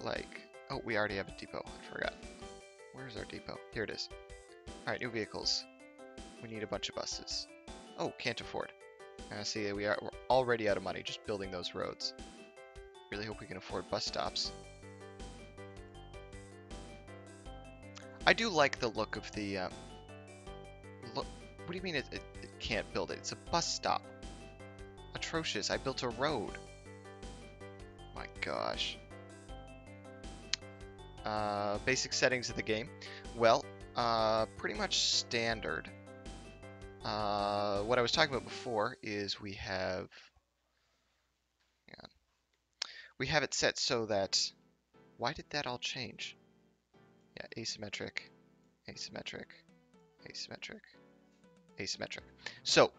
like... Oh, we already have a depot. I forgot. Where's our depot? Here it is. Alright, new vehicles. We need a bunch of buses. Oh, can't afford. See, we're already out of money just building those roads. Really hope we can afford bus stops. I do like the look of the... look. What do you mean it can't build it? It's a bus stop. Atrocious. I built a road. My gosh. Basic settings of the game. Well, pretty much standard. What I was talking about before is we have... Yeah, we have it set so that... Why did that all change? Yeah, asymmetric, asymmetric, asymmetric, asymmetric. So,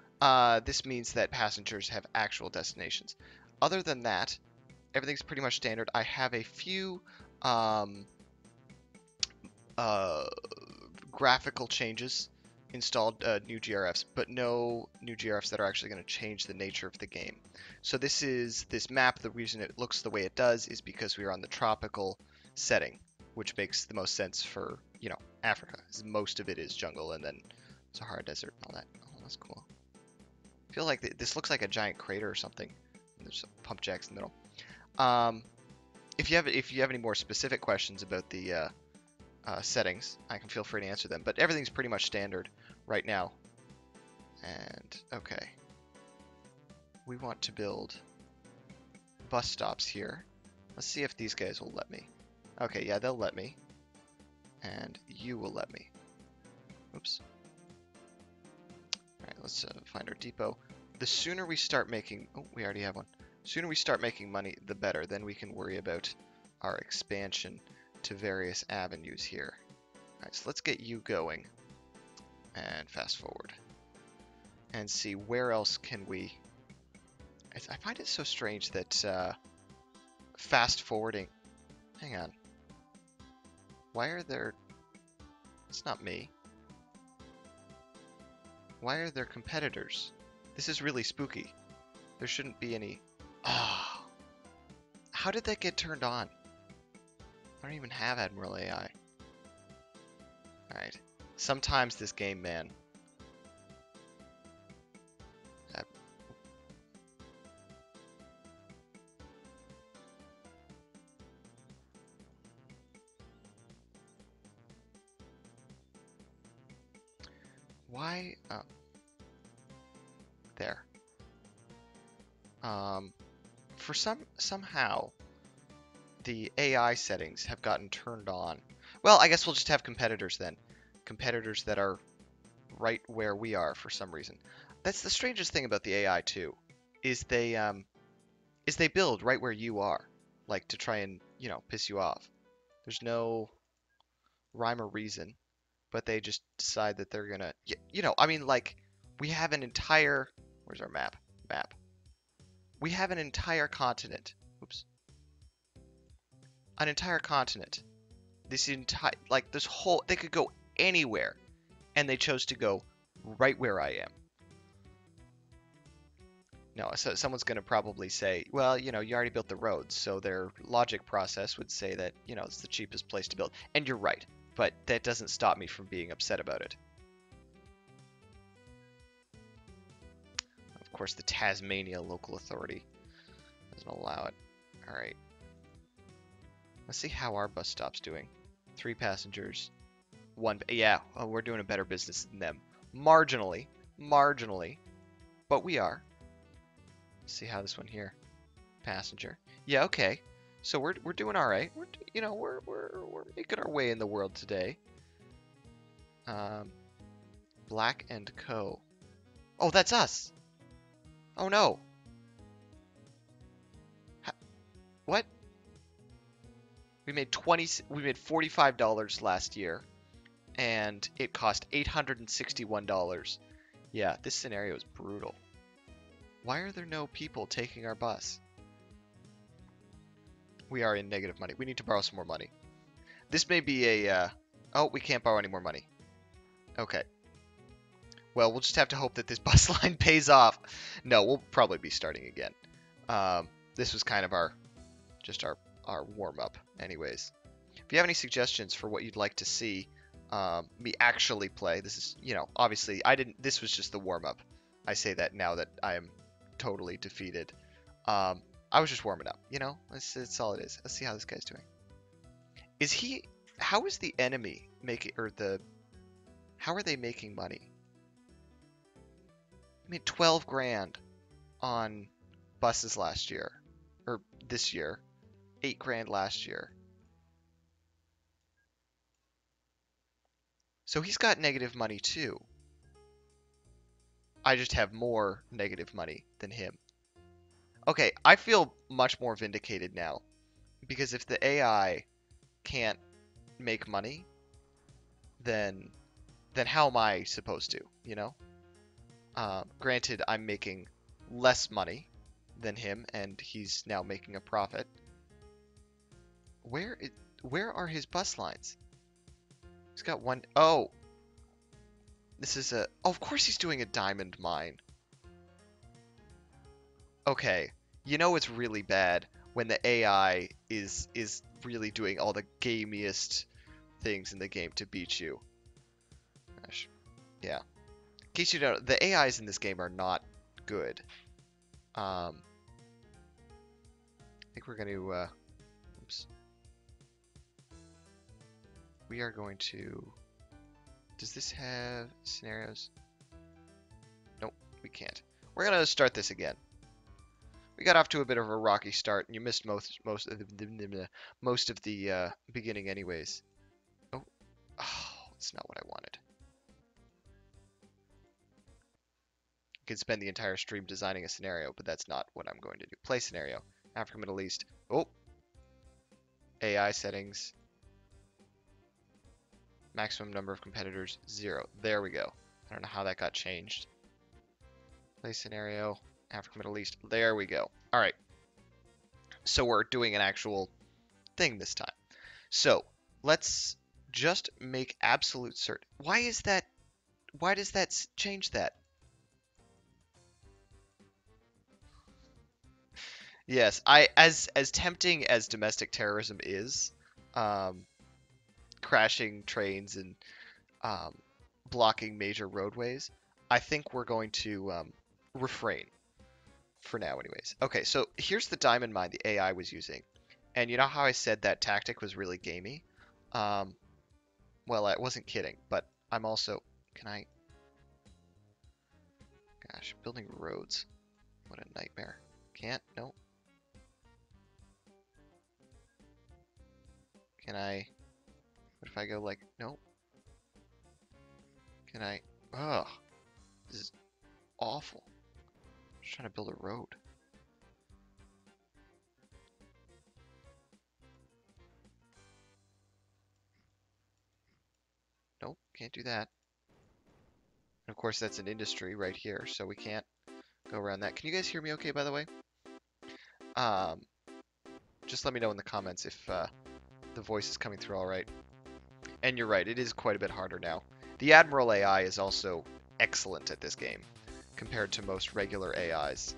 this means that passengers have actual destinations. Other than that, everything's pretty much standard. I have a few graphical changes installed, new GRFs, but no new GRFs that are actually going to change the nature of the game. So this map, the reason it looks the way it does is because we are on the tropical setting, which makes the most sense for, you know, Africa. Most of it is jungle and then Sahara Desert and all that. Oh, that's cool. I feel like this looks like a giant crater or something. There's some pump jacks in the middle. If you have any more specific questions about the settings, I can feel free to answer them. But everything's pretty much standard right now. And okay, we want to build bus stops here. Let's see if these guys will let me. Okay, yeah, they'll let me. And you will let me. Oops. Alright, let's find our depot. The sooner we start making... Oh, we already have one. The sooner we start making money, the better. Then we can worry about our expansion to various avenues here. Alright, so let's get you going. And fast forward. And see where else can we... I find it so strange that fast forwarding... Hang on. Why are there... It's not me. Why are there competitors? This is really spooky. There shouldn't be any... Ah! Oh. How did that get turned on? I don't even have Admiral AI. Alright. Sometimes this game, man. Why? Oh. There. For somehow, the AI settings have gotten turned on. Well, I guess we'll just have competitors then. Competitors that are right where we are for some reason. That's the strangest thing about the AI too, is they build right where you are, like to try and, you know, piss you off. There's no rhyme or reason, but they just decide that they're gonna, you know, I mean, like, we have an entire, where's our map? Map. We have an entire continent. Oops. An entire continent. This entire, like, this whole, they could go anywhere, and they chose to go right where I am. No, so someone's going to probably say, well, you know, you already built the roads, so their logic process would say that, you know, it's the cheapest place to build. And you're right, but that doesn't stop me from being upset about it. Of course, the Tasmania local authority doesn't allow it. All right. Let's see how our bus stop's doing. 3 passengers, 1... Yeah, oh, we're doing a better business than them. Marginally. Marginally. But we are. Let's see how this one here. Passenger. Yeah, okay. So we're doing all right. We're, you know, we're making our way in the world today. Black and Co. Oh, that's us. Oh no. What? We made $45 last year, and it cost $861. Yeah, this scenario is brutal. Why are there no people taking our bus? We are in negative money. We need to borrow some more money. This may be a... Oh, we can't borrow any more money. Okay. Well, we'll just have to hope that this bus line pays off. No, we'll probably be starting again. This was kind of our our warm-up anyways. If you have any suggestions for what you'd like to see me actually play, this is, obviously this was just the warm-up. I say that now that I am totally defeated. I was just warming up, that's all it is. Let's see how this guy's doing. How is the enemy making, how are they making money? I made 12 grand on buses last year, or this year, 8 grand last year. So he's got negative money too. I just have more negative money than him. Okay, I feel much more vindicated now, because if the AI can't make money, then how am I supposed to, Granted, I'm making less money than him, and he's now making a profit. Where are his bus lines? He's got one. Oh, this is a. Oh, of course he's doing a diamond mine. Okay, it's really bad when the AI is really doing all the gamiest things in the game to beat you. Gosh, yeah. In case you don't know, the AIs in this game are not good. I think we're going to. Oops. We are going to. Does this have scenarios? Nope, we can't. We're going to start this again. We got off to a bit of a rocky start, and you missed most of the beginning anyways. Oh, that's not what I wanted. You could spend the entire stream designing a scenario, but that's not what I'm going to do. Play scenario. Africa, Middle East. Oh. AI settings. Maximum number of competitors, 0. There we go. I don't know how that got changed. Play scenario. Africa, Middle East. There we go. All right. So we're doing an actual thing this time. So let's just make absolute certain. Why is that? Why does that change that? Yes, as tempting as domestic terrorism is, crashing trains and blocking major roadways, I think we're going to refrain. For now anyways. Okay, so here's the diamond mine the AI was using. And you know how I said that tactic was really gamey? Well, I wasn't kidding, but I'm also... Can I... Gosh, building roads. What a nightmare. Can't? No. Can I... What if I go like... Nope. Can I... Ugh. This is awful. I'm just trying to build a road. Nope, can't do that. And of course, that's an industry right here, so we can't go around that. Can you guys hear me okay, by the way? Just let me know in the comments if the voice is coming through all right. And you're right, it is quite a bit harder now. The Admiral AI is also excellent at this game, compared to most regular AIs.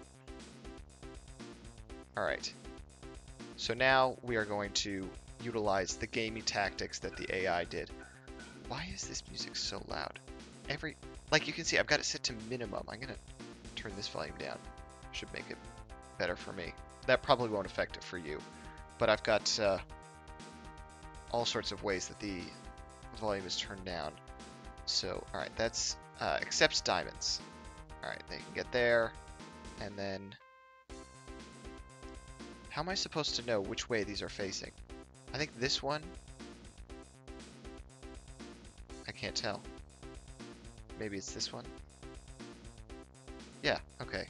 Alright. So now we are going to utilize the gamey tactics that the AI did. Why is this music so loud? Like you can see, I've got it set to minimum. I'm gonna turn this volume down. Should make it better for me. That probably won't affect it for you. But I've got all sorts of ways that the volume is turned down. So, alright, that's accepts diamonds. Alright, they can get there. And then... How am I supposed to know which way these are facing? I think this one... I can't tell. Maybe it's this one? Yeah, okay.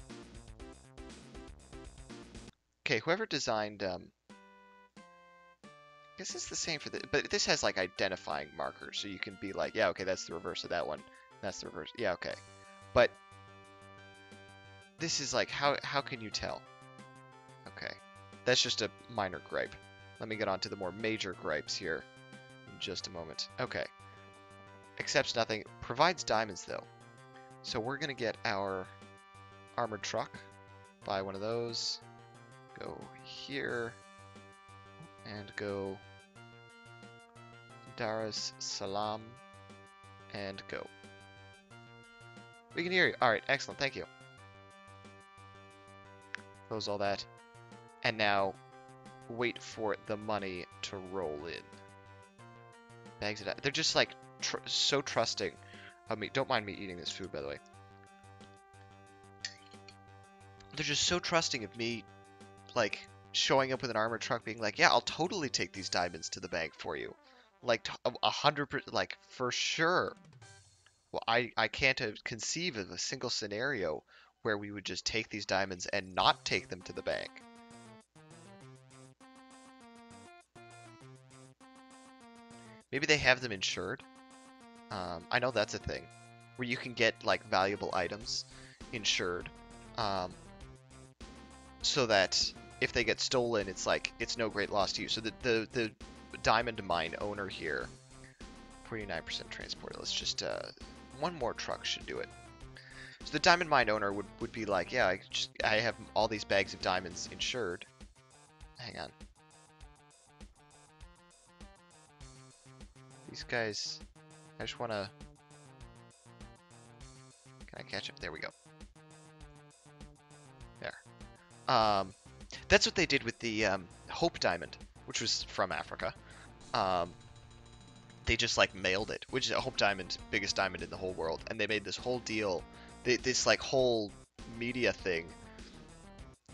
Okay, whoever designed... I guess it's the same for the... But this has, like, identifying markers, so you can be like, yeah, okay, that's the reverse of that one. That's the reverse. Yeah, okay. But... This is like, how can you tell? Okay. That's just a minor gripe. Let me get on to the more major gripes here in just a moment. Okay. Accepts nothing. Provides diamonds, though. So we're going to get our armored truck. Buy one of those. Go here. And go Dar es Salaam and go. We can hear you. All right, excellent. Thank you. Close all that. And now wait for the money to roll in. Bags it out. They're just like so trusting of me. Don't mind me eating this food, by the way. They're just so trusting of me, like showing up with an armored truck, being like, "Yeah, I'll totally take these diamonds to the bank for you," like 100%, like for sure. Well, I can't conceive of a single scenario where we would just take these diamonds and not take them to the bank. Maybe they have them insured. I know that's a thing, where you can get like valuable items insured, um, so that if they get stolen, it's like it's no great loss to you. So the diamond mine owner here, 49% transport. Let's just one more truck should do it. So the diamond mine owner would be like, yeah, I have all these bags of diamonds insured. Hang on. These guys, I just want to. Can I catch up? There we go. There. That's what they did with the Hope Diamond, which was from Africa. They just like mailed it, which is a Hope Diamond, biggest diamond in the whole world, and they made this whole deal, this like whole media thing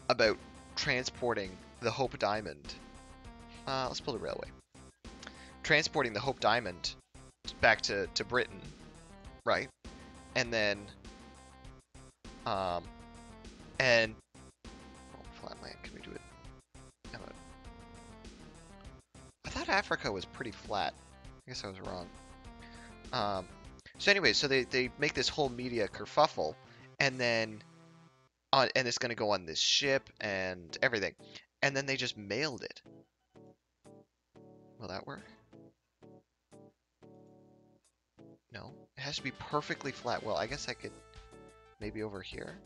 about transporting the Hope Diamond. Let's build a railway. Transporting the Hope Diamond back to Britain, right? And then, and flatland. Can we do it? I thought Africa was pretty flat. I guess I was wrong. So anyway, so they make this whole media kerfuffle, and then and it's gonna go on this ship and everything, and then they just mailed it. Will that work? No, it has to be perfectly flat. Well, I guess I could maybe over here.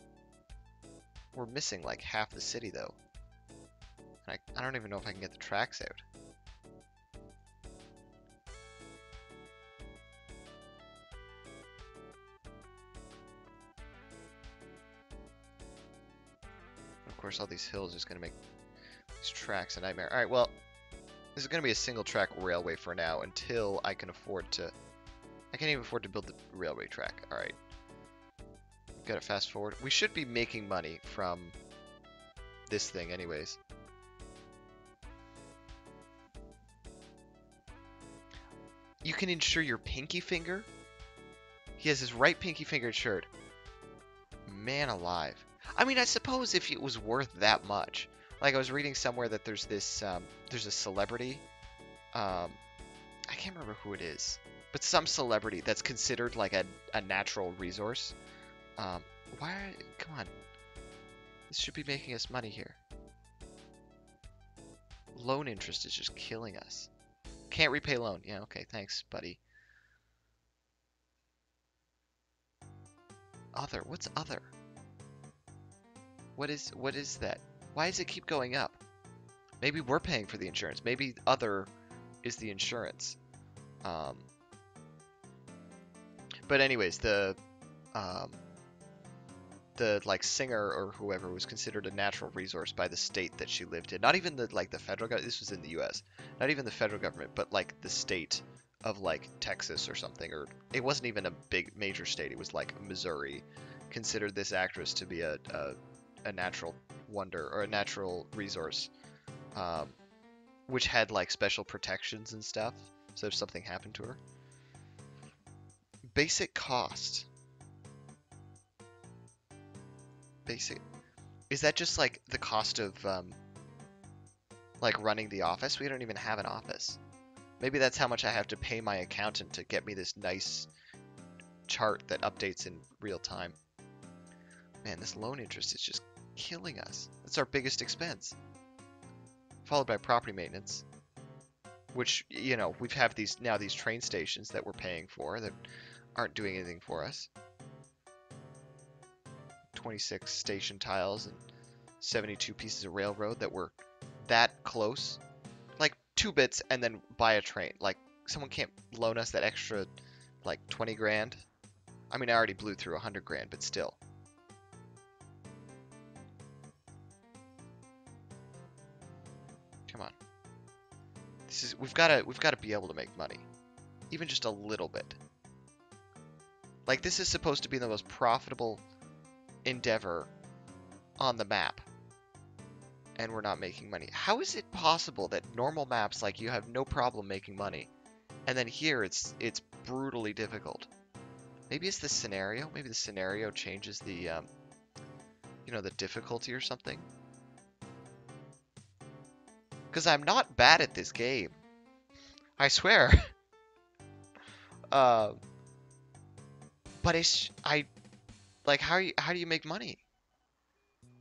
We're missing like half the city though. I don't even know if I can get the tracks out. Of course, all these hills is going to make these tracks a nightmare. All right, well, this is going to be a single track railway for now until I can afford to. I can't even afford to build the railway track. All right. Got to fast forward. We should be making money from this thing anyways. You can insure your pinky finger? He has his right pinky finger insured. Man alive. I mean, I suppose if it was worth that much. Like, I was reading somewhere that there's this, there's a celebrity. I can't remember who it is. But some celebrity that's considered like a natural resource. Why are, come on. This should be making us money here. Loan interest is just killing us. Can't repay loan. Yeah, okay, thanks, buddy. Other, what's other? What is that? Why does it keep going up? Maybe we're paying for the insurance. Maybe other is the insurance. But anyways, the like singer or whoever was considered a natural resource by the state that she lived in. Not even the like the federal government. This was in the U.S. Not even the federal government, but like the state of like Texas or something. Or it wasn't even a big major state. It was like Missouri. Considered this actress to be a natural wonder or a natural resource, which had like special protections and stuff. So if something happened to her. Basic cost. Basic. Is that just like the cost of like running the office? We don't even have an office. Maybe that's how much I have to pay my accountant to get me this nice chart that updates in real time. Man, this loan interest is just killing us. That's our biggest expense. Followed by property maintenance, which, you know, we've have these train stations that we're paying for that aren't doing anything for us. 26 station tiles and 72 pieces of railroad that were that close. Like, 2 bits and then buy a train. Like, someone can't loan us that extra, like, 20 grand. I mean, I already blew through 100 grand, but still. Come on. We've gotta be able to make money. Even just a little bit. Like, this is supposed to be the most profitable endeavor on the map. And we're not making money. How is it possible that normal maps, like, you have no problem making money, and then here it's brutally difficult? Maybe it's the scenario. Maybe the scenario changes the, you know, the difficulty or something. Because I'm not bad at this game. I swear. But like, how do you make money?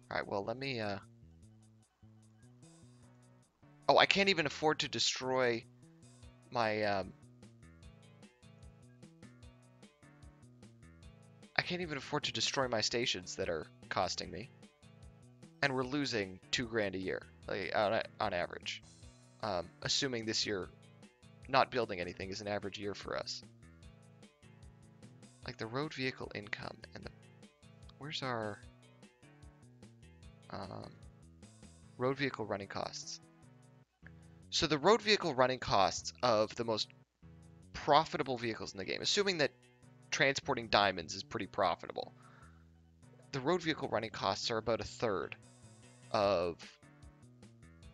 All right, well, let me, oh, I can't even afford to destroy my, I can't even afford to destroy my stations that are costing me. And we're losing 2 grand a year, like, on average. Assuming this year, not building anything is an average year for us. Like, the road vehicle income and the, where's our, road vehicle running costs? So the road vehicle running costs of the most profitable vehicles in the game, assuming that transporting diamonds is pretty profitable, the road vehicle running costs are about a third of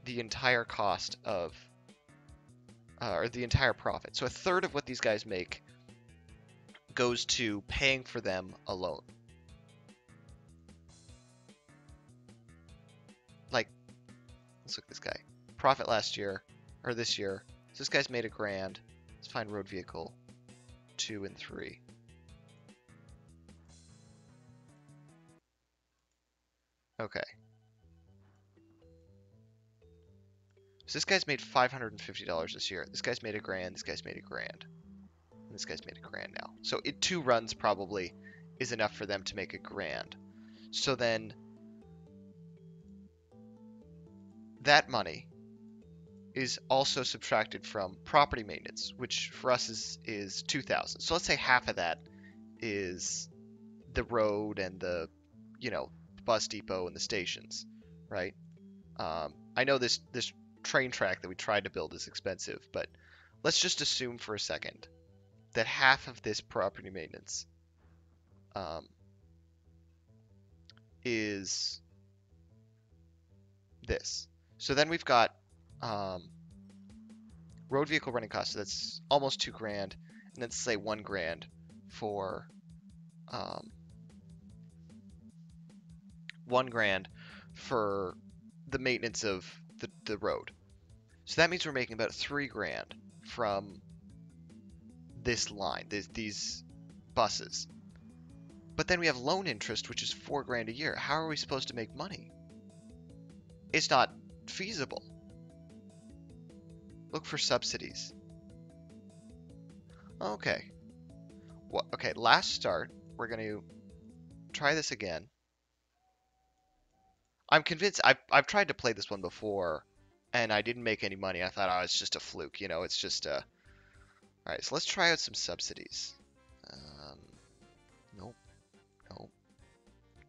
the entire cost of, or the entire profit. So a third of what these guys make goes to paying for them alone. Like, let's look at this guy. Profit last year, or this year. So this guy's made $1 grand. Let's find road vehicle 2 and 3. Okay. So this guy's made $550 this year. This guy's made $1 grand. This guy's made $1 grand. And this guy's made $1 grand now. So 2 runs probably is enough for them to make $1 grand. So then that money is also subtracted from property maintenance, which for us is 2,000. So let's say half of that is the road and the, you know, bus depot and the stations, right? I know this train track that we tried to build is expensive, but let's just assume for a second that half of this property maintenance is this. So then we've got road vehicle running costs, so that's almost 2 grand, and then say 1 grand for 1 grand for the maintenance of the road. So that means we're making about 3 grand from this line, these buses. But then we have loan interest, which is 4 grand a year. How are we supposed to make money? It's not feasible. Look for subsidies. Okay. Well, okay, last start. We're going to try this again. I'm convinced I've tried to play this one before and I didn't make any money. I thought, oh, it's just a fluke, you know, it's just a... Alright, so let's try out some subsidies. Nope. Nope.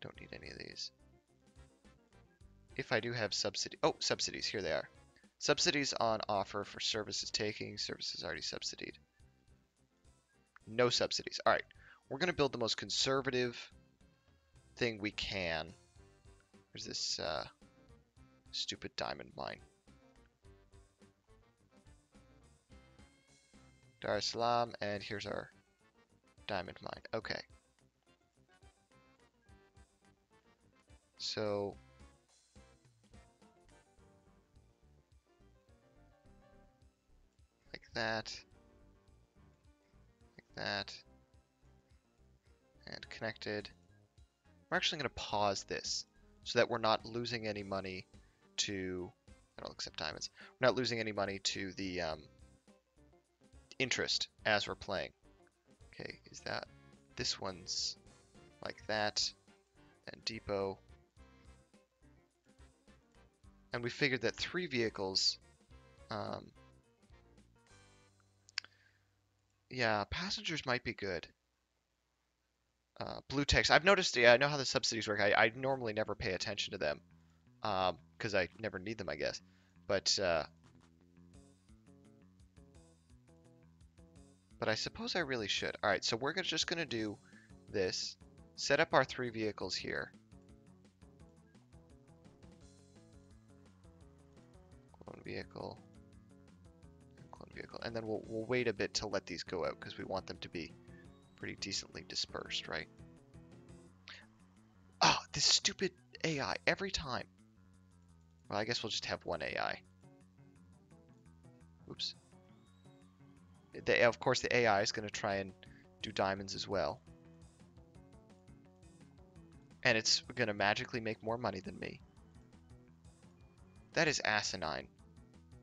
Don't need any of these. If I do have subsidy... Oh, subsidies. Here they are. Subsidies on offer for services taking. Services already subsidied. No subsidies. Alright. We're going to build the most conservative thing we can. There's this stupid diamond mine. Dar es Salaam, and here's our diamond mine. Okay. So like that, and connected. We're actually going to pause this so that we're not losing any money to, I don't accept diamonds. We're not losing any money to the interest as we're playing. Okay, is that, this one's like that, and depot. And we figured that 3 vehicles Yeah, passengers might be good. Blue text. I've noticed, yeah, I know how the subsidies work. I normally never pay attention to them, because I never need them, I guess. But but I suppose I really should. All right, so we're just gonna do this. Set up our 3 vehicles here. Clone vehicle, clone vehicle, and then we'll wait a bit to let these go out because we want them to be pretty decently dispersed, right? Oh, this stupid AI every time. Well, I guess we'll just have one AI. Oops. Of course, the AI is going to try and do diamonds as well. And it's going to magically make more money than me. That is asinine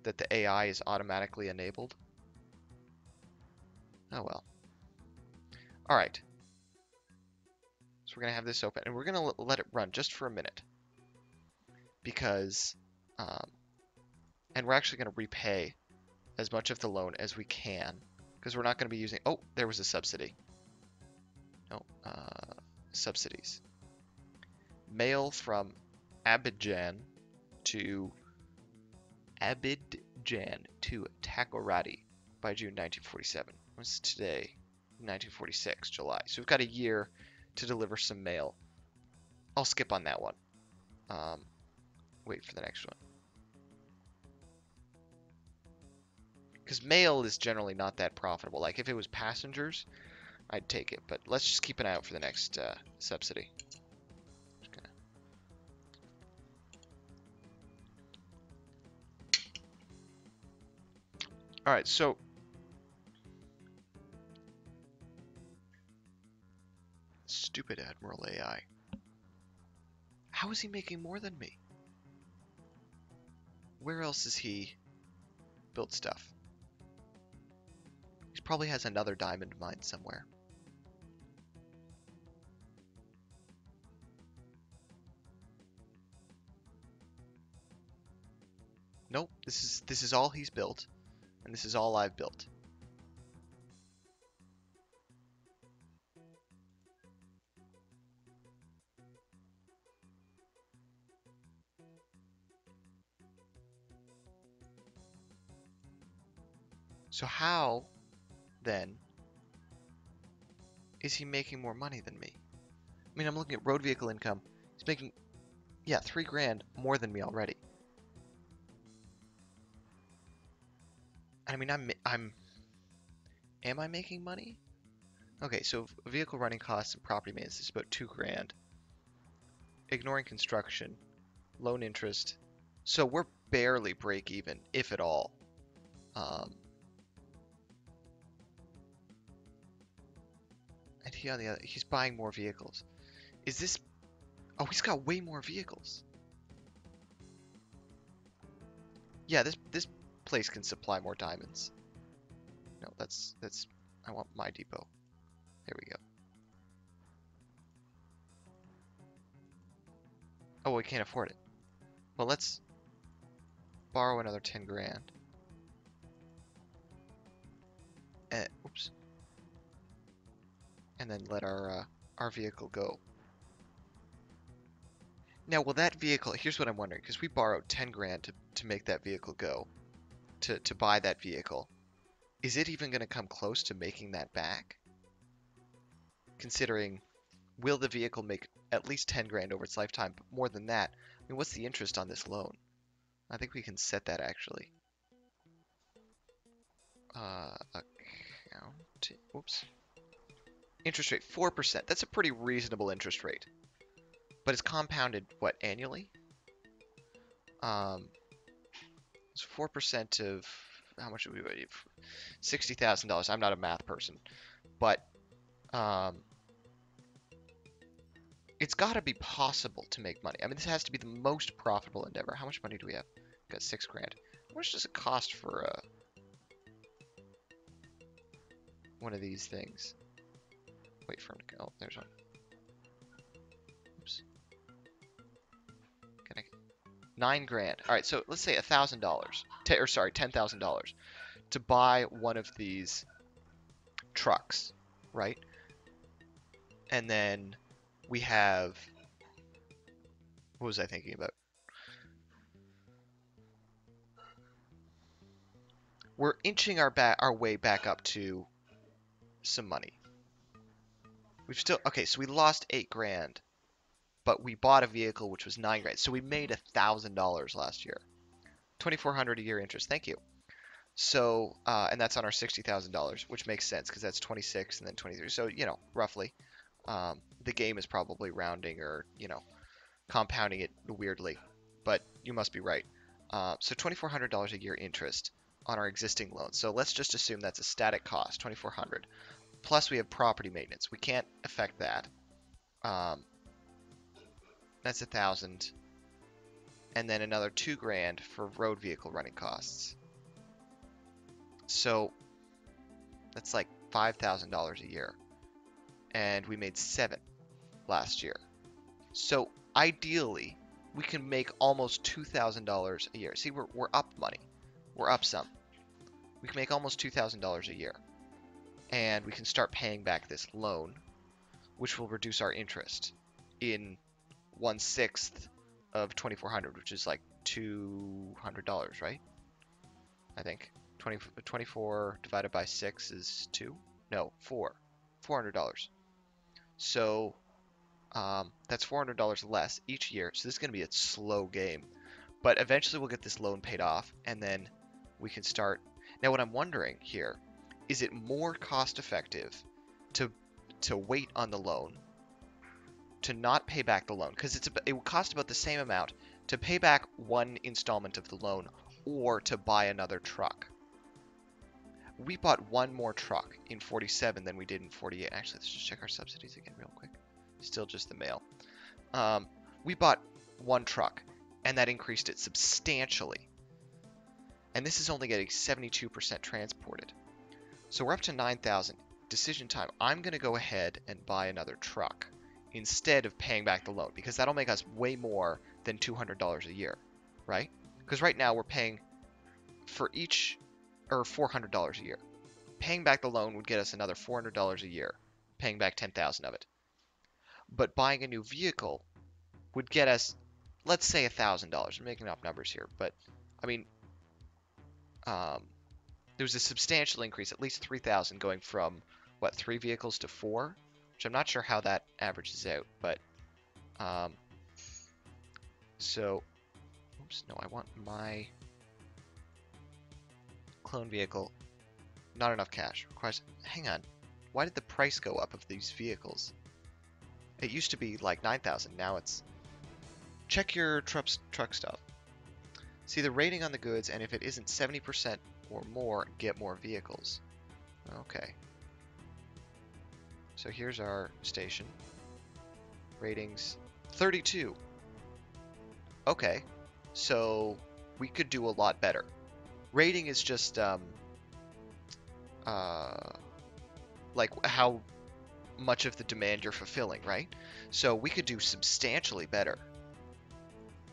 that the AI is automatically enabled. Oh well. All right. So we're going to have this open, and we're going to let it run just for a minute. Because, and we're actually going to repay as much of the loan as we can. Because we're not going to be using, oh, there was a subsidy. No, subsidies. Mail from Abidjan to Takoradi by June 1947. What's today? 1946, July. So we've got a year to deliver some mail. I'll skip on that one. Wait for the next one. Because mail is generally not that profitable. Like if it was passengers, I'd take it. But let's just keep an eye out for the next subsidy. All right, so stupid Admiral AI. How is he making more than me? Where else has he built stuff? He probably has another diamond mine somewhere. Nope, this is all he's built, and this is all I've built. So how, then, is he making more money than me? I mean, I'm looking at road vehicle income. He's making, yeah, 3 grand more than me already. I mean, am I making money? Okay, so vehicle running costs and property maintenance is about 2 grand. Ignoring construction, loan interest. So we're barely break even, if at all. And he on the other, he's buying more vehicles. Is this? Oh, he's got way more vehicles. Yeah, this place can supply more diamonds. No, that's I want my depot. There we go. Oh, we can't afford it. Well, let's borrow another 10 grand. Oops. And then let our vehicle go. Now, will that vehicle? Here's what I'm wondering, because we borrowed 10 grand to make that vehicle go, to buy that vehicle. Is it even going to come close to making that back? Considering, will the vehicle make at least 10 grand over its lifetime? But more than that, I mean, what's the interest on this loan? I think we can set that actually. Account. Oops. Interest rate 4%. That's a pretty reasonable interest rate. But it's compounded, what, annually? It's 4% of how much would we wait? $60,000. I'm not a math person, but it's got to be possible to make money. I mean, this has to be the most profitable endeavor. How much money do we have? Got 6 grand. How much does it cost for one of these things? Wait for him to go. Oh, there's one. Oops. Can I? 9 grand. All right, so let's say $1,000. Or sorry, $10,000 to buy one of these trucks, right? And then we have, what was I thinking about? We're inching our way back up to some money. We've still, okay, so we lost 8 grand, but we bought a vehicle which was 9 grand. So we made $1,000 last year. 2,400 a year interest. Thank you. So, and that's on our $60,000, which makes sense because that's 26 and then 23. So, roughly, the game is probably rounding or, compounding it weirdly, but you must be right. So $2,400 a year interest on our existing loan. So let's just assume that's a static cost, 2,400. Plus we have property maintenance. We can't affect that. That's 1,000. And then another 2 grand for road vehicle running costs. So that's like $5,000 a year. And we made 7 last year. So ideally, we can make almost $2,000 a year. See, we're up money. We're up some. We can make almost $2,000 a year. And we can start paying back this loan, which will reduce our interest in 1/6 of 2,400, which is like $200, right? I think 24 divided by 6 is 2. No, 4. $400. So that's $400 less each year. So this is going to be a slow game. But eventually we'll get this loan paid off, and then we can start. Now what I'm wondering here, is it more cost effective to wait on the loan, to not pay back the loan? Because it will cost about the same amount to pay back one installment of the loan or to buy another truck. We bought one more truck in 47 than we did in 48. Actually, let's just check our subsidies again real quick. Still just the mail. We bought one truck, and that increased it substantially. And this is only getting 72% transported. So we're up to 9,000. Decision time. I'm going to go ahead and buy another truck instead of paying back the loan, because that'll make us way more than $200 a year, right? Because right now we're paying for each, or $400 a year. Paying back the loan would get us another $400 a year, paying back 10,000 of it. But buying a new vehicle would get us, let's say, $1,000. I'm making up numbers here, but I mean, there was a substantial increase, at least 3,000, going from, what, 3 vehicles to 4? Which I'm not sure how that averages out, but, so, oops, no, I want my clone vehicle. Not enough cash. Requires, hang on, why did the price go up of these vehicles? It used to be like 9,000, now it's, check your truck stuff. See the rating on the goods, and if it isn't 70% or more, get more vehicles. Okay. So here's our station. Ratings, 32. Okay. So we could do a lot better. Rating is just, like how much of the demand you're fulfilling, right? So we could do substantially better.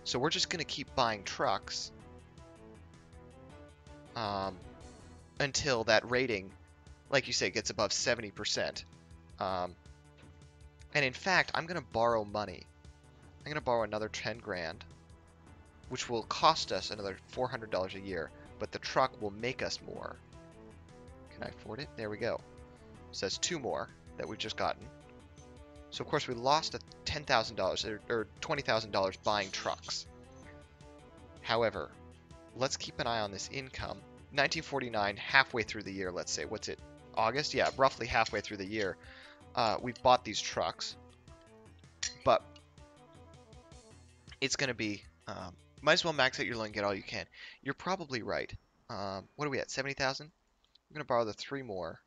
So we're just going to keep buying trucks until that rating, like you say, gets above 70%. And in fact, I'm going to borrow money. I'm going to borrow another 10 grand, which will cost us another $400 a year, but the truck will make us more. Can I afford it? There we go. So that's 2 more that we've just gotten. So of course we lost $10,000 or $20,000 buying trucks. However, let's keep an eye on this income. 1949, halfway through the year, let's say, what's it, August? Yeah, roughly halfway through the year, we've bought these trucks, but it's going to be, might as well max out your loan and get all you can. You're probably right. What are we at, 70,000? I'm going to borrow the 3 more,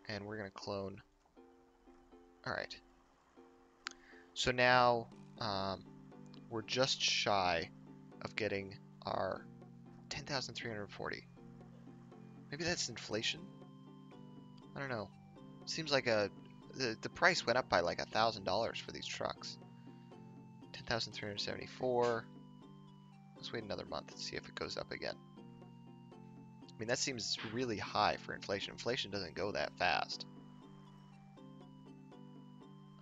and we're going to clone. All right. So now we're just shy of getting our 10,340. Maybe that's inflation? I don't know. Seems like the price went up by like $1,000 for these trucks. 10,374. Let's wait another month and see if it goes up again. I mean, that seems really high for inflation. Inflation doesn't go that fast.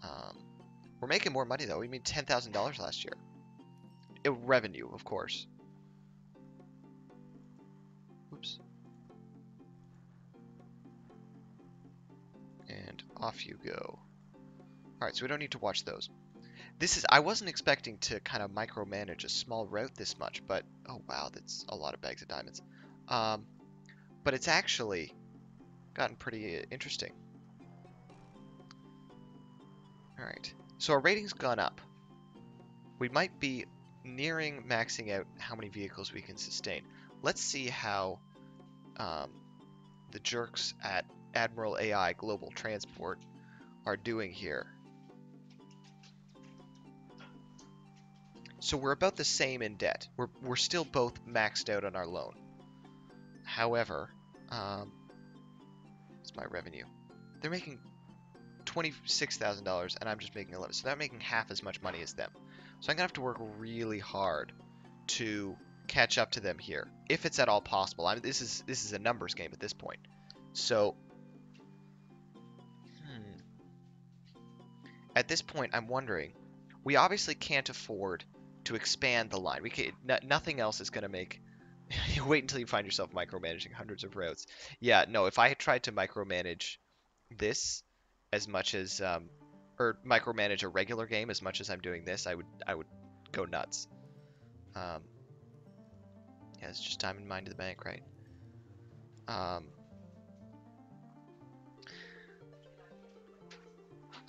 Um, we're making more money, though. We made $10,000 last year. Revenue, of course. Oops. And off you go. Alright, so we don't need to watch those. I wasn't expecting to kind of micromanage a small route this much, but, oh wow, that's a lot of bags of diamonds. But it's actually gotten pretty interesting. Alright, so our rating's gone up. We might be nearing maxing out how many vehicles we can sustain. Let's see how the jerks at Admiral AI Global Transport are doing here. So we're about the same in debt. We're still both maxed out on our loan. However, it's my revenue. They're making $26,000 and I'm just making 11. So they're making half as much money as them. So I'm gonna have to work really hard to catch up to them here, if it's at all possible. I mean, this is a numbers game at this point. So, at this point, I'm wondering. We obviously can't afford to expand the line. We can, nothing else is gonna make. You wait until you find yourself micromanaging hundreds of routes. Yeah, no. If I had tried to micromanage this as much as, or micromanage a regular game as much as I'm doing this, I would go nuts. Yeah, it's just time and mind to the bank, right? I'm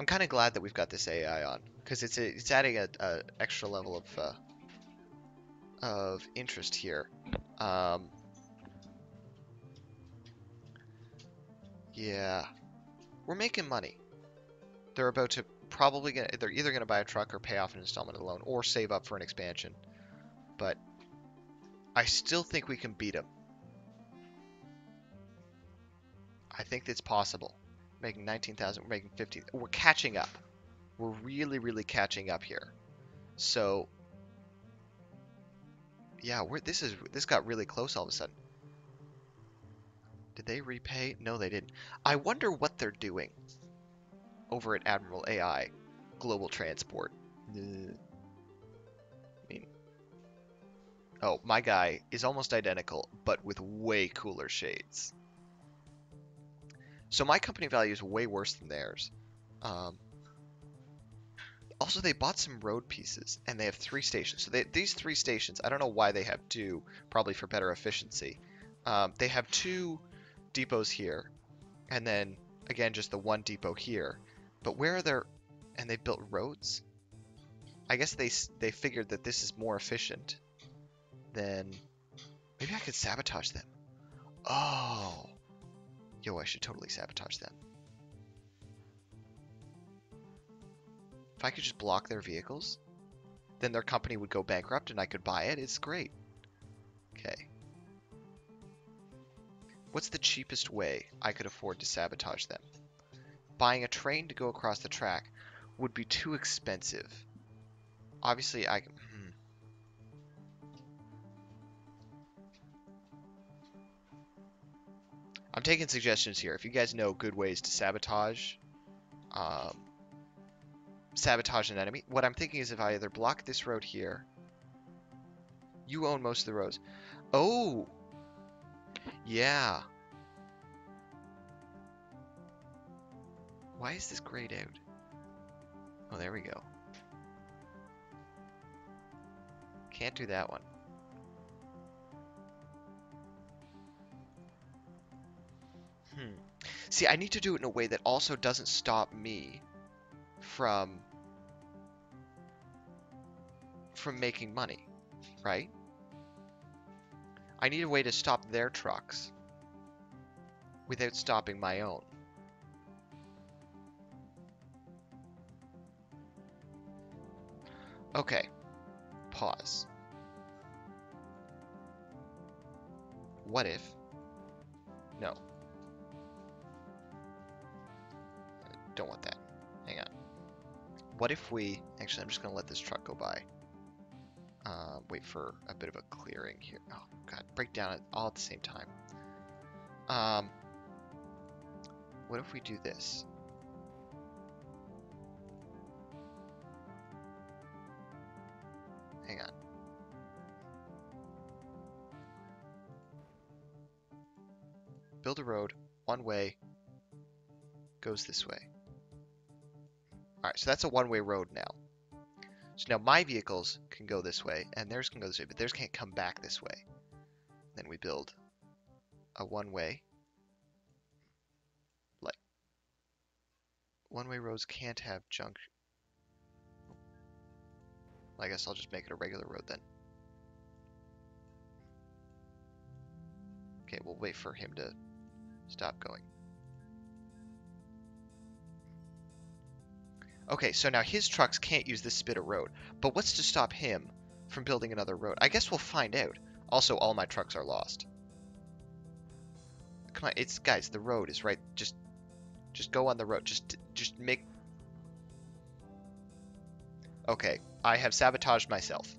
kind of glad that we've got this AI on because it's adding a extra level of interest here. Yeah, we're making money. They're about to they're either gonna buy a truck or pay off an installment of the loan or save up for an expansion. But I still think we can beat them. I think it's possible. Making 19,000, we're making 50. We're catching up. We're really, really catching up here. So yeah, this got really close all of a sudden. Did they repay? No, they didn't. I wonder what they're doing over at Admiral AI Global Transport. I mean, oh, my guy is almost identical, but with way cooler shades. So my company value is way worse than theirs. Also, they bought some road pieces, and they have 3 stations. So these 3 stations, I don't know why they have 2, probably for better efficiency. They have 2 depots here, and then, again, just the 1 depot here. But where are their... And they built roads? I guess they figured that this is more efficient than... Maybe I could sabotage them. Oh. Yo, I should totally sabotage them. If I could just block their vehicles, then their company would go bankrupt and I could buy it. It's great. Okay. What's the cheapest way I could afford to sabotage them? Buying a train to go across the track would be too expensive. Obviously, I'm taking suggestions here. If you guys know good ways to sabotage an enemy, what I'm thinking is if I either block this road here, you own most of the roads. Oh, yeah. Why is this grayed out? Oh, there we go. Can't do that one. See, I need to do it in a way that also doesn't stop me from making money, right? I need a way to stop their trucks without stopping my own. Okay. Pause. What if... No. Don't want that. Hang on. What if we... Actually, I'm just going to let this truck go by. Wait for a bit of a clearing here. Oh, God. Break down all at the same time. Um, what if we do this? Hang on. Build a road, one way, goes this way. Alright, so that's a one-way road now. So now my vehicles can go this way, and theirs can go this way, but theirs can't come back this way. Then we build a one-way. Like, one-way roads can't have junk. I guess I'll just make it a regular road then. Okay, we'll wait for him to stop going. Okay, so now his trucks can't use this bit of road, but what's to stop him from building another road? I guess we'll find out. Also, all my trucks are lost. Come on, guys, the road is right. Just go on the road. Just make. Okay, I have sabotaged myself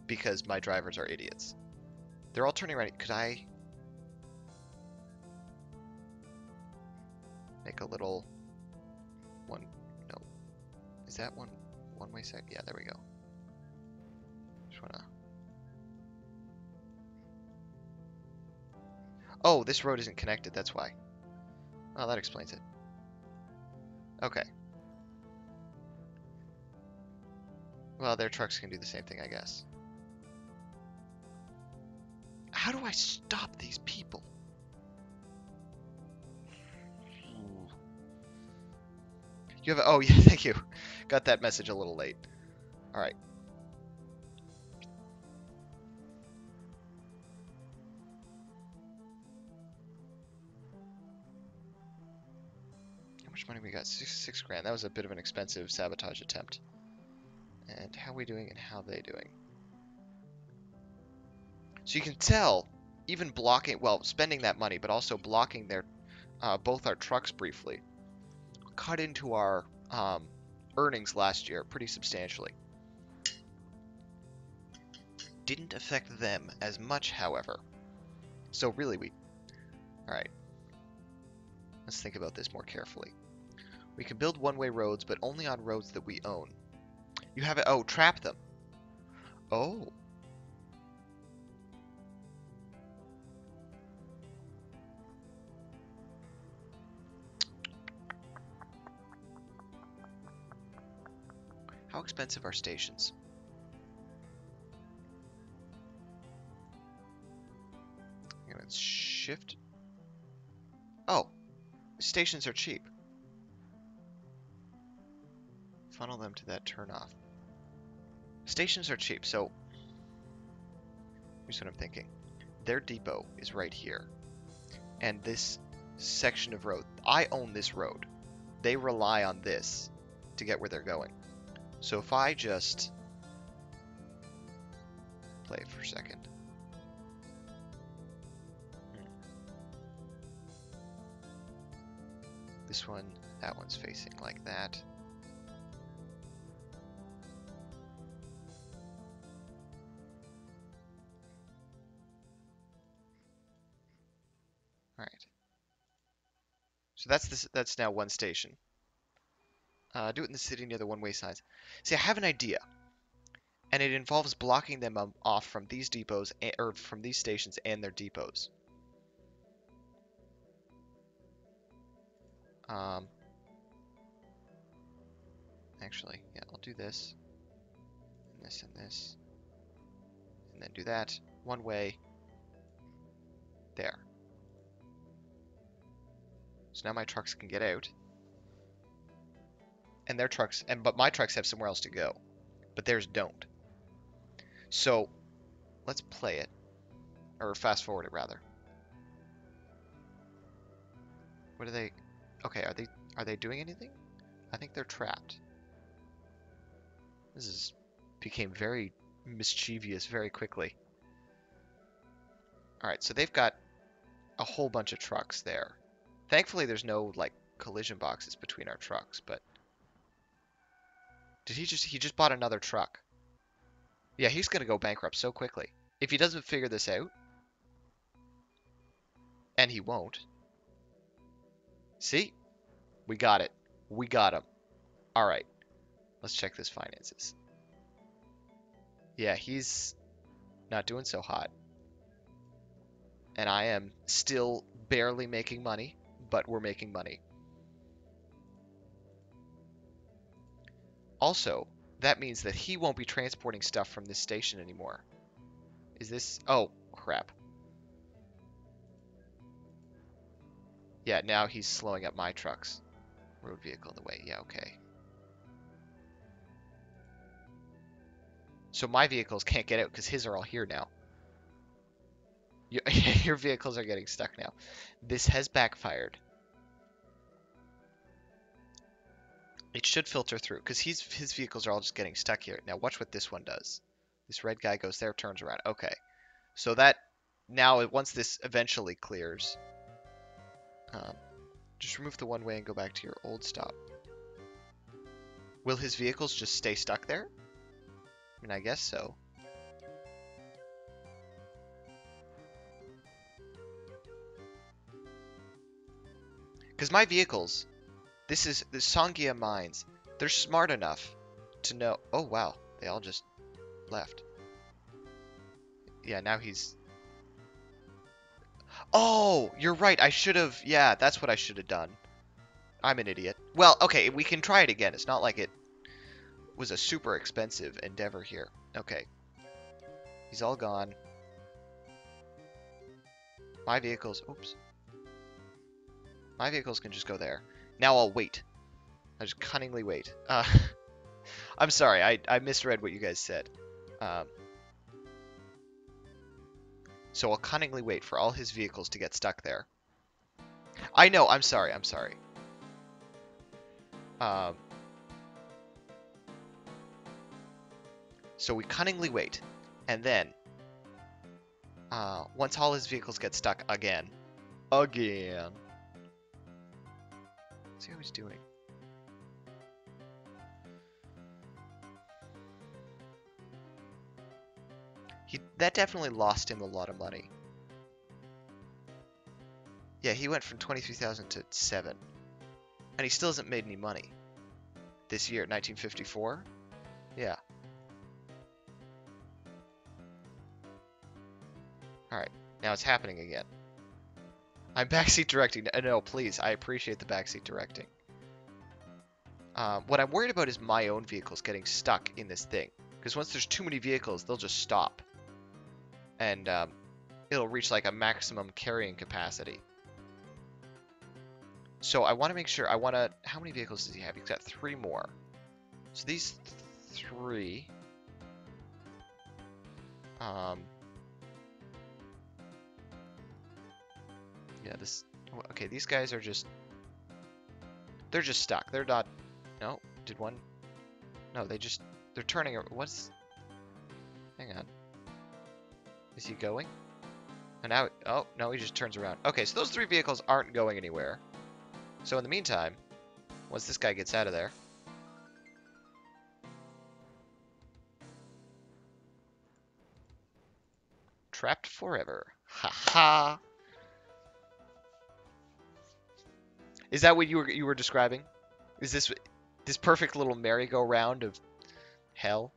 because my drivers are idiots. They're all turning right. Could I make a little one? No, is that one-way sec? Yeah, there we go. Just wanna. Oh, this road isn't connected. That's why. Oh, that explains it. Okay. Well, their trucks can do the same thing, I guess. How do I stop these people? You have oh yeah, thank you. Got that message a little late. All right. How much money we got? Six grand. That was a bit of an expensive sabotage attempt. And how are we doing and how are they doing? So you can tell, even blocking, well, spending that money, but also blocking their, both our trucks briefly, cut into our earnings last year pretty substantially. Didn't affect them as much, however. So really, all right. Let's think about this more carefully. We can build one-way roads, but only on roads that we own. You have it. Oh, trap them. Oh. How expensive are stations? Let's shift. Oh, stations are cheap. Funnel them to that turn off. Stations are cheap, so here's what I'm thinking. Their depot is right here. And this section of road, I own this road. They rely on this to get where they're going. So if I just play it for a second. This one, that one's facing like that. All right. So that's now one station. Do it in the city near the one-way signs. See, I have an idea, and it involves blocking them off from these depots or from these stations and their depots. Actually, yeah, I'll do this, and this, and this, and then do that. One way. There. So now my trucks can get out. And their trucks, but my trucks have somewhere else to go. But theirs don't. So, let's play it. Or fast forward it, rather. What are they... Okay, are they doing anything? I think they're trapped. Became very mischievous very quickly. Alright, so they've got a whole bunch of trucks there. Thankfully, there's no, like, collision boxes between our trucks, but... he just bought another truck. Yeah, he's gonna go bankrupt so quickly. If he doesn't figure this out... And he won't. See? We got it. We got him. All right. Let's check his finances. Yeah, he's not doing so hot. And I am still barely making money, but we're making money. Also, that means that he won't be transporting stuff from this station anymore. Is this... Oh, crap. Yeah, now he's slowing up my trucks. Road vehicle in the way. Yeah, okay. So my vehicles can't get out because his are all here now. Your vehicles are getting stuck now. This has backfired. It should filter through because his vehicles are all just getting stuck here. Now watch what this one does. This red guy goes there, turns around. Okay. So that now once this eventually clears, just remove the one way and go back to your old stop. Will his vehicles just stay stuck there? I mean, I guess so. Because my vehicles, this is the Sangya mines. They're smart enough to know. Oh, wow. They all just left. Yeah, now he's... Oh, you're right. I should have... Yeah, that's what I should have done. I'm an idiot. Well, okay, we can try it again. It's not like it was a super expensive endeavor here. Okay. He's all gone. My vehicles... Oops. My vehicles can just go there. Now I'll wait. I'll just cunningly wait. I'm sorry, I misread what you guys said. So I'll cunningly wait for all his vehicles to get stuck there. I know, I'm sorry. So we cunningly wait. And then, once all his vehicles get stuck again. See how he's doing. That definitely lost him a lot of money. Yeah, he went from 23,000 to 7. And he still hasn't made any money. This year, 1954? Yeah. Alright, now it's happening again. I'm backseat directing. No, please, I appreciate the backseat directing. What I'm worried about is my own vehicles getting stuck in this thing. Because once there's too many vehicles, they'll just stop. And it'll reach like a maximum carrying capacity. So I want to make sure, how many vehicles does he have? He's got 3 more. So these 3, yeah, okay, these guys are they're just stuck. They're not, no, did one, no, they're turning, hang on. Is he going? And now, oh, no, he just turns around. Okay, so those 3 vehicles aren't going anywhere. So in the meantime, once this guy gets out of there, trapped forever. Ha ha. Is that what you were describing? Is this perfect little merry-go-round of hell?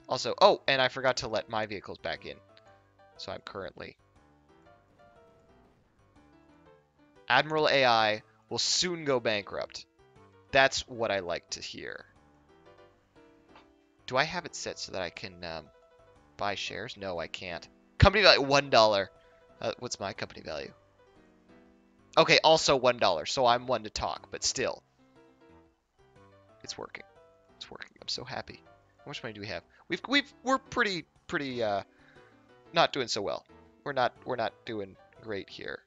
Also, oh, and I forgot to let my vehicles back in. So I'm currently... Admiral AI will soon go bankrupt. That's what I like to hear. Do I have it set so that I can buy shares? No, I can't. Company value, $1. What's my company value? Okay, also $1, so I'm one to talk, but still. It's working. It's working. I'm so happy. How much money do we have? We're pretty not doing so well. We're not doing great here.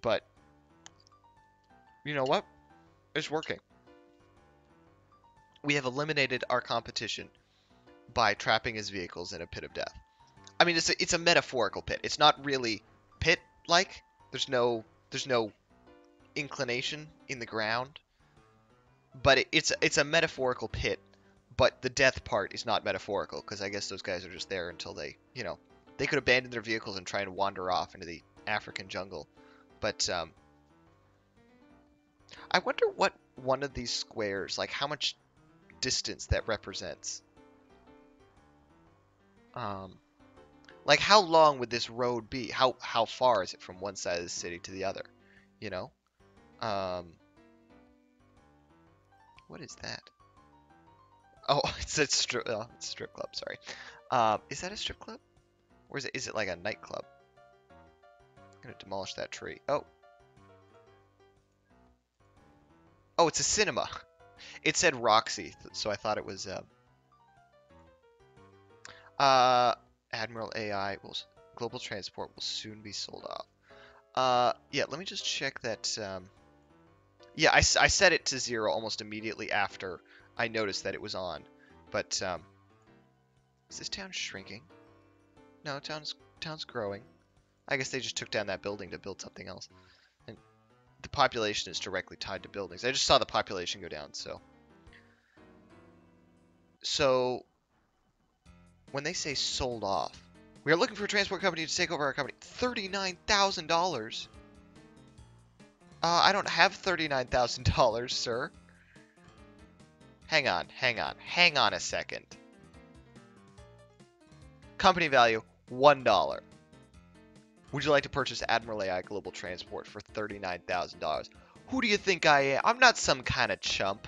But you know what? It's working. We have eliminated our competition by trapping his vehicles in a pit of death. I mean, it's a metaphorical pit. It's not really pit-like. There's no inclination in the ground. But it's a metaphorical pit. But the death part is not metaphorical, because I guess those guys are just there until they, they could abandon their vehicles and try and wander off into the African jungle. But I wonder what one of these squares, like how much distance that represents. Um, like how long would this road be? How far is it from one side of the city to the other? You know? Um, what is that? Oh, it's a strip club. Sorry. Is that a strip club? Or is it like a nightclub? I'm gonna demolish that tree. Oh, it's a cinema. It said Roxy, so I thought it was uh Admiral AI will global transport will soon be sold off. Yeah, let me just check that. Yeah, I set it to 0 almost immediately after I noticed that it was on. But is this town shrinking? No, town's growing. I guess they just took down that building to build something else. And the population is directly tied to buildings. I just saw the population go down, so when they say sold off, we are looking for a transport company to take over our company. $39,000. I don't have $39,000, sir. Hang on a second. Company value, $1. Would you like to purchase Admiral AI Global Transport for $39,000? Who do you think I am? I'm not some kind of chump.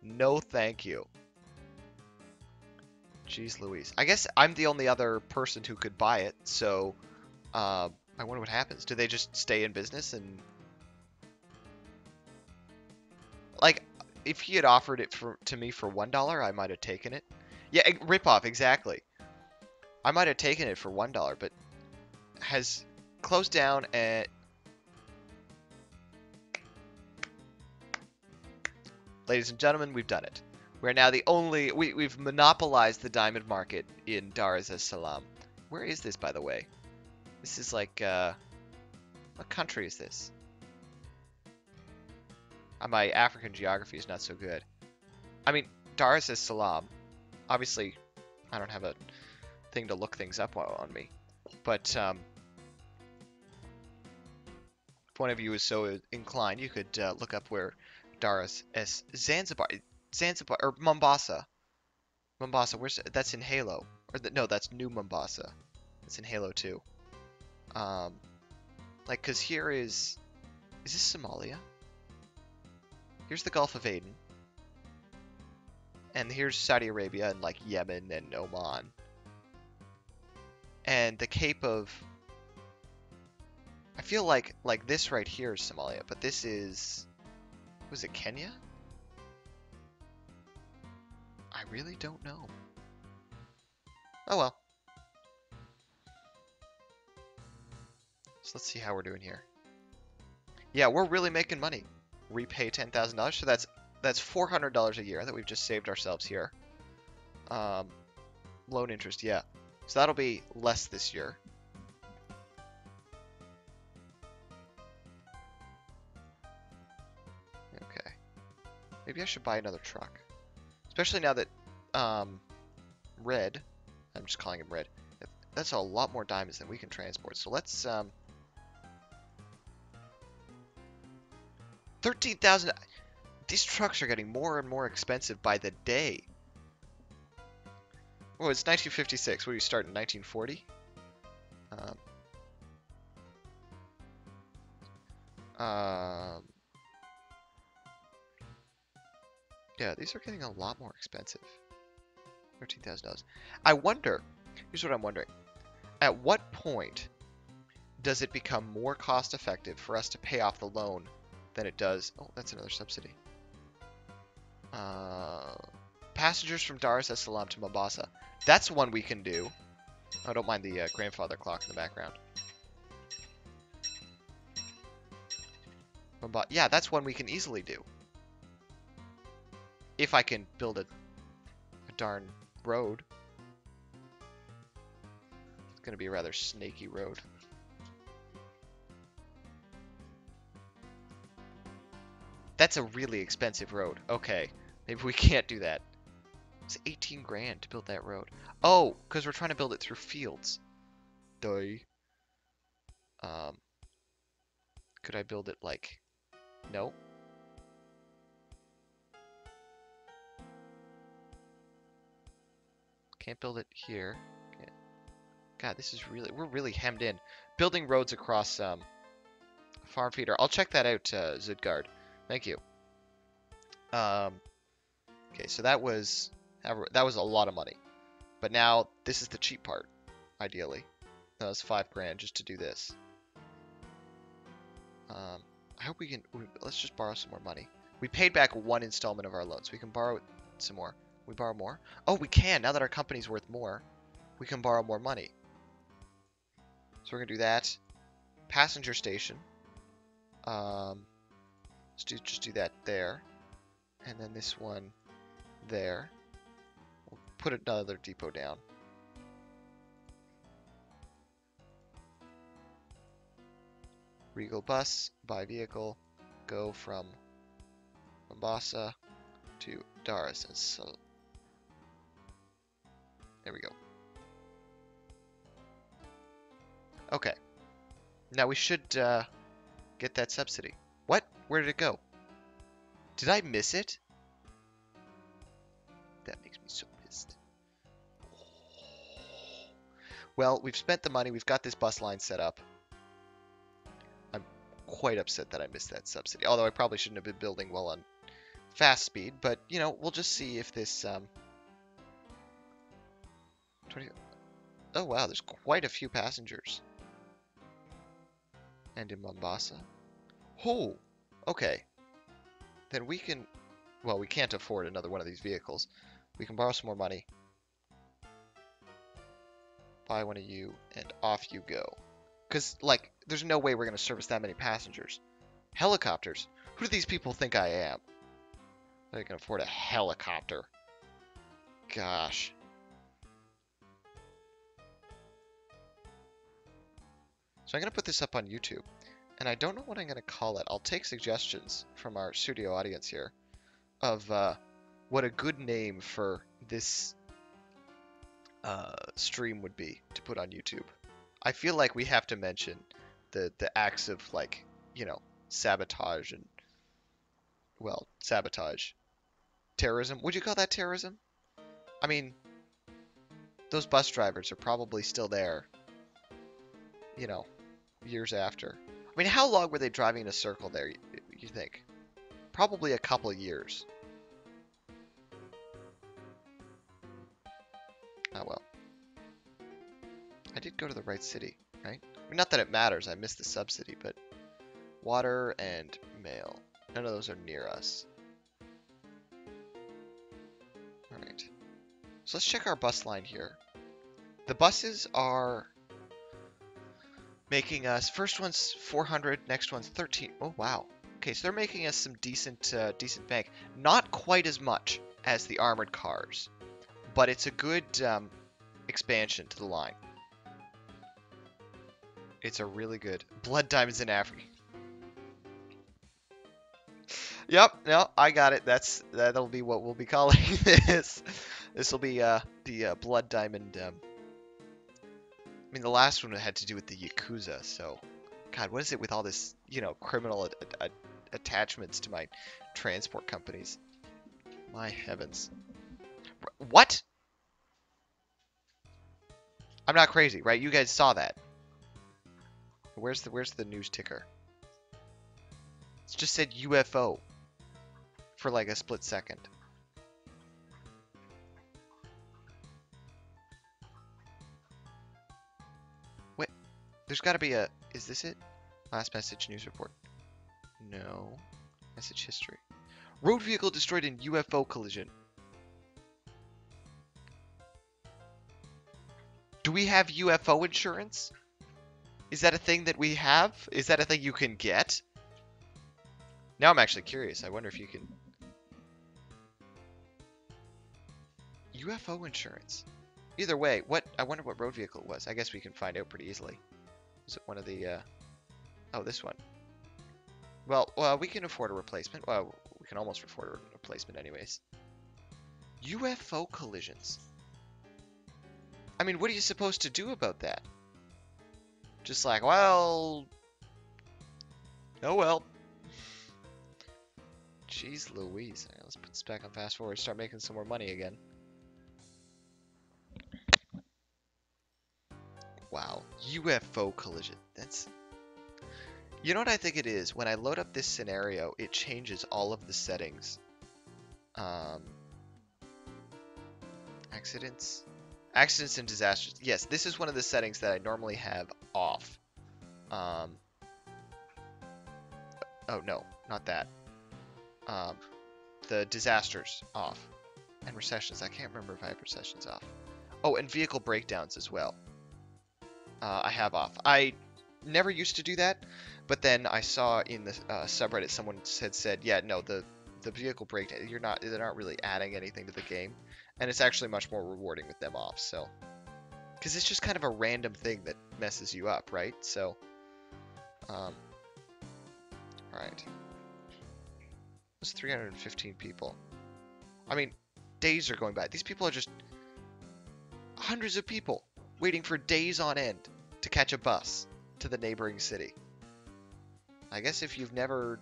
No, thank you. Jeez Louise. I guess I'm the only other person who could buy it, so I wonder what happens. Do they just stay in business and... Like, if he had offered it to me for $1, I might have taken it. Yeah, rip off, exactly. I might have taken it for $1, but has closed down at... Ladies and gentlemen, we've done it. We're now the only... We've monopolized the diamond market in Dar es Salaam. Where is this, by the way? This is like... what country is this? My African geography is not so good. I mean, Dar es Salaam. Obviously, I don't have a thing to look things up on me. But if one of you is so inclined, you could look up where Dar es Zanzibar or Mombasa. Mombasa, that's in Halo. No, that's New Mombasa. It's in Halo 2. Like, cause here is this Somalia? Here's the Gulf of Aden. And here's Saudi Arabia and like Yemen and Oman. And the Cape of... I feel like this right here is Somalia, but this is... Was it Kenya? I really don't know. Oh well. So let's see how we're doing here. Yeah, we're really making money. Repay $10,000, so that's $400 a year that we've just saved ourselves here. Loan interest, yeah. So that'll be less this year. Okay. Maybe I should buy another truck. Especially now that Red, I'm just calling him Red, that's a lot more diamonds than we can transport. So let's 13,000. These trucks are getting more and more expensive by the day. Oh, it's 1956. What do you start in 1940? Yeah, these are getting a lot more expensive. $13,000. I wonder, here's what I'm wondering. At what point does it become more cost effective for us to pay off the loan than it does... Oh, that's another subsidy. Passengers from Dar es Salaam to Mombasa. That's one we can do. I don't mind the grandfather clock in the background. Yeah, that's one we can easily do. If I can build a darn road. It's going to be a rather snaky road. That's a really expensive road. Okay, maybe we can't do that. It's 18 grand to build that road. Oh, because we're trying to build it through fields. Duh. Could I build it like... No. Can't build it here. Okay. God, this is really... We're really hemmed in. Building roads across farm feeder. I'll check that out, Zudgard. Thank you. Okay, so that was a lot of money. But now this is the cheap part, ideally. That was $5 just to do this. I hope we can... Let's just borrow some more money. We paid back one installment of our loans. We can borrow some more. We borrow more? Oh, we can. Now that our company's worth more, we can borrow more money. So we're going to do that. Passenger station. Let's just do that there. And then this one there. We'll put another depot down. Regal bus, buy vehicle, go from Mombasa to Dar es Salaam. There we go. Okay. Now we should get that subsidy. What? Where did it go? Did I miss it? That makes me so pissed. Well, we've spent the money. We've got this bus line set up. I'm quite upset that I missed that subsidy. Although I probably shouldn't have been building well on fast speed. But, you know, we'll just see if this... 20... Oh, wow. There's quite a few passengers. And in Mombasa. Oh, okay. Then we can... Well, we can't afford another one of these vehicles. We can borrow some more money. Buy one of you, and off you go. Because, like, there's no way we're going to service that many passengers. Helicopters? Who do these people think I am? They can afford a helicopter. Gosh. So I'm going to put this up on YouTube. And I don't know what I'm going to call it. I'll take suggestions from our studio audience here of what a good name for this stream would be to put on YouTube. I feel like we have to mention the acts of, like, you know, sabotage and, well, sabotage. Terrorism. Would you call that terrorism? I mean, those bus drivers are probably still there, you know, years after. I mean, how long were they driving in a circle there, you think? Probably a couple of years. Oh, well. I did go to the right city, right? I mean, not that it matters. I missed the subsidy, but... Water and mail. None of those are near us. Alright. So let's check our bus line here. The buses are making us... First one's 400, next one's 13. Oh, wow. Okay, so they're making us some decent bank. Not quite as much as the armored cars, but it's a good expansion to the line. It's a really good... Blood diamonds in Africa. Yep, no, I got it. That'll be what we'll be calling this. This will be the blood diamond. I mean, the last one had to do with the Yakuza, so... God, what is it with all this, you know, criminal attachments to my transport companies? My heavens. What? I'm not crazy, right? You guys saw that. Where's the news ticker? It just said UFO for like a split second. Wait, there's got to be a... Is this it? Last message news report. No. Message history. Road vehicle destroyed in UFO collision. Do we have UFO insurance? Is that a thing that we have? Is that a thing you can get? Now I'm actually curious. I wonder if you can... UFO insurance. Either way, I wonder what road vehicle it was. I guess we can find out pretty easily. Is it one of the... Oh, this one. Well, we can afford a replacement. Well, we can almost afford a replacement anyways. UFO collisions. I mean, what are you supposed to do about that? Just like, well... Oh well. Jeez Louise. Alright, let's put this back on fast forward, start making some more money again. Wow. UFO collision. That's... You know what I think it is? When I load up this scenario, it changes all of the settings. Um, accidents? Accidents and disasters. Yes, this is one of the settings that I normally have off. Oh no, not that. Um, the disasters off. And recessions. I can't remember if I have recessions off. Oh, and vehicle breakdowns as well. I have off. I never used to do that, but then I saw in the subreddit someone had said, yeah, no, the vehicle breakdown, they're not really adding anything to the game, and it's actually much more rewarding with them off. So, because it's just kind of a random thing that messes you up, right? So, all right. That's 315 people. I mean, days are going by. These people are just hundreds of people waiting for days on end to catch a bus to the neighboring city. I guess if you've never,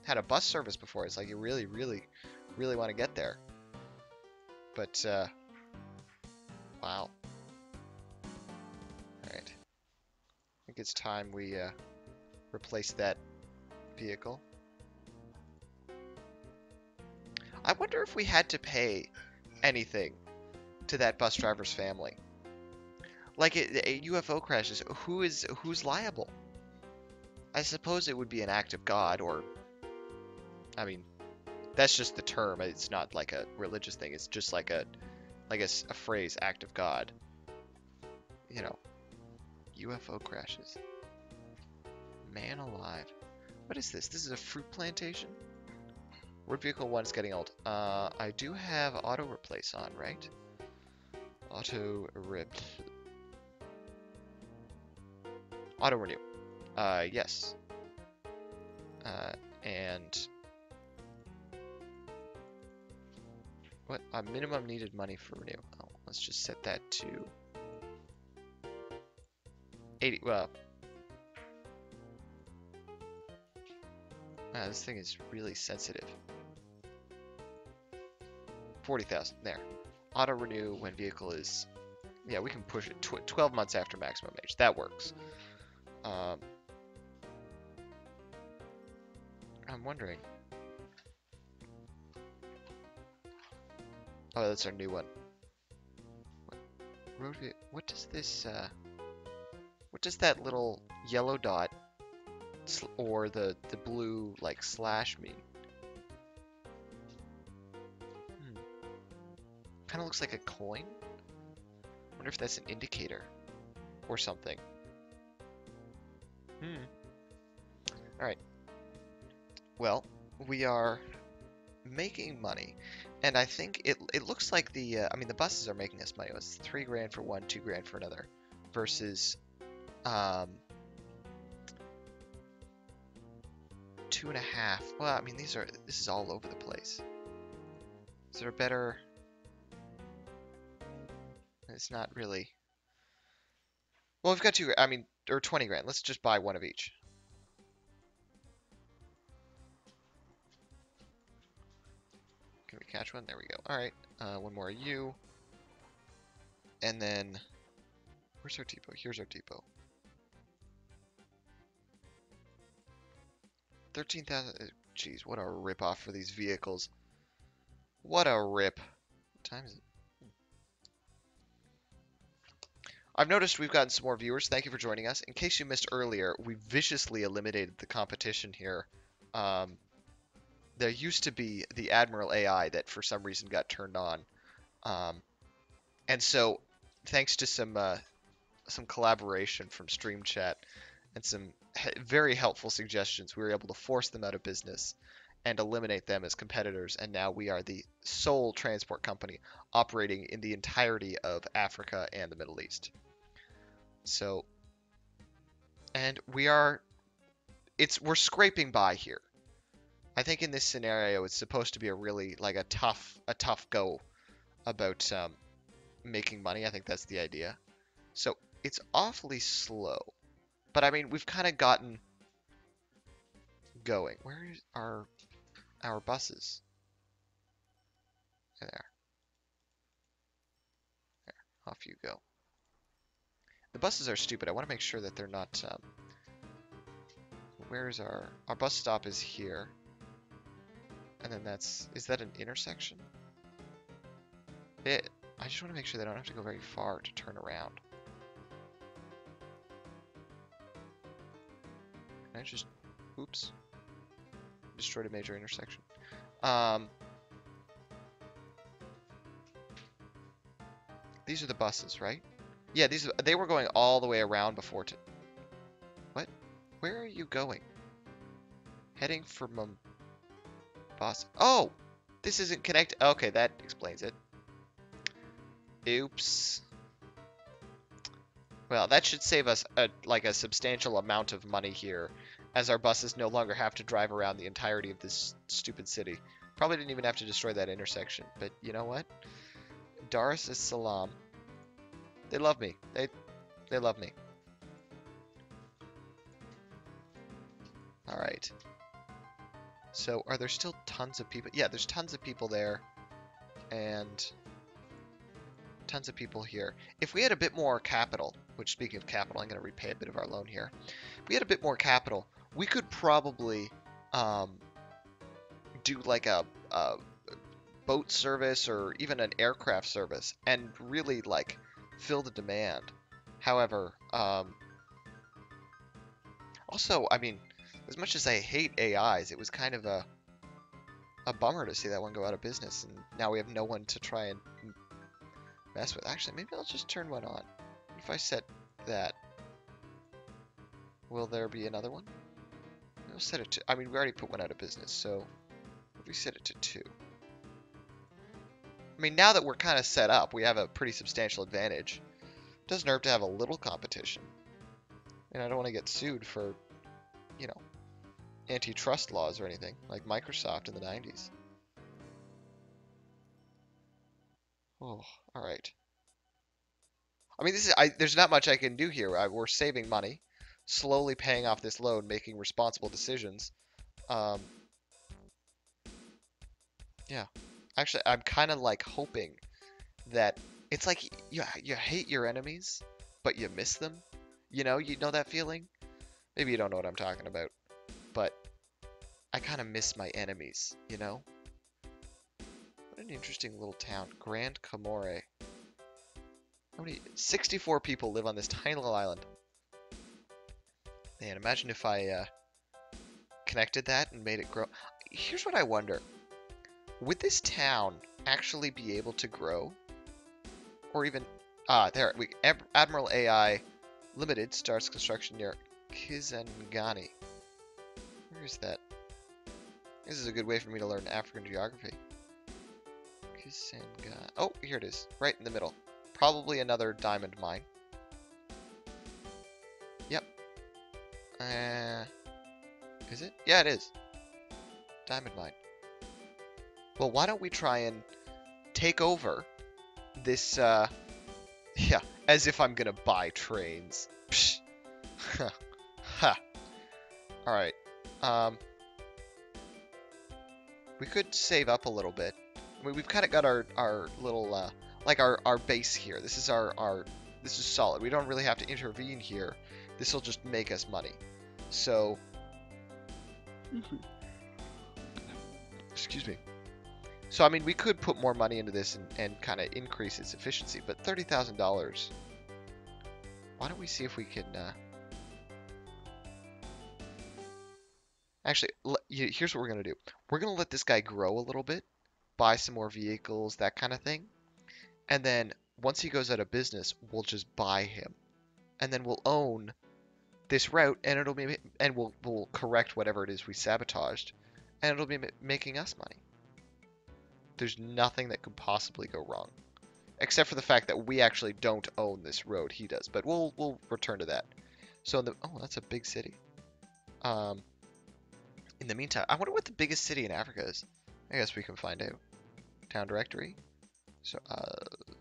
had a bus service before, it's like you really, really, really want to get there. But, wow. Alright. I think it's time we, replace that vehicle. I wonder if we had to pay anything to that bus driver's family. Like, a UFO crashes, who's liable? I suppose it would be an act of God, or, I mean, that's just the term. It's not like a religious thing. It's just like a phrase, act of God. UFO crashes. Man alive. What is this? This is a fruit plantation? Wood vehicle 1 is getting old. I do have auto replace on, right? Auto rip. Auto renew. Yes. And what? Minimum needed money for renew. Oh, let's just set that to 80. Well, wow, this thing is really sensitive. 40,000. There. Auto renew when vehicle is. Yeah, we can push it 12 months after maximum age. That works. I'm wondering. Oh, that's our new one. What does this, what does that little yellow dot or the blue, like, slash mean? Kind of looks like a coin. Wonder if that's an indicator or something. Alright. Well, we are making money. And I think it looks like the buses are making us money. It's 3 grand for one, 2 grand for another, versus 2.5. Well, I mean, this is all over the place. Is there a better? It's not really. Well, we've got 2. I mean, or 20 grand. Let's just buy one of each. Can we catch one? There we go. All right. One more you. And then, where's our depot? Here's our depot. 13,000. Jeez, what a rip off for these vehicles. What a rip. What time is it? I've noticed we've gotten some more viewers. Thank you for joining us. In case you missed earlier, we viciously eliminated the competition here. There used to be the Admiral AI that for some reason got turned on. And so, thanks to some collaboration from Stream Chat and some very helpful suggestions, we were able to force them out of business and eliminate them as competitors. And now we are the sole transport company operating in the entirety of Africa and the Middle East. So, and we're scraping by here. I think in this scenario, it's supposed to be a really, like, a tough go about making money. I think that's the idea. So it's awfully slow. But I mean, we've kind of gotten going? Where are our buses? There. There. Off you go. The buses are stupid. I want to make sure that they're not... where's our bus stop is here. And then that's... Is that an intersection? I just want to make sure they don't have to go very far to turn around. Can I just... Oops. Destroyed a major intersection. These are the buses, right? Yeah, they were going all the way around before to... What? Where are you going? Heading for Mombasa. Oh! This isn't connected. Okay, that explains it. Oops. Well, that should save us like a substantial amount of money here, as our buses no longer have to drive around the entirety of this stupid city. Probably didn't even have to destroy that intersection, but you know what? Dar es Salaam. They love me. They love me. All right. So, are there still tons of people? Yeah, there's tons of people there, and tons of people here. If we had a bit more capital, which speaking of capital, I'm going to repay a bit of our loan here. If we had a bit more capital, we could probably do like a boat service or even an aircraft service and really like fill the demand. However, also, I mean, as much as I hate AIs, it was kind of a bummer to see that one go out of business, and now we have no one to try and mess with. Actually, maybe I'll just turn one on. If I set that, will there be another one? We'll set it to, I mean, we already put one out of business, so if we set it to 2. I mean, now that we're kind of set up, we have a pretty substantial advantage. Doesn't hurt to have a little competition. And I don't want to get sued for, you know, antitrust laws or anything, like Microsoft in the 90s. Oh, alright. I mean, there's not much I can do here. We're saving money, slowly paying off this loan, making responsible decisions. Yeah. Actually, I'm kind of like hoping that it's like you hate your enemies, but you miss them. You know that feeling? Maybe you don't know what I'm talking about, but I kind of miss my enemies, you know? What an interesting little town. Grand Comore. How many? 64 people live on this tiny little island. Man, imagine if I connected that and made it grow. Here's what I wonder. Would this town actually be able to grow? Or even... there. Admiral AI Limited starts construction near Kisangani. Where is that? This is a good way for me to learn African geography. Kisangani. Oh, here it is. Right in the middle. Probably another diamond mine. Yep. Is it? Yeah, it is. Diamond mine. Well, why don't we try and take over this, yeah, as if I'm gonna buy trains. Psh. Ha. Alright. We could save up a little bit. I mean, we've kind of got our little, like our base here. This is this is solid. We don't really have to intervene here. This will just make us money. So, excuse me. So, I mean, we could put more money into this and kind of increase its efficiency, but $30,000. Why don't we see if we can, actually, here's what we're going to do. We're going to let this guy grow a little bit, buy some more vehicles, that kind of thing. And then once he goes out of business, we'll just buy him. And then we'll own this route, and it'll be, and we'll correct whatever it is we sabotaged, and it'll be making us money. There's nothing that could possibly go wrong, except for the fact that we actually don't own this road. He does, but we'll return to that. So oh, that's a big city. In the meantime, I wonder what the biggest city in Africa is. I guess we can find out. Town directory. So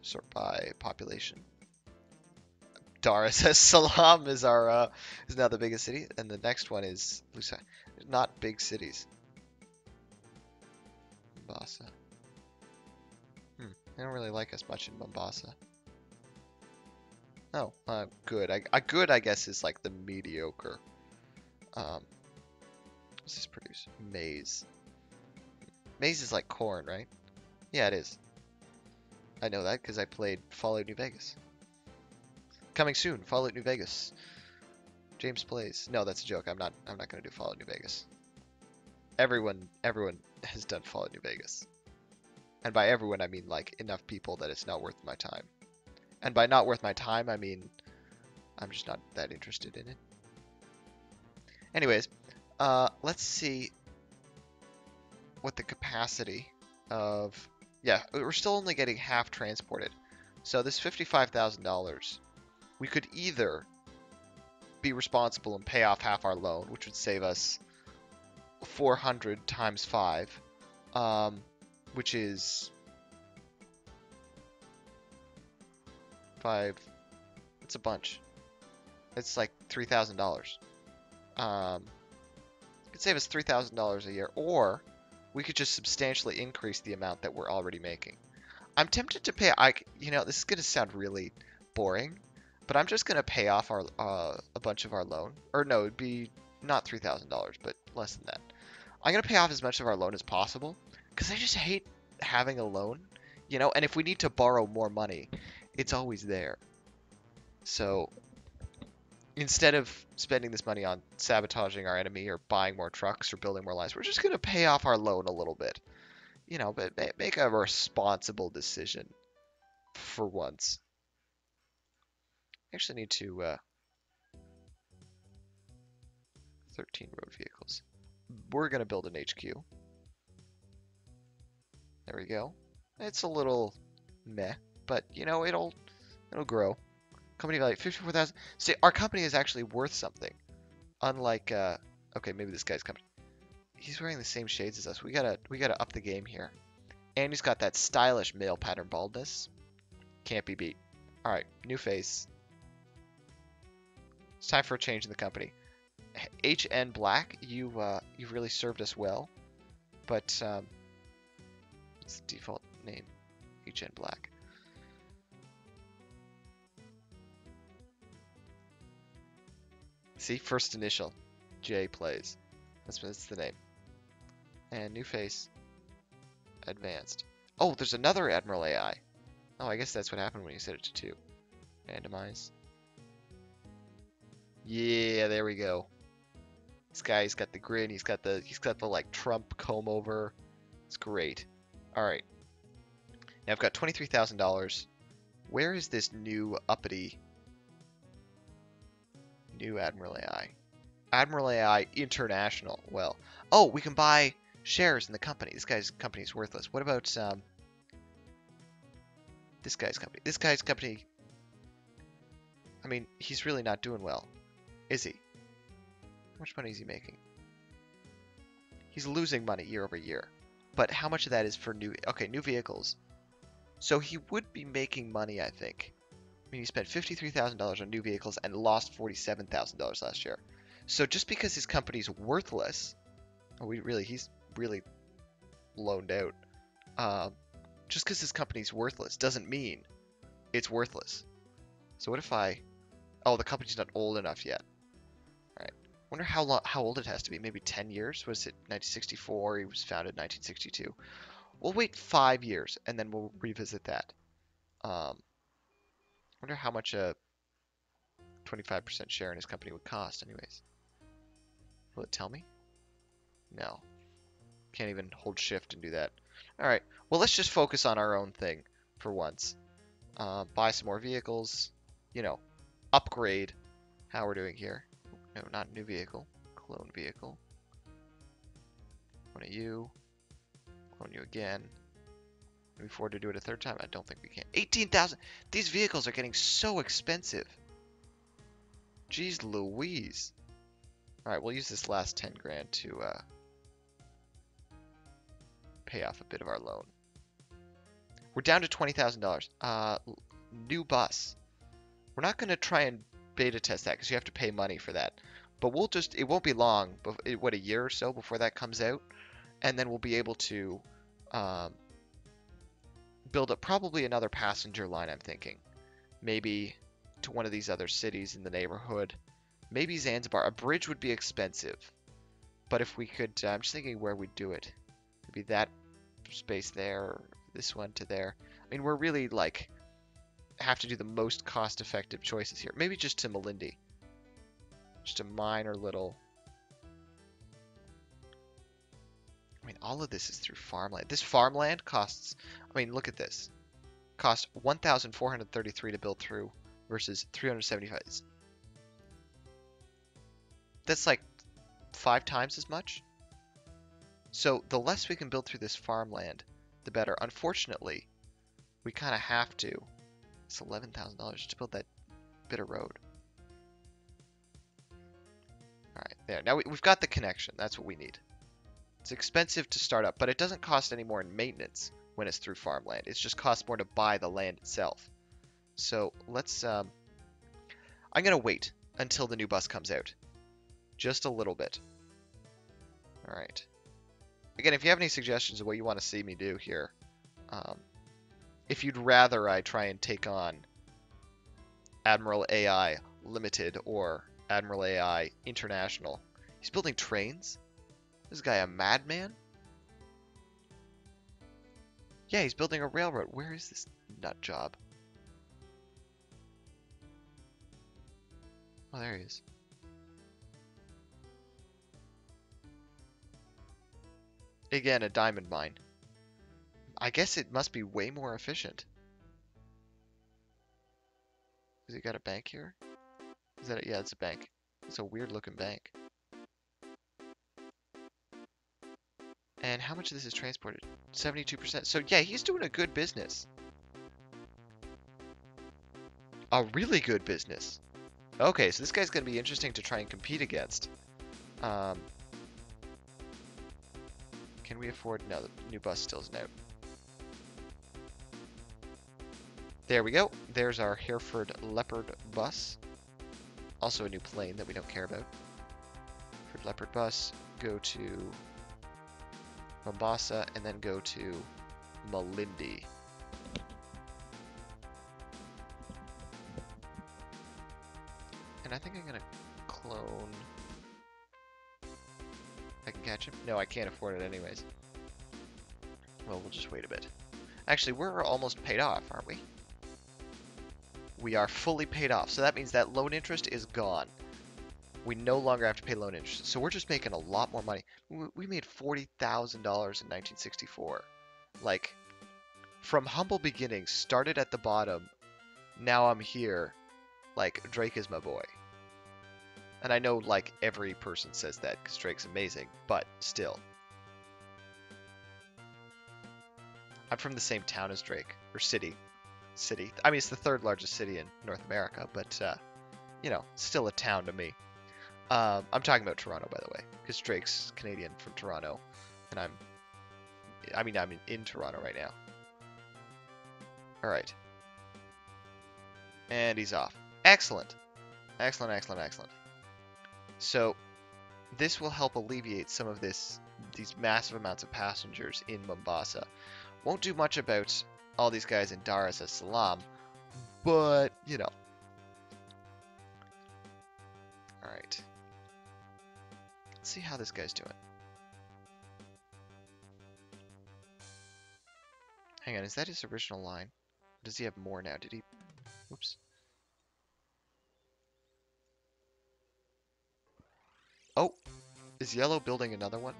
sort by population. Dar es Salaam is our is now the biggest city, and the next one is Lusa. Not big cities. Mombasa. They don't really like us much in Mombasa. Oh, good. Good, I guess, is like the mediocre. What's this produce? Maize. Maize is like corn, right? Yeah, it is. I know that because I played Fallout New Vegas. Coming soon, Fallout New Vegas. James plays. No, that's a joke. I'm not gonna do Fallout New Vegas. Everyone has done Fallout New Vegas. And by everyone, I mean like enough people that it's not worth my time. And by not worth my time, I mean I'm just not that interested in it. Anyways, let's see what the capacity of... Yeah, we're still only getting half transported. So this $55,000, we could either be responsible and pay off half our loan, which would save us 400 times 5, which is 5. It's a bunch. It's like $3,000. It could save us $3,000 a year, or we could just substantially increase the amount that we're already making. I'm tempted to pay. This is gonna sound really boring, but I'm just gonna pay off our a bunch of our loan. Or no, it'd be not $3,000, but less than that. I'm gonna pay off as much of our loan as possible because I just hate having a loan, And if we need to borrow more money, it's always there. So instead of spending this money on sabotaging our enemy or buying more trucks or building more lines, we're just gonna pay off our loan a little bit. But make a responsible decision for once. I actually need to 13 road vehicles. We're gonna build an HQ. There we go. It's a little meh, but it'll grow. Company value 54,000. See, our company is actually worth something. Unlike okay, maybe this guy's company. He's wearing the same shades as us. We gotta up the game here. And he's got that stylish male pattern baldness. Can't be beat. All right, new face. It's time for a change in the company. HN Black, you've really served us well, but what's the default name? HN Black. See, first initial, J plays. That's the name. And new face, advanced. Oh, there's another Admiral AI. Oh, I guess that's what happened when you set it to 2. Randomize. Yeah, there we go. This guy's got the grin. He's got the like Trump comb over. It's great. All right. Now I've got $23,000. Where is this new uppity new Admiral AI? Admiral AI International. Well, oh, we can buy shares in the company. This guy's company is worthless. What about this guy's company? This guy's company, I mean, he's really not doing well, is he? How much money is he making? He's losing money year over year. But how much of that is for new vehicles? So he would be making money, I think. I mean, he spent $53,000 on new vehicles and lost $47,000 last year. So just because his company's worthless, he's really loaned out. Just because his company's worthless doesn't mean it's worthless. So what if oh, the company's not old enough yet. All right. Wonder how old it has to be. Maybe 10 years? Was it 1964? He was founded in 1962. We'll wait 5 years and then we'll revisit that. Wonder how much a 25% share in his company would cost anyways. Will it tell me? No. Can't even hold shift and do that. All right. Well, let's just focus on our own thing for once. Buy some more vehicles. Upgrade how we're doing here. No, not new vehicle. Clone vehicle. One of you. Clone you again. Can we afford to do it a third time? I don't think we can. 18,000! These vehicles are getting so expensive. Jeez Louise. Alright, we'll use this last 10 grand to pay off a bit of our loan. We're down to $20,000. New bus. We're not going to try and beta test that because you have to pay money for that. But it won't be long, but what, a year or so before that comes out, and then we'll be able to um, build up probably another passenger line, I'm thinking. Maybe to one of these other cities in the neighborhood. Maybe Zanzibar. A bridge would be expensive, but if we could, I'm just thinking where we'd do it. Maybe that space there, or this one to there. I mean, we're really like have to do the most cost-effective choices here. Maybe just to Malindi. Just a minor little. I mean, all of this is through farmland. This farmland costs. I mean, look at this. Cost 1,433 to build through versus 375. That's like 5 times as much. So the less we can build through this farmland, the better. Unfortunately, we kind of have to. It's $11,000 to build that bit of road. All right, there. Now we've got the connection. That's what we need. It's expensive to start up, but it doesn't cost any more in maintenance when it's through farmland. It just costs more to buy the land itself. So let's. I'm gonna wait until the new bus comes out, just a little bit. All right. Again, if you have any suggestions of what you want to see me do here, if you'd rather I try and take on Admiral AI Limited or Admiral AI International. He's building trains? This guy a madman? Yeah, he's building a railroad. Where is this nut job? Oh, there he is. Again, a diamond mine. I guess it must be way more efficient. Has he got a bank here? Is that yeah, it's a bank. It's a weird looking bank. And how much of this is transported? 72%. So yeah, he's doing a good business. A really good business. Okay, so this guy's going to be interesting to try and compete against. Can we afford... No, the new bus still isn't out. There we go. There's our Hereford Leopard bus. Also a new plane that we don't care about. Hereford Leopard bus. Go to Mombasa and then go to Malindi. And I think I'm going to clone... I can catch him? No, I can't afford it anyways. Well, we'll just wait a bit. Actually, we're almost paid off, aren't we? We are fully paid off, so that means that loan interest is gone. We no longer have to pay loan interest, so we're just making a lot more money. We made $40,000 in 1964. Like, from humble beginnings, started at the bottom, now I'm here, like, Drake is my boy. And I know, like, every person says that, because Drake's amazing, but still. I'm from the same town as Drake, or city. I mean, it's the third largest city in North America, but, you know, still a town to me. I'm talking about Toronto, by the way, because Drake's Canadian from Toronto, and I'm in Toronto right now. All right. And he's off. Excellent. Excellent, excellent, excellent. So, this will help alleviate some of these massive amounts of passengers in Mombasa. Won't do much about all these guys in Dar es Salaam, but, you know. Alright. Let's see how this guy's doing. Hang on, is that his original line? Does he have more now? Did he... Oops. Oh! Is Yellow building another one?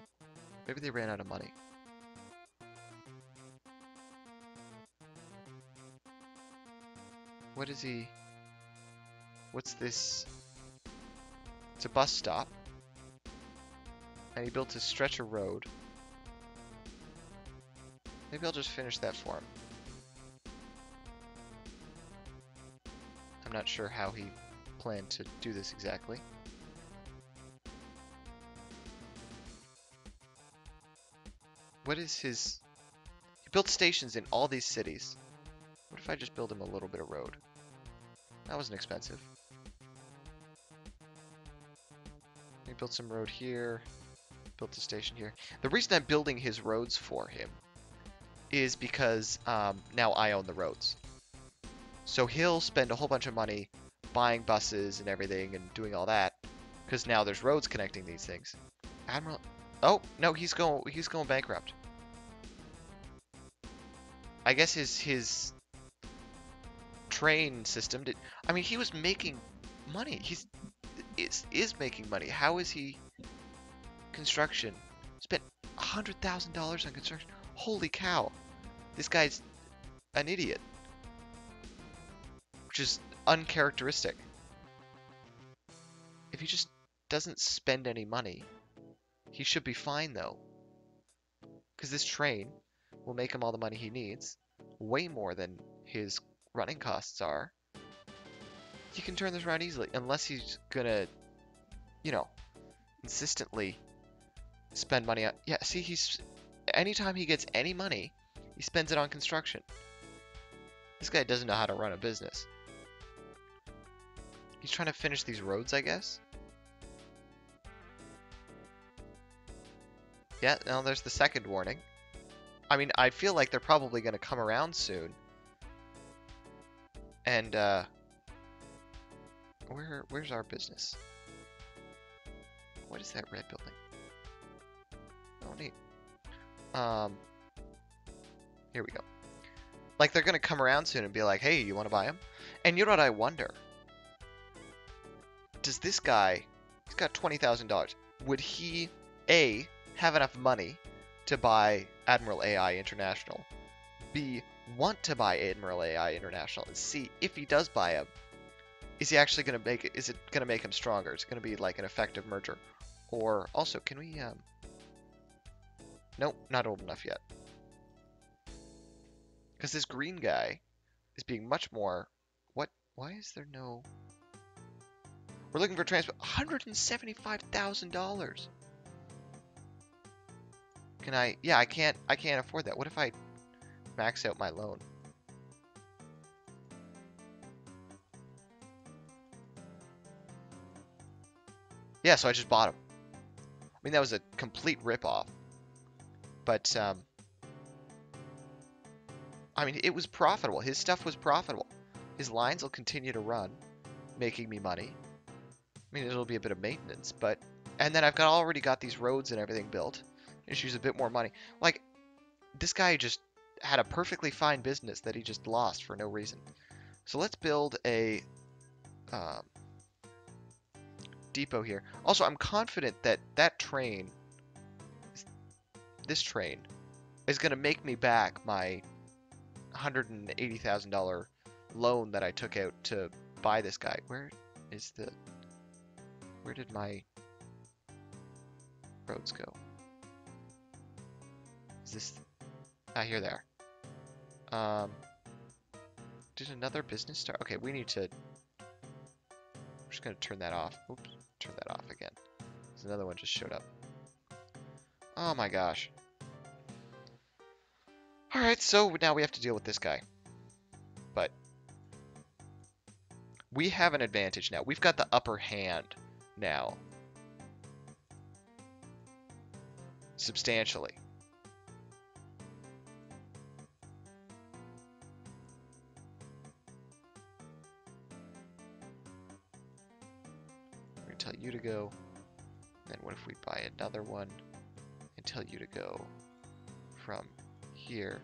Maybe they ran out of money. What is he... What's this? It's a bus stop. And he built a stretch of road. Maybe I'll just finish that for him. I'm not sure how he planned to do this exactly. What is his... He built stations in all these cities. What if I just build him a little bit of road? That wasn't expensive. built some road here. Built a station here. The reason I'm building his roads for him is because now I own the roads. So he'll spend a whole bunch of money buying buses and everything and doing all that because now there's roads connecting these things. Admiral, oh no, he's going bankrupt. I guess his train system did. I mean, he was making money. Is making money. How is he? Construction. Spent $100,000 on construction. Holy cow! This guy's an idiot, which is uncharacteristic. If he just doesn't spend any money, he should be fine though, because this train will make him all the money he needs, way more than his running costs are. He can turn this around easily, unless he's gonna, you know, insistently spend money on. Yeah, see, anytime he gets any money, he spends it on construction. This guy doesn't know how to run a business. He's trying to finish these roads, I guess. Yeah, now there's the second warning. I mean, I feel like they're probably going to come around soon. And, where's our business? What is that red building? Oh, neat. Here we go. Like, they're going to come around soon and be like, hey, you want to buy them? And you know what I wonder? Does this guy, he's got $20,000. Would he, A, have enough money to buy Admiral AI International? B, want to buy Admiral AI International? And C, if he does buy him, is he actually going to make it, is it going to make him stronger? Is it going to be like an effective merger? Or also, can we, nope, not old enough yet. Because this green guy is being much more, why is there no, we're looking for transport, $175,000. Can I, yeah, I can't afford that. What if I max out my loan? Yeah, so I just bought him. I mean, that was a complete ripoff. But, I mean, it was profitable. His stuff was profitable. His lines will continue to run, making me money. I mean, it'll be a bit of maintenance, but... And then I've already got these roads and everything built. Just use a bit more money. Like, this guy just had a perfectly fine business that he just lost for no reason. So let's build a depot here. Also, I'm confident that this train, is going to make me back my $180,000 loan that I took out to buy this guy. Where did my roads go? Is this, here they are. Did another business start? Okay, we need to, I'm just going to turn that off. Oops, turn that off again. There's another one just showed up. Oh my gosh. Alright, so now we have to deal with this guy. But we have an advantage now. We've got the upper hand now. Substantially. We're going to tell you to go. Then what if we buy another one and tell you to go from here,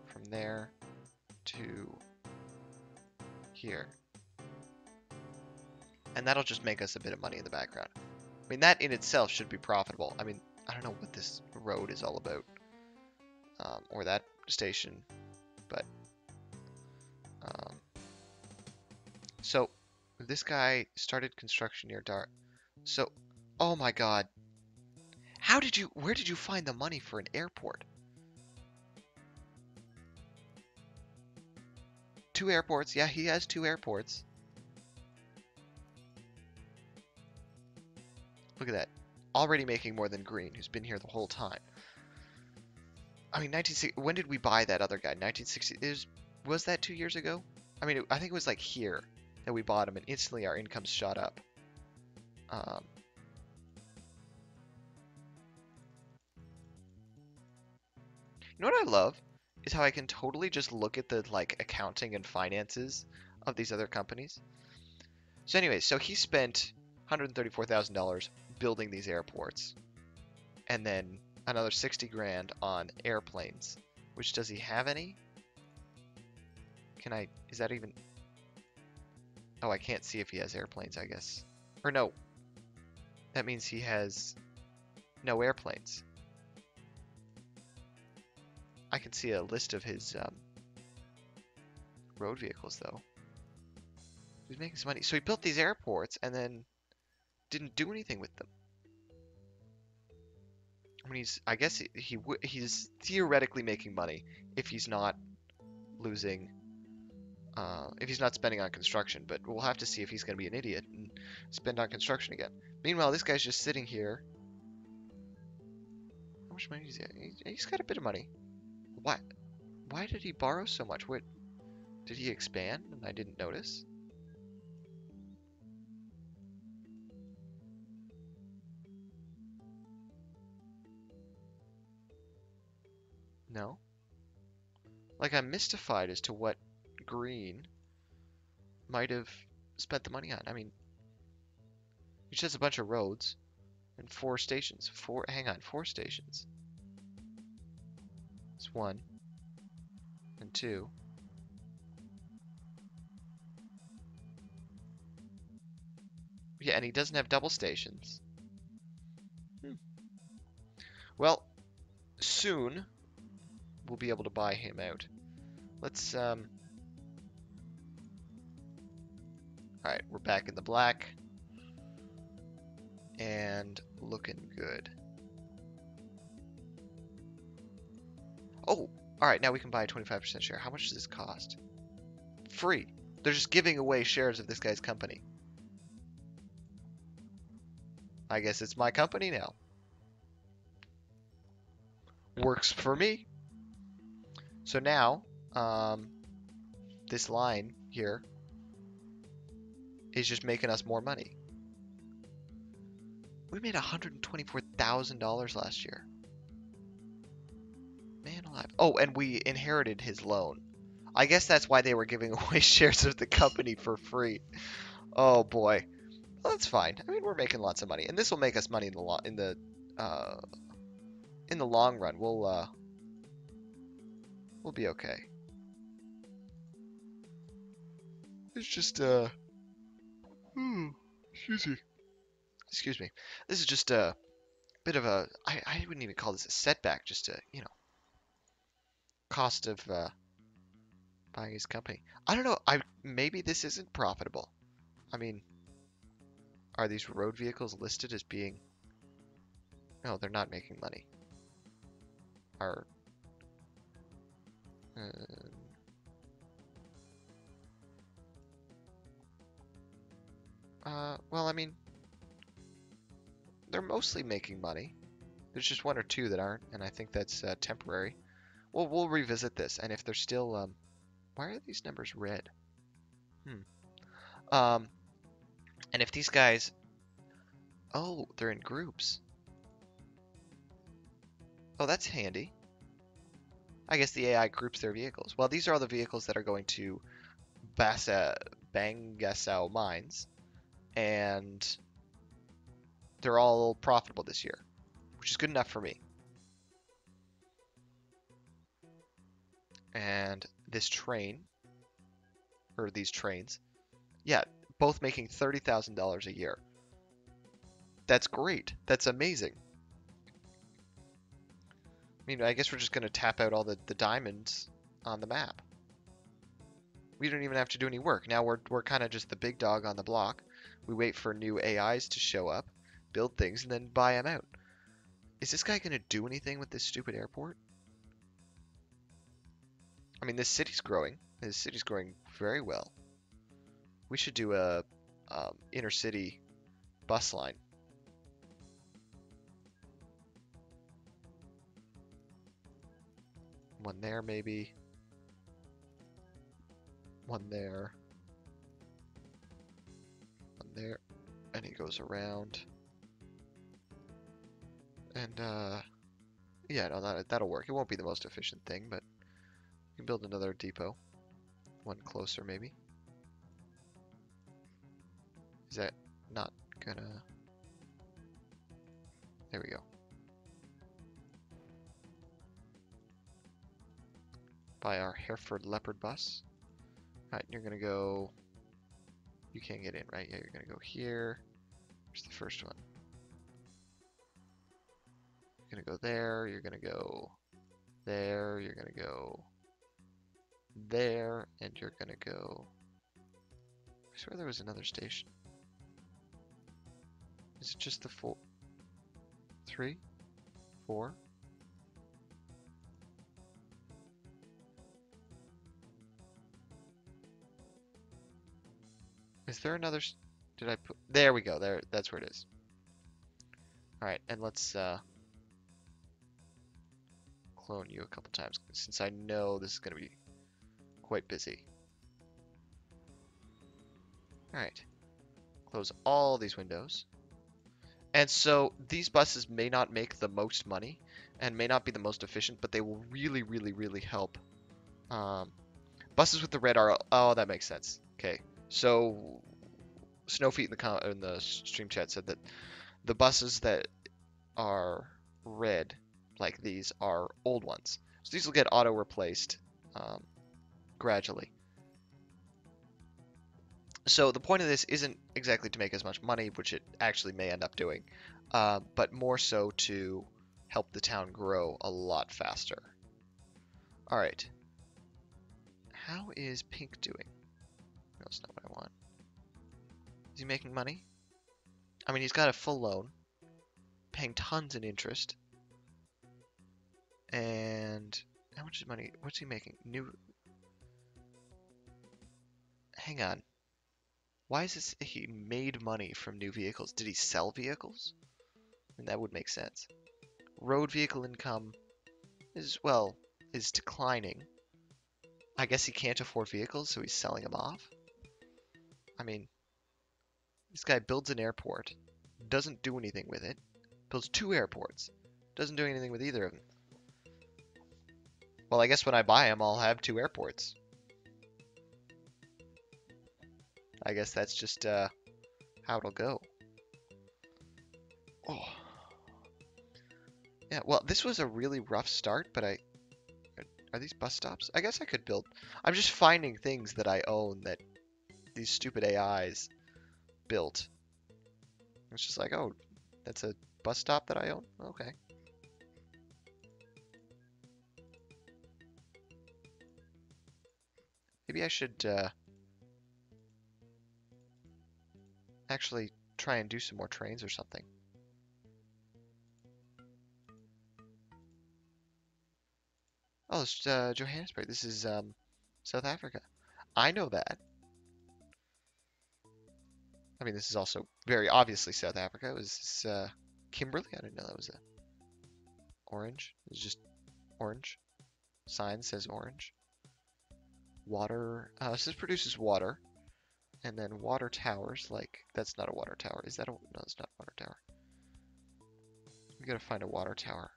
from there to here. And that'll just make us a bit of money in the background. I mean, that in itself should be profitable. I mean, I don't know what this road is all about. Or that station, but... so, this guy started construction near Dart. So, oh my god. Where did you find the money for an airport? 2 airports. Yeah, he has 2 airports. Look at that. Already making more than Green, who's been here the whole time. I mean, when did we buy that other guy? 1960. Was that 2 years ago? I mean, I think it was like here that we bought him, and instantly our incomes shot up. Um, you know what I love is how I can totally just look at the like accounting and finances of these other companies. So anyways, so he spent $134,000 building these airports, and then another 60 grand on airplanes. Which, does he have any? Can I, is that even, oh, I can't see if he has airplanes, I guess. Or no, that means he has no airplanes. I can see a list of his road vehicles, though. He's making some money. So he built these airports and then didn't do anything with them. I mean, I guess he's theoretically making money if he's not losing, if he's not spending on construction. But we'll have to see if he's going to be an idiot and spend on construction again. Meanwhile, this guy's just sitting here. How much money does he have? He's got a bit of money. Why? Why did he borrow so much? What? Did he expand and I didn't notice? No. Like, I'm mystified as to what Green might have spent the money on. I mean, he just has a bunch of roads and 4 stations. Hang on, 4 stations. It's 1 and 2. Yeah, and he doesn't have double stations. Well, soon we'll be able to buy him out. Let's, alright, we're back in the black. And looking good. Oh, alright, now we can buy a 25% share. How much does this cost? Free. They're just giving away shares of this guy's company. I guess it's my company now. Works for me. So now, this line here is just making us more money. We made $124,000 last year. Man alive. Oh, and we inherited his loan. I guess that's why they were giving away shares of the company for free. Oh boy. Well, that's fine. I mean, we're making lots of money, and this will make us money in the in the long run. We'll be okay. It's just excuse me. Excuse me. This is just a bit of a I wouldn't even call this a setback, just a, you know, cost of buying his company. I don't know. Maybe this isn't profitable. I mean, are these road vehicles listed as being? No, they're not making money. Are well, I mean, they're mostly making money. There's just 1 or 2 that aren't, and I think that's temporary. Well, we'll revisit this, and if they're still, why are these numbers red? Um, and if these guys, oh, they're in groups. Oh, that's handy. I guess the AI groups their vehicles. Well, these are all the vehicles that are going to Bangassou mines, and they're all profitable this year, which is good enough for me. And this train, or these trains, yeah, both making $30,000 a year. That's great. That's amazing. I mean, I guess we're just going to tap out all the diamonds on the map. We don't even have to do any work. Now we're kind of just the big dog on the block. We wait for new AIs to show up, build things, and then buy them out. Is this guy going to do anything with this stupid airport? I mean, this city's growing. This city's growing very well. We should do a inner city bus line. One there, maybe. One there. One there. And he goes around. And, yeah, no, that'll work. It won't be the most efficient thing, but you can build another depot. One closer, maybe. Is that not gonna... There we go. By our Hereford Leopard bus. Alright, you're gonna go... You can't get in, right? Yeah, you're gonna go here. Here's the first one. You're gonna go there, you're gonna go there, you're gonna go there, and you're gonna go... I swear there was another station. Is it just the 4? 3? 4? Is there another... Did I put... There we go. There, that's where it is. Alright, and let's clone you a couple times, since I know this is going to be quite busy. Alright. Close all these windows. And so these buses may not make the most money and may not be the most efficient, but they will really, really, really help. Buses with the red are... Oh, that makes sense. Okay. So Snowfeet in the stream chat said that the buses that are red, like these, are old ones. So these will get auto-replaced gradually. So the point of this isn't exactly to make as much money, which it actually may end up doing, but more so to help the town grow a lot faster. All right. How is Pink doing? No, that's not what I want. Is he making money? I mean, he's got a full loan, paying tons in interest. And how much money? What's he making? Hang on. Why is this? He made money from new vehicles. Did he sell vehicles? I mean, that would make sense. Road vehicle income is declining. I guess he can't afford vehicles, so he's selling them off. I mean, this guy builds an airport, doesn't do anything with it. Builds 2 airports, doesn't do anything with either of them. Well, I guess when I buy them, I'll have 2 airports. I guess that's just how it'll go. Oh. Yeah, well, this was a really rough start, but are these bus stops? I guess I could build... I'm just finding things that I own that these stupid AIs built. It's just like, oh, that's a bus stop that I own? Okay. Maybe I should actually try and do some more trains or something. Oh, it's Johannesburg. This is South Africa. I know that. I mean, this is also very obviously South Africa. It was Kimberley? I didn't know that was a orange. It's just orange. Sign says orange. Water. So this produces water. And then water towers. Like, that's not a water tower. Is that a... No, it's not a water tower. We gotta find a water tower.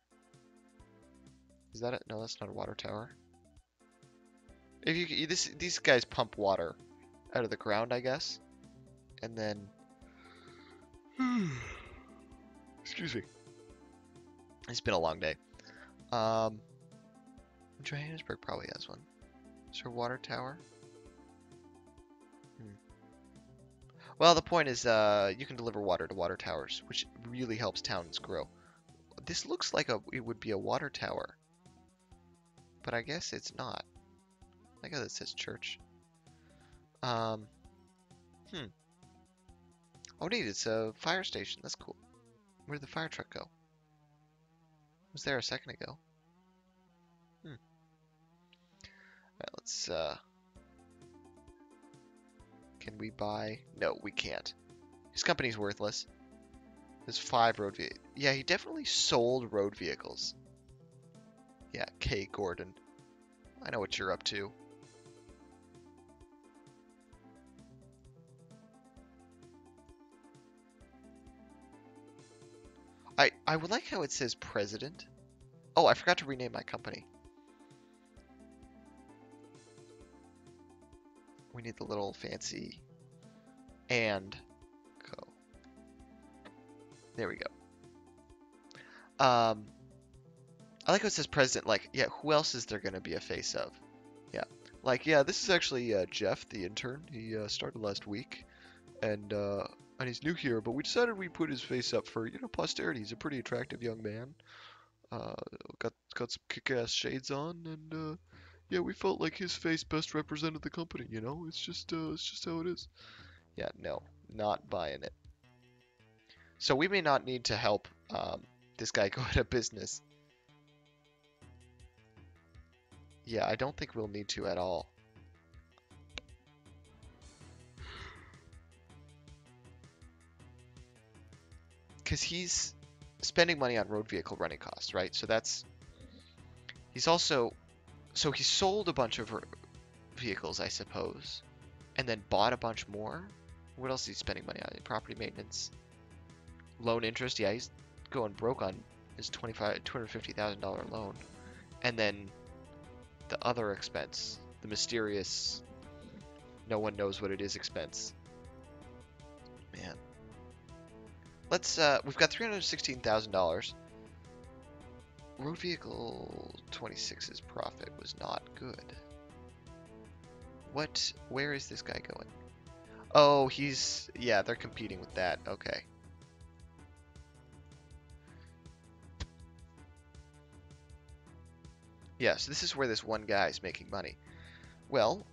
Is that it? No, that's not a water tower. If you these guys pump water out of the ground, I guess, and then excuse me. It's been a long day. Johannesburg probably has one. Is there a water tower? Well, the point is, you can deliver water to water towers, which really helps towns grow. This looks like it would be a water tower, but I guess it's not. I guess it says church. Oh, neat, it's a fire station. That's cool. Where did the fire truck go? It was there a second ago. Alright, let's, can we buy? No, we can't. His company's worthless. There's 5 road vehicles. Yeah, he definitely sold road vehicles. Yeah, K. Gordon. I know what you're up to. I would like how it says president. Oh, I forgot to rename my company. We need the little fancy and co. There we go. I like how it says president. Like, yeah, who else is there going to be a face of? Yeah. Like, yeah, this is actually Jeff, the intern. He started last week, and he's new here, but we decided we'd put his face up for, posterity. He's a pretty attractive young man. Uh, got some kick-ass shades on, and yeah, we felt like his face best represented the company. It's just how it is. Yeah, no, not buying it. So we may not need to help this guy go out of business. Yeah, I don't think we'll need to at all. Because he's spending money on road vehicle running costs, right? He's also, so he sold a bunch of vehicles, I suppose, and then bought a bunch more. What else is he spending money on? Property maintenance, loan interest. Yeah, he's going broke on his $250,000 loan, and then the other expense, the mysterious, no one knows what it is expense. Man, we've got $316,000. Road vehicle 26's profit was not good. Where is this guy going? Oh, yeah, they're competing with that. Okay. Yeah, so this is where this one guy is making money. Well,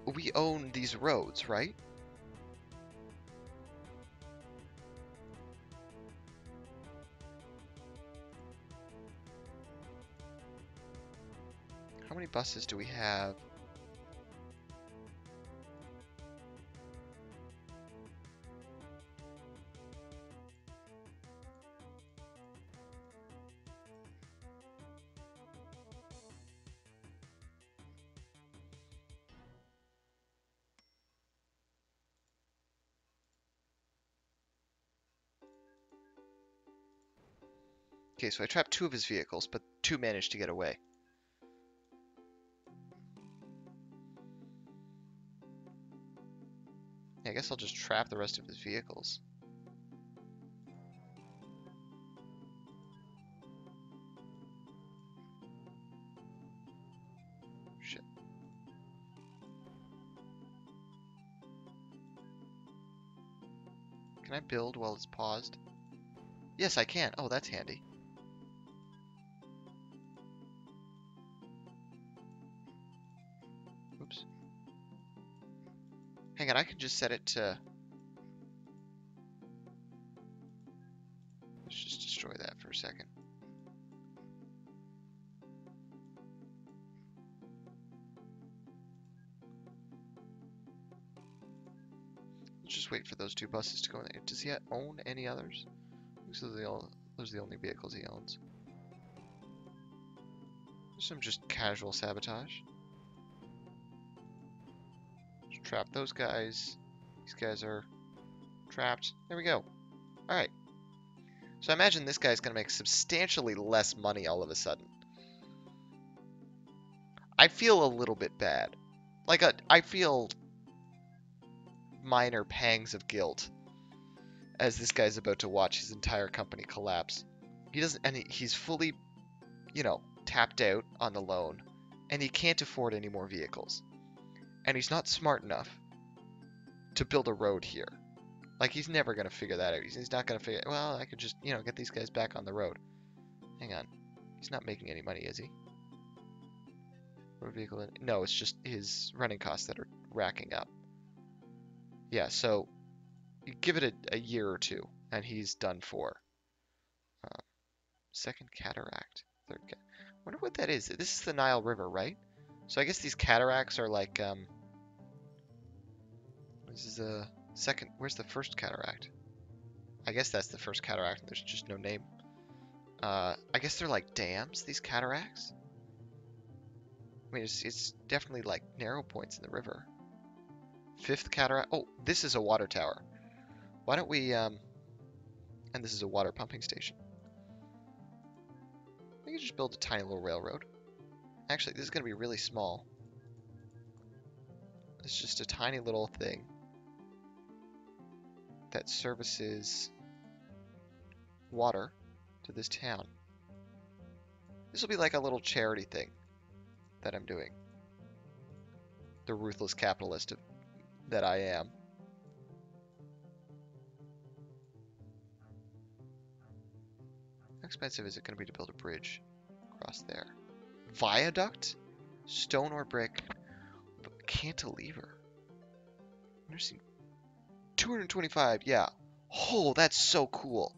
we own these roads, right? How many buses do we have? Okay, so I trapped 2 of his vehicles, but 2 managed to get away. Yeah, I guess I'll just trap the rest of his vehicles. Shit. Can I build while it's paused? Yes, I can. Oh, that's handy. Oops. Hang on, I can just set it to... Let's just destroy that for a second. Let's just wait for those 2 buses to go in there. Does he own any others? Those are the only vehicles he owns. Some just casual sabotage. Just trap those guys. These guys are trapped. There we go. Alright. So I imagine this guy's going to make substantially less money all of a sudden. I feel a little bit bad. I feel minor pangs of guilt as this guy's about to watch his entire company collapse. He's fully, tapped out on the loan, and he can't afford any more vehicles. And he's not smart enough to build a road here. Like, he's never going to figure that out. He's not going to figure, well, I could just, get these guys back on the road. Hang on. He's not making any money, is he? Road vehicle, no, it's just his running costs that are racking up. Yeah, so you give it a year or 2, and he's done for. Second cataract. Third wonder what that is. This is the Nile River, right? So I guess these cataracts are like, this is the second, where's the first cataract? I guess that's the first cataract, there's just no name. I guess they're like dams, these cataracts? I mean, it's definitely like narrow points in the river. Fifth cataract, oh, this is a water tower. Why don't we, And this is a water pumping station. We can just build a tiny little railroad. Actually, this is going to be really small. It's just a tiny little thing that services water to this town. This will be like a little charity thing that I'm doing. The ruthless capitalist that I am. How expensive is it going to be to build a bridge across there? Viaduct? Stone or brick? Cantilever. I've never seen 225, yeah. Oh, that's so cool.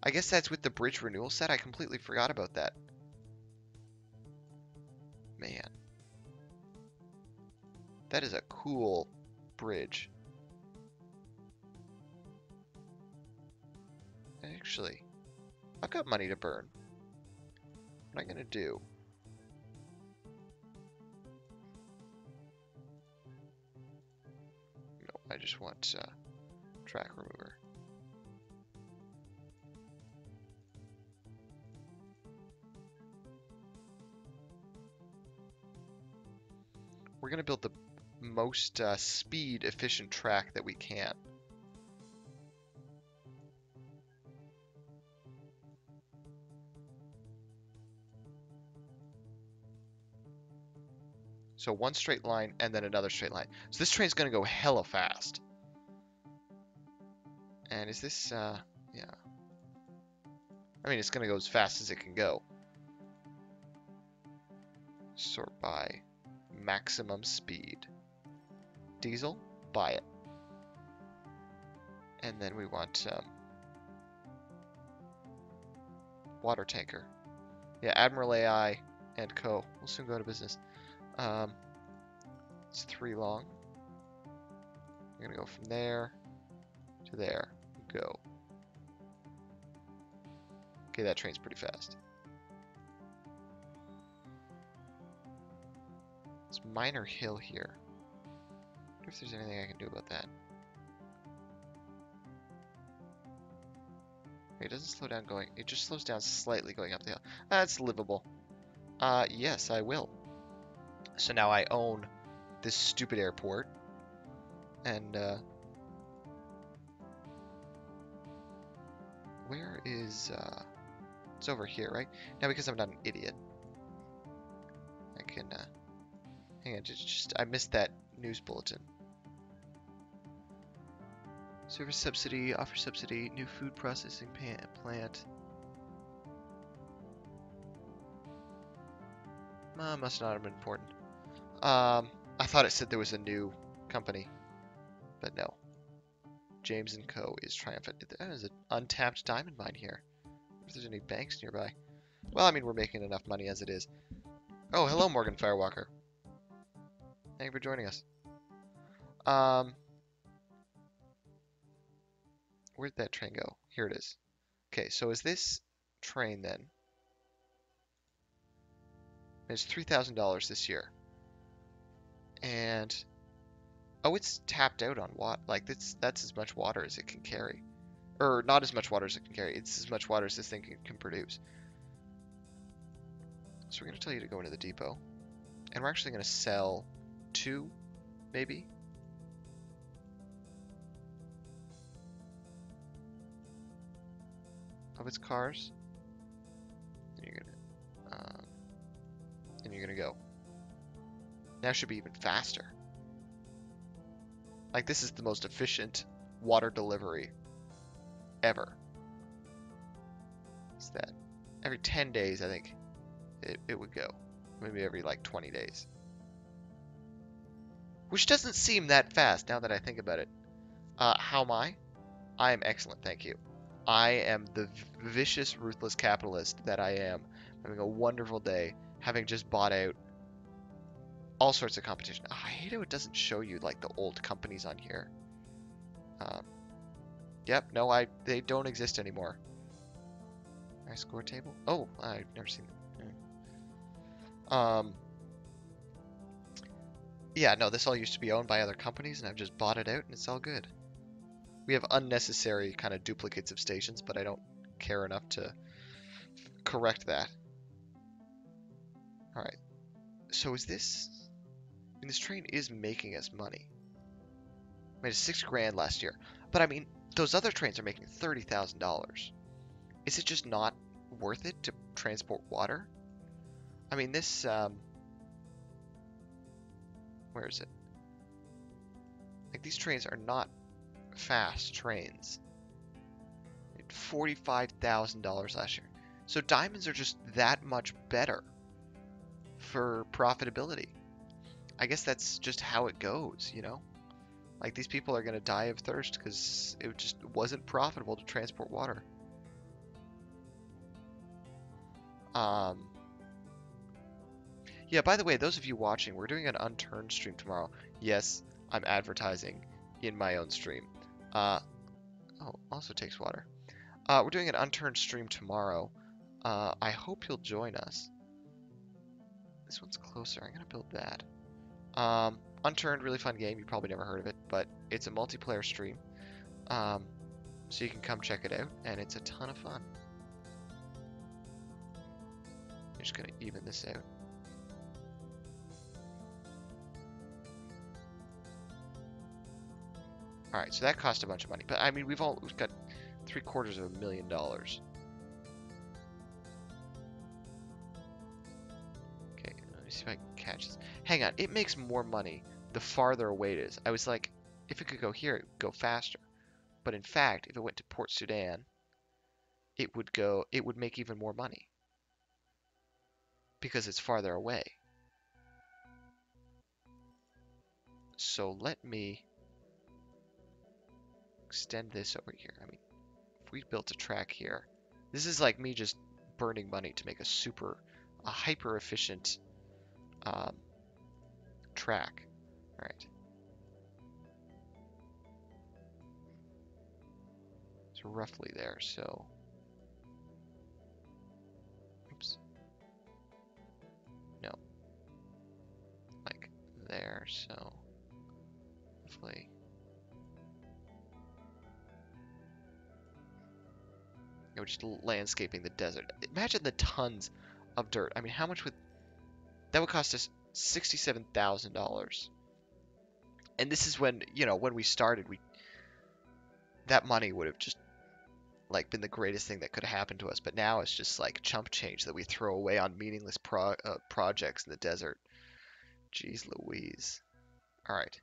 I guess that's with the bridge renewal set. I completely forgot about that. Man. That is a cool bridge. Actually, I've got money to burn. What am I going to do? No, I just want track remover. We're going to build the most speed efficient track that we can. So one straight line and then another straight line. So this train's going to go hella fast. And is this, yeah. I mean, it's going to go as fast as it can go. Sort by maximum speed. Diesel, buy it. And then we want water tanker. Yeah, Admiral AI and Co. We'll soon go out of business. It's 3 long. We're gonna go from there to there. Go. Okay, that train's pretty fast. It's Minor Hill here. I wonder if there's anything I can do about that. Okay, it doesn't slow down going. It just slows down slightly going up the hill. That's livable. Yes, I will. So now I own this stupid airport. And, where is, it's over here, right? Now, because I'm not an idiot, I can, hang on, I missed that news bulletin. Service subsidy, offer subsidy, new food processing plant. Must not have been important. I thought it said there was a new company, but no. James & Co. is triumphant. There's an untapped diamond mine here. If there's any banks nearby. Well, I mean, we're making enough money as it is. Oh, hello, Morgan Firewalker. Thank you for joining us. Where'd that train go? Here it is. Okay, so is this train then? It's $3,000 this year. And oh, it's tapped out on water. Like that's as much water as it can carry. Or not as much water as it can carry. It's as much water as this thing can produce. So we're going to tell you to go into the depot. And we're actually going to sell 2, maybe. Of its cars. And you're gonna go. Now it should be even faster. Like, this is the most efficient water delivery ever. What's that? Every 10 days, I think it would go. Maybe every, like, 20 days. Which doesn't seem that fast, now that I think about it. How am I? I am excellent, thank you. I am the vicious, ruthless capitalist that I am. Having a wonderful day, having just bought out all sorts of competition. Oh, I hate how it doesn't show you, like, the old companies on here. Yep, no, they don't exist anymore. My score table? Oh, I've never seen it. Yeah, no, this all used to be owned by other companies, and I've just bought it out, and it's all good. We have unnecessary kind of duplicates of stations, but I don't care enough to correct that. All right. So is this? I mean, this train is making us money. I made $6 grand last year, but I mean, those other trains are making $30,000. Is it just not worth it to transport water? I mean, this. Where is it? Like these trains are not fast trains. $45,000 last year. So diamonds are just that much better for profitability. I guess that's just how it goes, you know? Like these people are going to die of thirst because it just wasn't profitable to transport water. Yeah, by the way, those of you watching, we're doing an unturned stream tomorrow. Yes, I'm advertising in my own stream. Oh, also takes water. We're doing an unturned stream tomorrow. I hope you'll join us. This one's closer. I'm gonna build that. Unturned, really fun game. You probably never heard of it, but it's a multiplayer stream. So you can come check it out, and it's a ton of fun. I'm just gonna even this out. All right, so that cost a bunch of money, but I mean, we've got $750,000. Okay, let me see if I can catch this. Hang on, it makes more money the farther away it is. I was like, if it could go here, it would go faster. But in fact, if it went to Port Sudan, it would make even more money because it's farther away. So let me extend this over here. I mean, if we built a track here, this is like me just burning money to make a hyper efficient track. All right. So roughly there. So, oops. No. Like there. So, roughly. We're just landscaping the desert. Imagine the tons of dirt. I mean, how much would that cost us? $67,000. And this is when, when we started, that money would have just like been the greatest thing that could have happened to us. But now it's just like chump change that we throw away on meaningless projects in the desert. Jeez Louise. All right.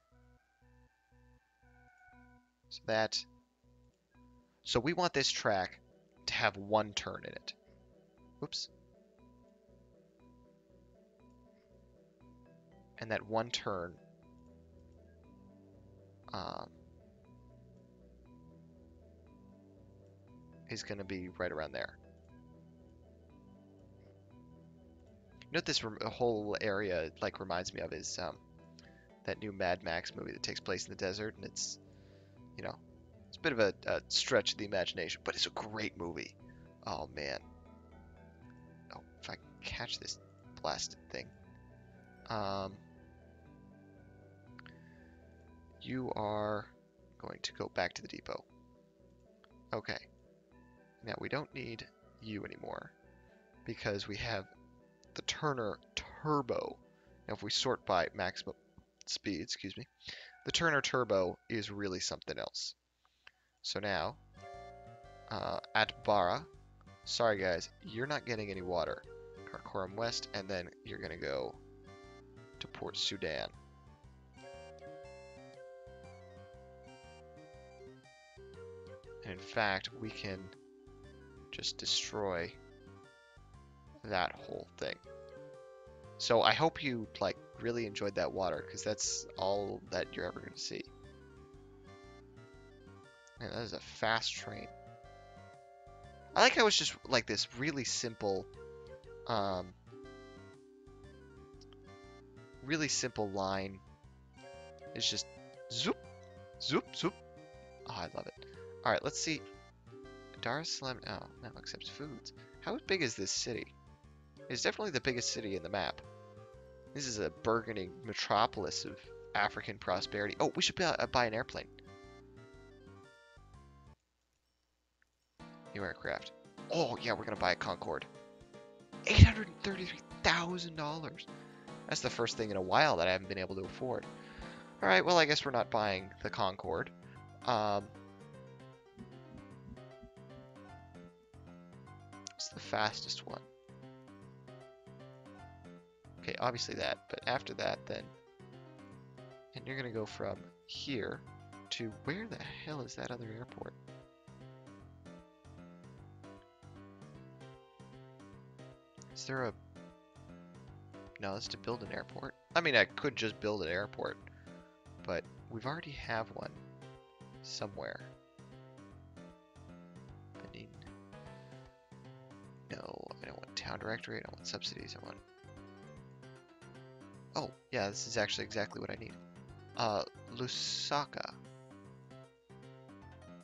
So we want this track to have one turn in it. Oops. And that one turn is going to be right around there. You know what this whole area like reminds me of is that new Mad Max movie that takes place in the desert, and it's it's a bit of a stretch of the imagination, but it's a great movie. Oh man. Oh, if I can catch this blasted thing. You are going to go back to the depot. Okay. Now we don't need you anymore because we have the Turner Turbo. Now if we sort by maximum speed, excuse me, the Turner Turbo is really something else. So now, at Barra, sorry guys, you're not getting any water. Karakoram West, and then you're gonna go to Port Sudan. And in fact, we can just destroy that whole thing. So I hope you like really enjoyed that water, because that's all that you're ever going to see. Man, that is a fast train. I like how it's just like this really simple line. It's just zoop, zoop, zoop. Oh, I love it. All right, let's see. Dar es Salaam. Oh, now accepts foods. How big is this city? It's definitely the biggest city in the map. This is a burgeoning metropolis of African prosperity. Oh, we should buy an airplane. New aircraft. Oh, yeah, we're going to buy a Concorde. $833,000. That's the first thing in a while that I haven't been able to afford. All right, well, I guess we're not buying the Concorde. What's the fastest one? Okay, obviously that, but after that, then... And you're going to go from here to... Where the hell is that other airport? Is there a... No, it's to build an airport. I mean, I could just build an airport, but we've already have one somewhere. Benin. No, I don't want town directory. I don't want subsidies. I want... Oh, yeah, this is actually exactly what I need. Lusaka.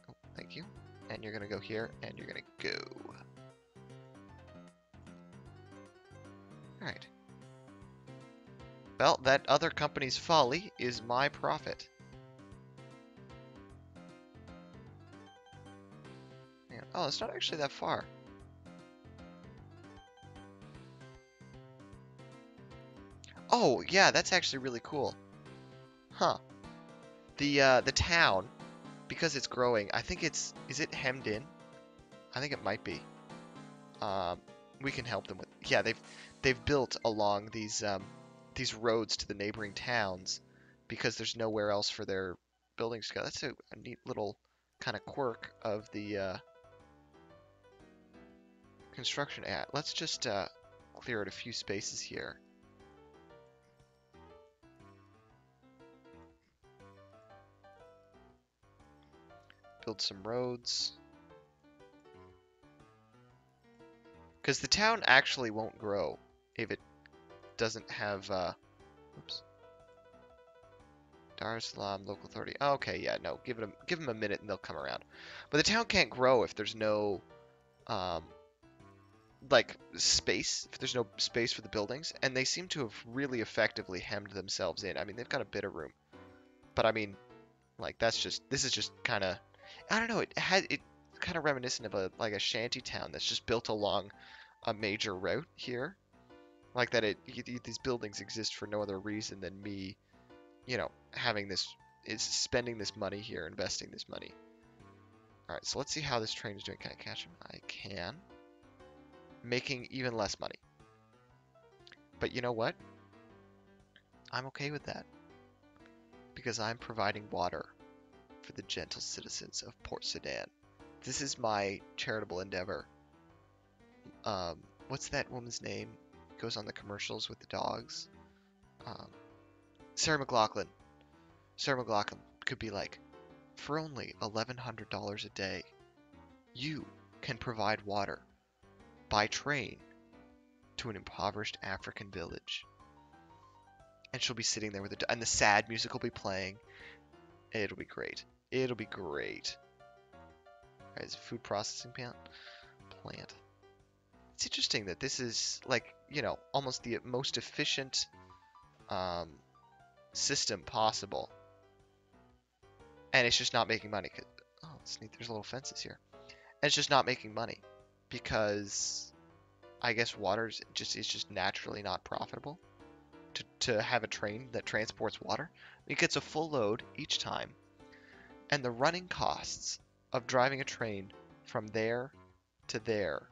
Oh, thank you. And you're gonna go here, and you're gonna go. Alright. Well, that other company's folly is my profit. Yeah. Oh, it's not actually that far. Oh, yeah, that's actually really cool. Huh. The town, because it's growing, I think it's... Is it hemmed in? I think it might be. We can help them with... Yeah, they've built along these roads to the neighboring towns because there's nowhere else for their buildings to go. That's a neat little kind of quirk of the construction act. Let's just clear out a few spaces here. Build some roads. Because the town actually won't grow if it doesn't have... Oops. Dar es Salaam local authority. Oh, okay, yeah, no. Give them a minute and they'll come around. But the town can't grow if there's no... like space, if there's no space for the buildings, and they seem to have really effectively hemmed themselves in. I mean, they've got a bit of room, but I mean, like this is just kind of, I don't know, it kind of reminiscent of a shanty town that's just built along a major route here, like that. These buildings exist for no other reason than me, having this spending this money here, investing this money. All right, so let's see how this train is doing. Can I catch him? I can. Making even less money. But you know what? I'm okay with that. Because I'm providing water for the gentle citizens of Port Sudan. This is my charitable endeavor. What's that woman's name? Goes on the commercials with the dogs. Sarah McLachlan. Sarah McLachlan could be like, for only $1,100 a day, you can provide water by train to an impoverished African village. And she'll be sitting there with and the sad music will be playing. It'll be great. It'll be great. Alright, it's a food processing plant. It's interesting that this is like, almost the most efficient system possible. And it's just not making money. Oh, it's neat. There's little fences here. And it's just not making money because I guess water's just naturally not profitable to have a train that transports water. It gets a full load each time, and the running costs of driving a train from there to there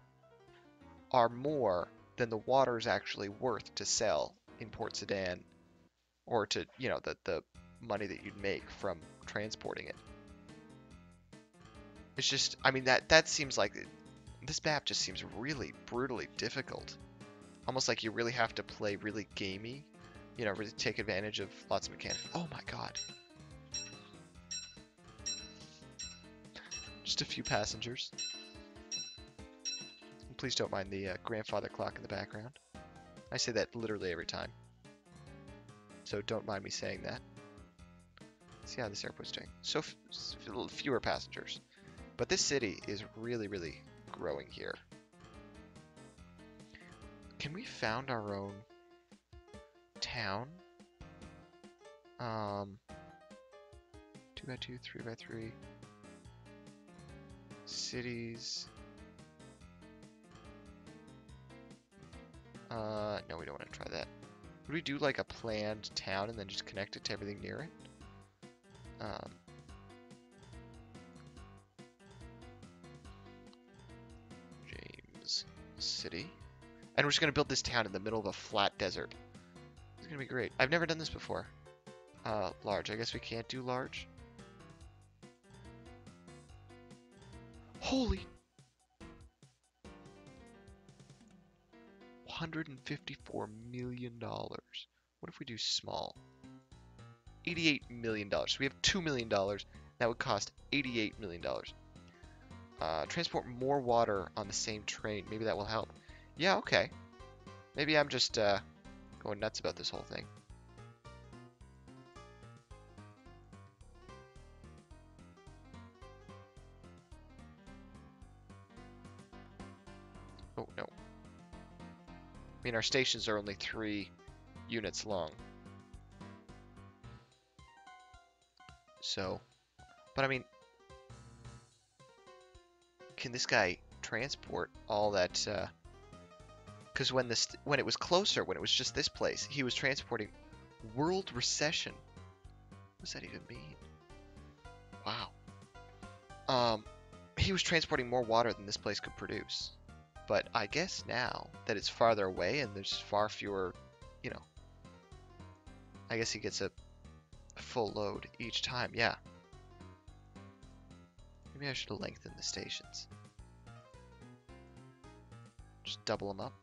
are more than the water is actually worth to sell in Port Sudan, or to the money that you'd make from transporting it. It's just, I mean, that seems like this map just seems really brutally difficult. Almost like you really have to play really gamey, really take advantage of lots of mechanics. Oh my god. Just a few passengers. Please don't mind the grandfather clock in the background. I say that literally every time. So don't mind me saying that. Let's see how this airport's doing. So fewer passengers. But this city is really, really growing here. Can we found our own town? 2x2, 3x3. Cities. No, we don't want to try that. Would we do like a planned town and then just connect it to everything near it? James City. And we're just gonna build this town in the middle of a flat desert. It's gonna be great. I've never done this before. Large. I guess we can't do large. Holy! $154 million. What if we do small? $88 million. So we have $2 million. That would cost $88 million. Transport more water on the same train. Maybe that will help. Yeah, okay. Maybe I'm just going nuts about this whole thing. Oh, no. I mean, our stations are only 3 units long. So, but I mean, can this guy transport all that? Because when it was closer, when it was just this place, he was transporting world recession. What does that even mean? Wow. He was transporting more water than this place could produce. But I guess now that it's farther away and there's far fewer, you know, I guess he gets a full load each time. Yeah. Maybe I should lengthen the stations. Just double them up.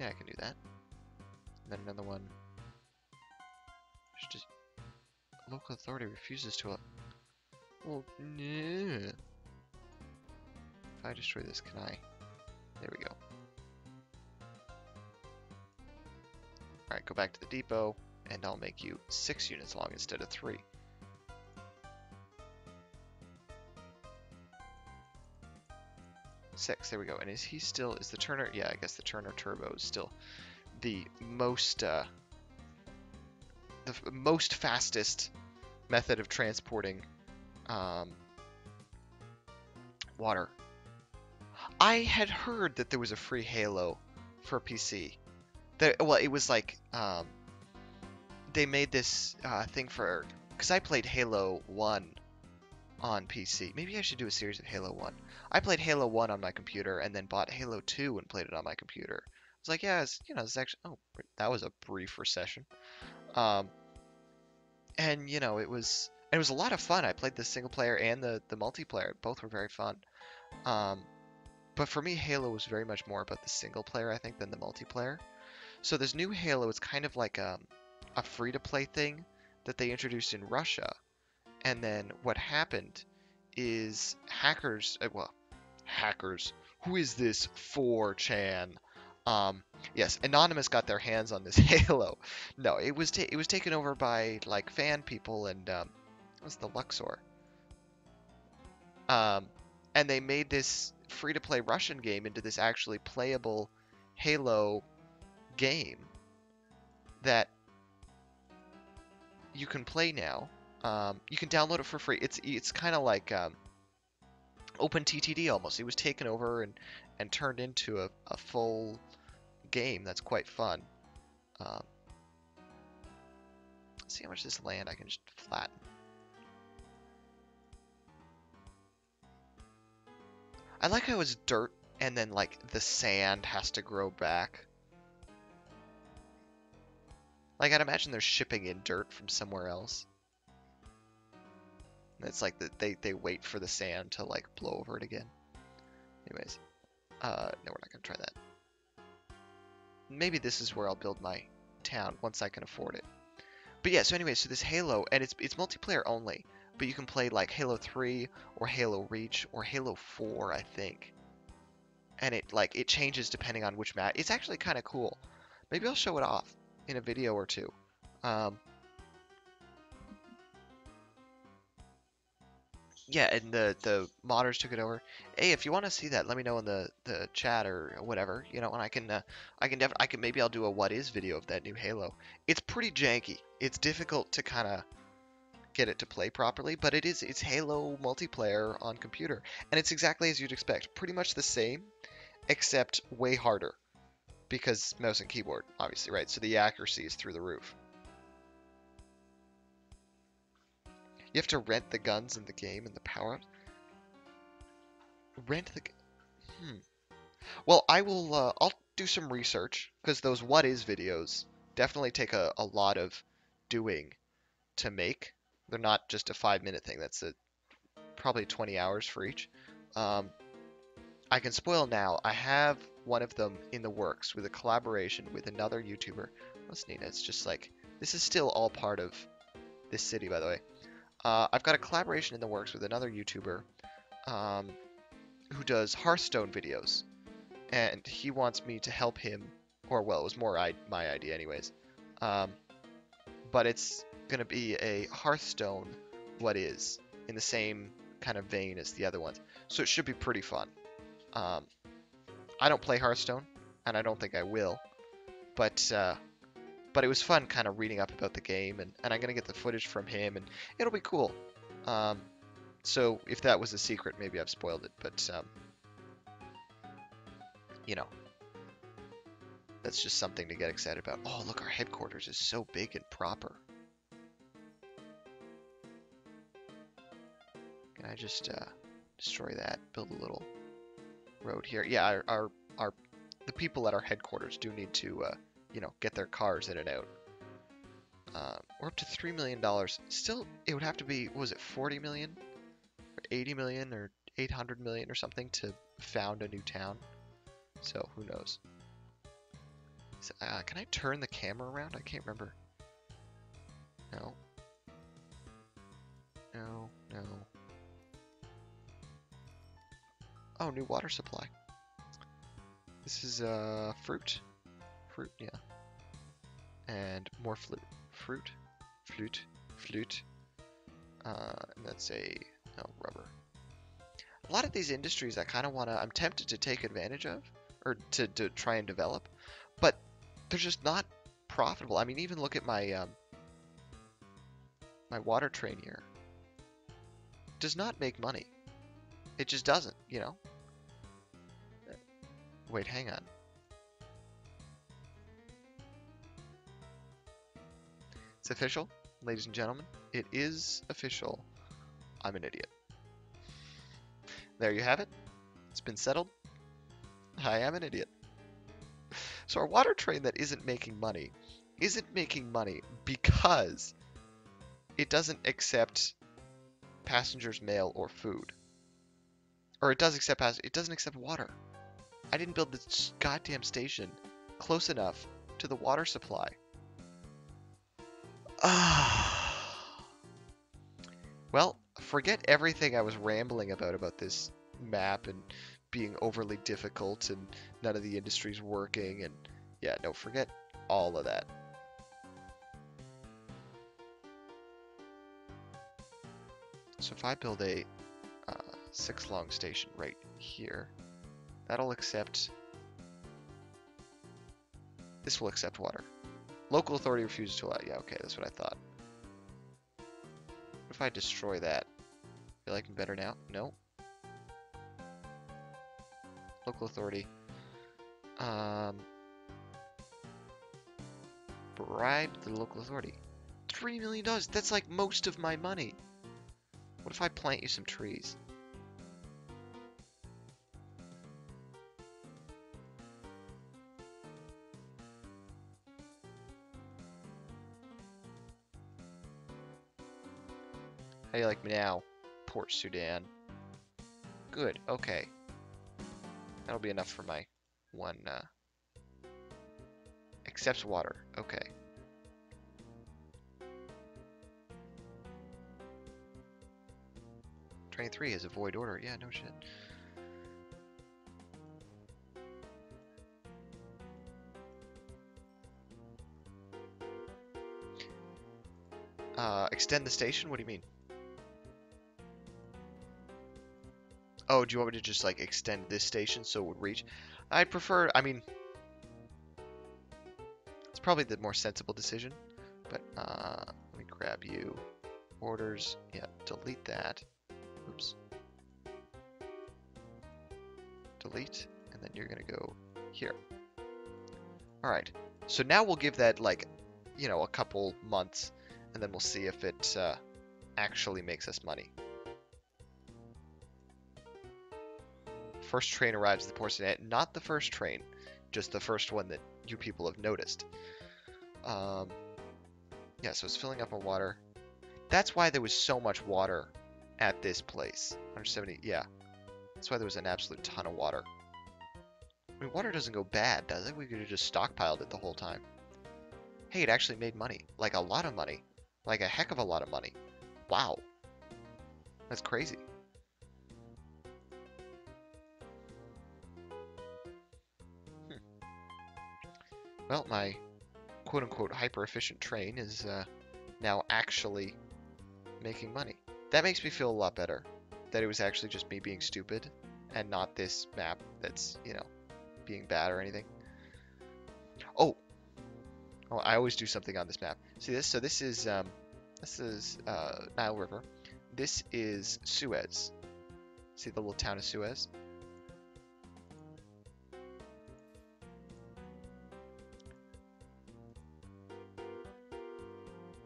Yeah, I can do that. And then another one. Should just local authority refuses to. Well, no. If I destroy this, can I? There we go. All right, go back to the depot, and I'll make you 6 units long instead of 3. Six, there we go. And is the Turner, yeah, I guess the Turner Turbo is still the most fastest method of transporting water. I had heard that there was a free Halo for PC. Well, it was like they made this thing for, because I played Halo 1 on PC. Maybe I should do a series of Halo 1. I played Halo 1 on my computer and then bought Halo 2 and played it on my computer. I was like, yeah, it's actually, oh, that was a brief recession. And it was a lot of fun. I played the single player and the multiplayer. Both were very fun. But for me, Halo was very much more about the single player, I think, than the multiplayer. So this new Halo is kind of like a free-to-play thing that they introduced in Russia. And then what happened is hackers, who is this 4chan? Yes, Anonymous got their hands on this Halo. No, it was taken over by like fan people and what's the Luxor? And they made this free-to-play Russian game into this actually playable Halo game that you can play now. You can download it for free. It's kind of like Open TTD almost. It was taken over and turned into a full game that's quite fun. Let's see how much this land I can just flatten. I like how it's dirt and then like the sand has to grow back. Like I'd imagine they're shipping in dirt from somewhere else. And it's like they wait for the sand to like blow over it again. Anyways, no, we're not gonna try that. Maybe this is where I'll build my town once I can afford it. But yeah, so anyway, so this Halo, and it's multiplayer only, but you can play like Halo 3 or Halo Reach or Halo 4, I think. And it changes depending on which map. It's actually kind of cool. Maybe I'll show it off in a video or two. Yeah, and the modders took it over. Hey, if you want to see that, let me know in the chat or whatever, and I can maybe I'll do a what is video of that new Halo. It's pretty janky. It's difficult to kind of get it to play properly, but it's Halo multiplayer on computer, and it's exactly as you'd expect, pretty much the same, except way harder, because mouse and keyboard, obviously, right? So the accuracy is through the roof. You have to rent the guns in the game and the power-ups. Rent the... Hmm. Well, I'll do some research, because those what is videos definitely take a lot of doing to make. They're not just a 5-minute thing. That's probably 20 hours for each. Um, I can spoil now. I have one of them in the works with a collaboration with another YouTuber. That's neat. It's just like, this is still all part of this city, by the way. I've got a collaboration in the works with another YouTuber um, who does Hearthstone videos. And he wants me to help him, or well, it was more my idea anyways. But it's going to be a Hearthstone what is, in the same kind of vein as the other ones. So it should be pretty fun. I don't play Hearthstone, and I don't think I will, but it was fun kind of reading up about the game, and I'm going to get the footage from him, and it'll be cool. So if that was a secret, maybe I've spoiled it, but you know, that's just something to get excited about. Oh, look, our headquarters is so big and proper. Can I just destroy that? Build a little road here. Yeah, the people at our headquarters do need to, you know, get their cars in and out. We're up to $3 million. Still, it would have to be, what was it, 40 million? Or 80 million or 800 million or something to found a new town. So, who knows? So, can I turn the camera around? I can't remember. No. No, no. Oh, new water supply. This is fruit. Fruit, yeah. And more flute. Fruit. Flute. And that's rubber. A lot of these industries I kind of want to, I'm tempted to take advantage of, or to try and develop, but they're just not profitable. I mean, even look at my my water train here. It does not make money. It just doesn't, you know? Wait, hang on. It's official, ladies and gentlemen. It is official. I'm an idiot. There you have it. It's been settled. I am an idiot. So our water train that isn't making money because it doesn't accept passengers' mail or food. Or it does accept it doesn't accept water. I didn't build this goddamn station close enough to the water supply. Well, forget everything I was rambling about this map and being overly difficult and none of the industries working, and yeah, no, forget all of that. So if I build a 6-long station right here, that'll accept... This will accept water. Local authority refuses to allow... Yeah, okay, that's what I thought. What if I destroy that? Feel like I'm better now? No. Local authority. Bribe the local authority. $3 million. That's like most of my money. What if I plant you some trees? How do you like me now, Port Sudan? Good, okay. That'll be enough for my one, accepts water, okay. Train 3 is a void order, yeah, no shit. Extend the station? What do you mean? Oh, do you want me to just, like, extend this station so it would reach? I'd prefer, I mean... It's probably the more sensible decision, but, let me grab you. Orders, yeah, delete that. Oops. Delete, and then you're gonna go here. All right, so now we'll give that like, you know, a couple months, and then we'll see if it actually makes us money. First train arrives at the port today. Not the first train, just the first one that you people have noticed. Yeah, so it's filling up on water. That's why there was so much water at this place. 170, yeah. That's why there was an absolute ton of water. I mean, water doesn't go bad, does it? We could have just stockpiled it the whole time. Hey, it actually made money. Like a lot of money. Like a heck of a lot of money. Wow. That's crazy. Well, my quote-unquote hyper-efficient train is now actually making money. That makes me feel a lot better. That it was actually just me being stupid and not this map that's, you know, being bad or anything. Oh! Oh, I always do something on this map. See this? So this is Nile River. This is Suez. See the little town of Suez?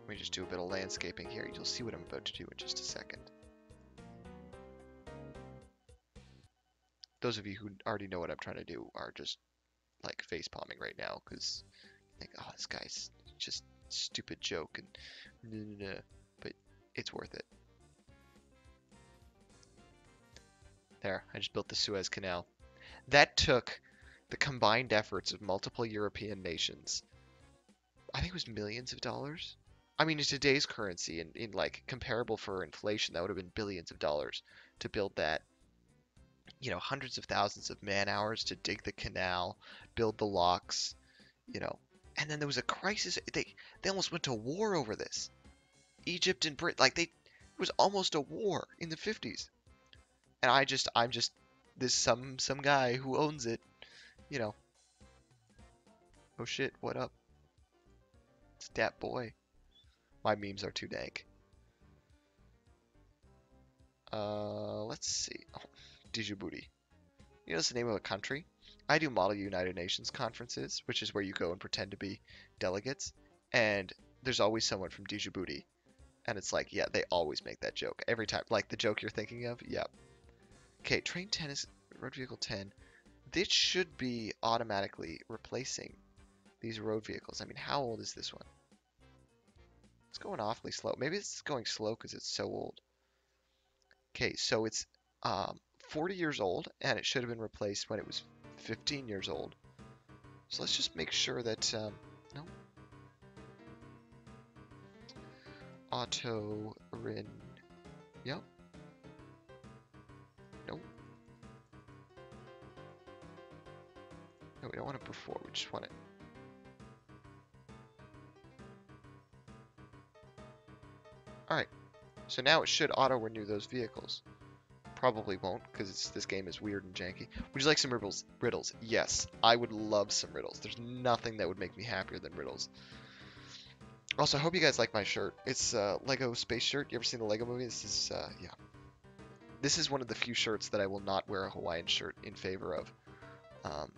Let me just do a bit of landscaping here. You'll see what I'm about to do in just a second. Those of you who already know what I'm trying to do are just like face palming right now because think, oh, this guy's just stupid joke and but it's worth it. There, I just built the Suez Canal. That took the combined efforts of multiple European nations. I think it was millions of dollars. I mean, in today's currency, in like comparable for inflation, that would have been billions of dollars to build that. You know, hundreds of thousands of man hours to dig the canal, build the locks, you know. And then there was a crisis. They almost went to war over this. Egypt and Britain, like it was almost a war in the 50s. And I'm just this some guy who owns it, you know. Oh shit, what up? It's that boy. My memes are too dank. Let's see. Oh, Djibouti. You know, it's the name of a country. I do Model United Nations conferences, which is where you go and pretend to be delegates. And there's always someone from Djibouti. And it's like, yeah, they always make that joke. Every time. Like the joke you're thinking of? Yep. Okay, train 10 is road vehicle 10. This should be automatically replacing these road vehicles. I mean, how old is this one? It's going awfully slow. Maybe it's going slow because it's so old. Okay, so it's 40 years old, and it should have been replaced when it was 15 years old. So let's just make sure that, no. Auto Rin. Yep. Nope. No, we don't want it before, we just want it. Alright, so now it should auto-renew those vehicles. Probably won't, because this game is weird and janky. Would you like some riddles? Yes, I would love some riddles. There's nothing that would make me happier than riddles. Also, I hope you guys like my shirt. It's a Lego space shirt. You ever seen the Lego movie? This is, yeah. This is one of the few shirts that I will not wear a Hawaiian shirt in favor of. Right.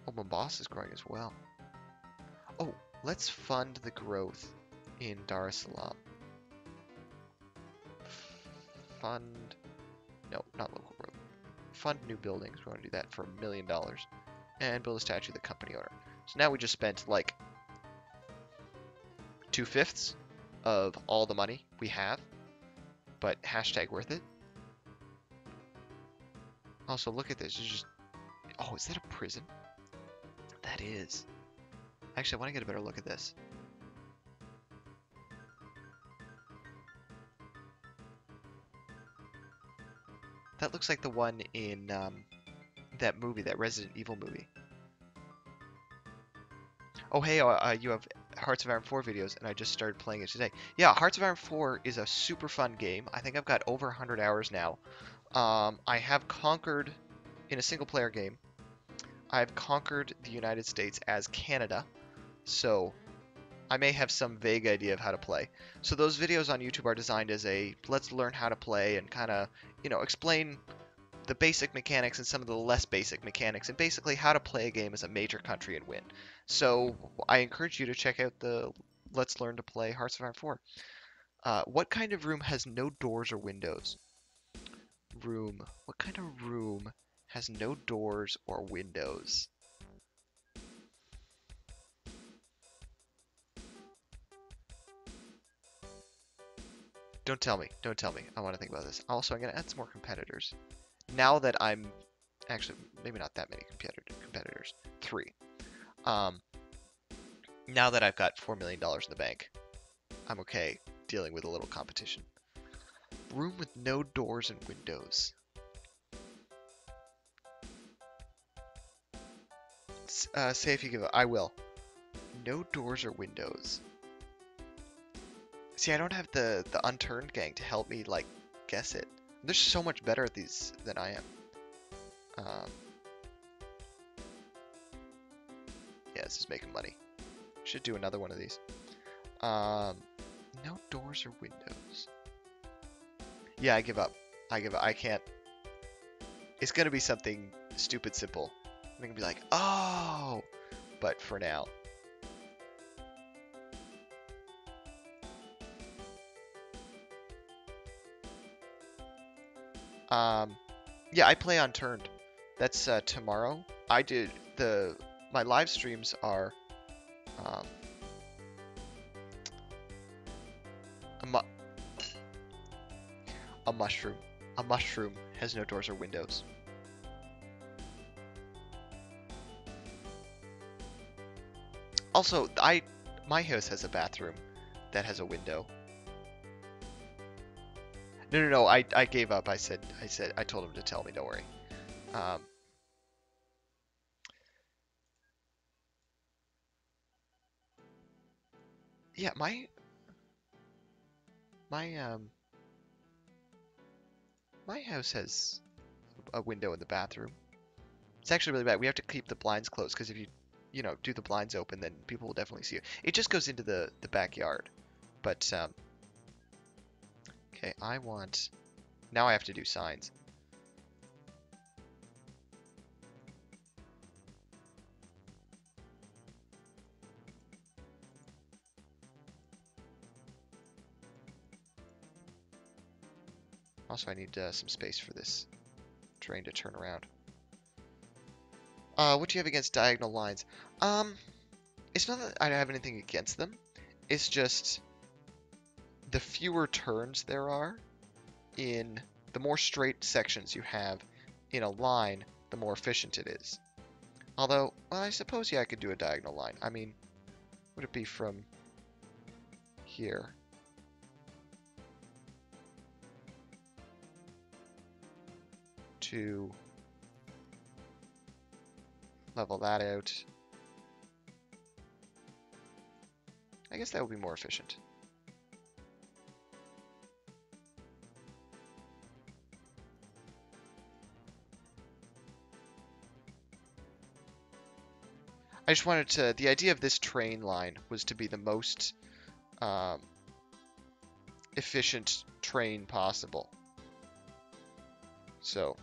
Oh, my boss is growing as well. Oh, let's fund the growth in Dar es Salaam. Fund... No, not local growth. Fund new buildings. We want to do that for $1 million. And build a statue of the company owner. So now we just spent like 2/5 of all the money we have. But hashtag worth it. Also, look at this. It's just... Oh, is that a prison? That is. Actually, I want to get a better look at this. That looks like the one in that movie, that Resident Evil movie. Oh, hey, you have Hearts of Iron 4 videos, and I just started playing it today. Yeah, Hearts of Iron 4 is a super fun game. I think I've got over 100 hours now. I have conquered, in a single-player game, I've conquered the United States as Canada. So I may have some vague idea of how to play. So those videos on YouTube are designed as a let's learn how to play and kind of, explain the basic mechanics and some of the less basic mechanics and basically how to play a game as a major country and win. So I encourage you to check out the Let's Learn to Play Hearts of Iron 4. What kind of room has no doors or windows? Room. What kind of room has no doors or windows? Don't tell me. Don't tell me. I want to think about this. Also, I'm going to add some more competitors. Now that I'm actually maybe not that many competitors. 3. Um, now that I've got $4 million in the bank, I'm okay dealing with a little competition. Room with no doors and windows. Say if you give up. I will. No doors or windows. See, I don't have the unturned gang to help me like guess it. They're so much better at these than I am. Yeah, this is making money. Should do another one of these. No doors or windows. Yeah, I give up. I give up. I can't. It's gonna be something stupid simple. I'm gonna be like, oh, but for now. Yeah, I play Unturned. That's tomorrow. I did my live streams are um, a, mu a mushroom. A mushroom has no doors or windows. Also, my house has a bathroom that has a window. No. I gave up. I told him to tell me. Don't worry. Um, yeah, my my house has a window in the bathroom. It's actually really bad. We have to keep the blinds closed because if you, do the blinds open, then people will definitely see it. It just goes into the backyard. But okay, now I have to do signs. Also, I need some space for this train to turn around. What do you have against diagonal lines? It's not that I have anything against them. It's just the fewer turns there are the more straight sections you have in a line, the more efficient it is. Although, well, I suppose, yeah, I could do a diagonal line. I mean, would it be from here to level that out? I guess that would be more efficient. I just wanted to, the idea of this train line was to be the most efficient train possible. So,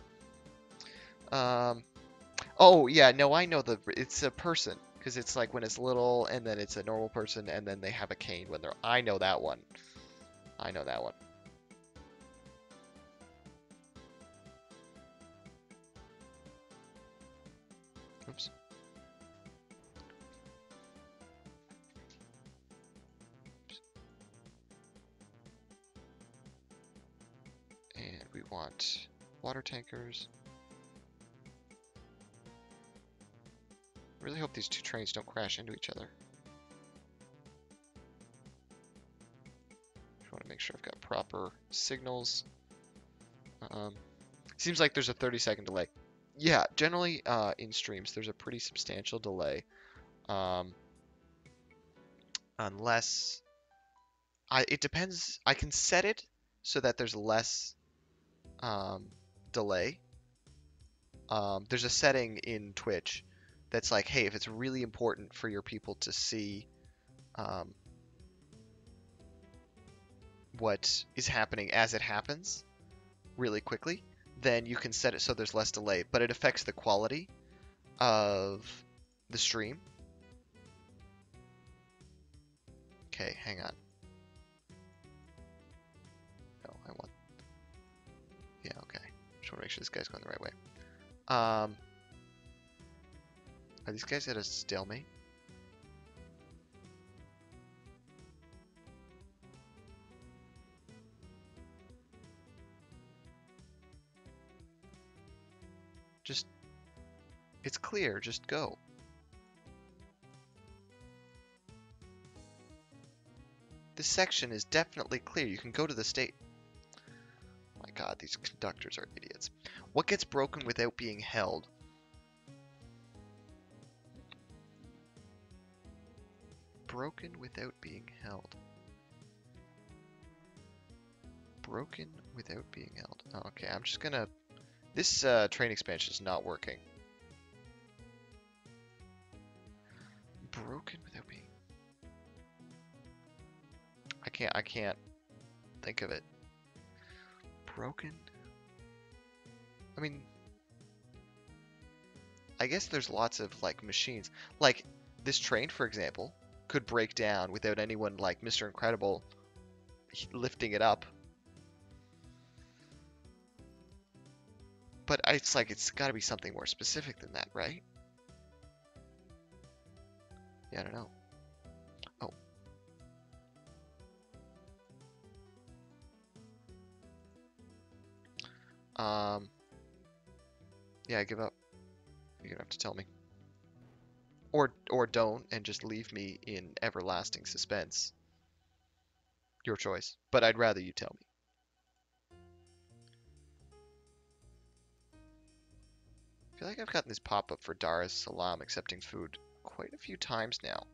oh yeah, no, I know it's a person, because it's like when it's little, and then it's a normal person, and then they have a cane when they're, I know that one. I know that one. Oops. And we want water tankers. I really hope these two trains don't crash into each other. Just want to make sure I've got proper signals. Seems like there's a 30-second delay. Yeah, generally in streams there's a pretty substantial delay. Unless it depends. I can set it so that there's less delay. There's a setting in Twitch that's like, hey, if it's really important for your people to see um, what is happening as it happens really quickly, then you can set it so there's less delay, but it affects the quality of the stream. Okay, hang on. No, I want, yeah, okay. Just want to make sure this guy's going the right way. Are these guys at a stalemate? Just, it's clear, just go. This section is definitely clear. You can go to the state. Oh my god, these conductors are idiots. What gets broken without being held? Broken without being held. Broken without being held. Oh, okay, I'm just gonna... This train expansion is not working. Broken without being... I can't think of it. Broken? I mean... I guess there's lots of, like, machines. Like, this train, for example, could break down without anyone like Mr. Incredible lifting it up. But it's like, it's got to be something more specific than that, right? Yeah, I don't know. Oh. Yeah, I give up. You're gonna have to tell me. Or don't, and just leave me in everlasting suspense. Your choice. But I'd rather you tell me. I feel like I've gotten this pop-up for Dara's Salam accepting food quite a few times now.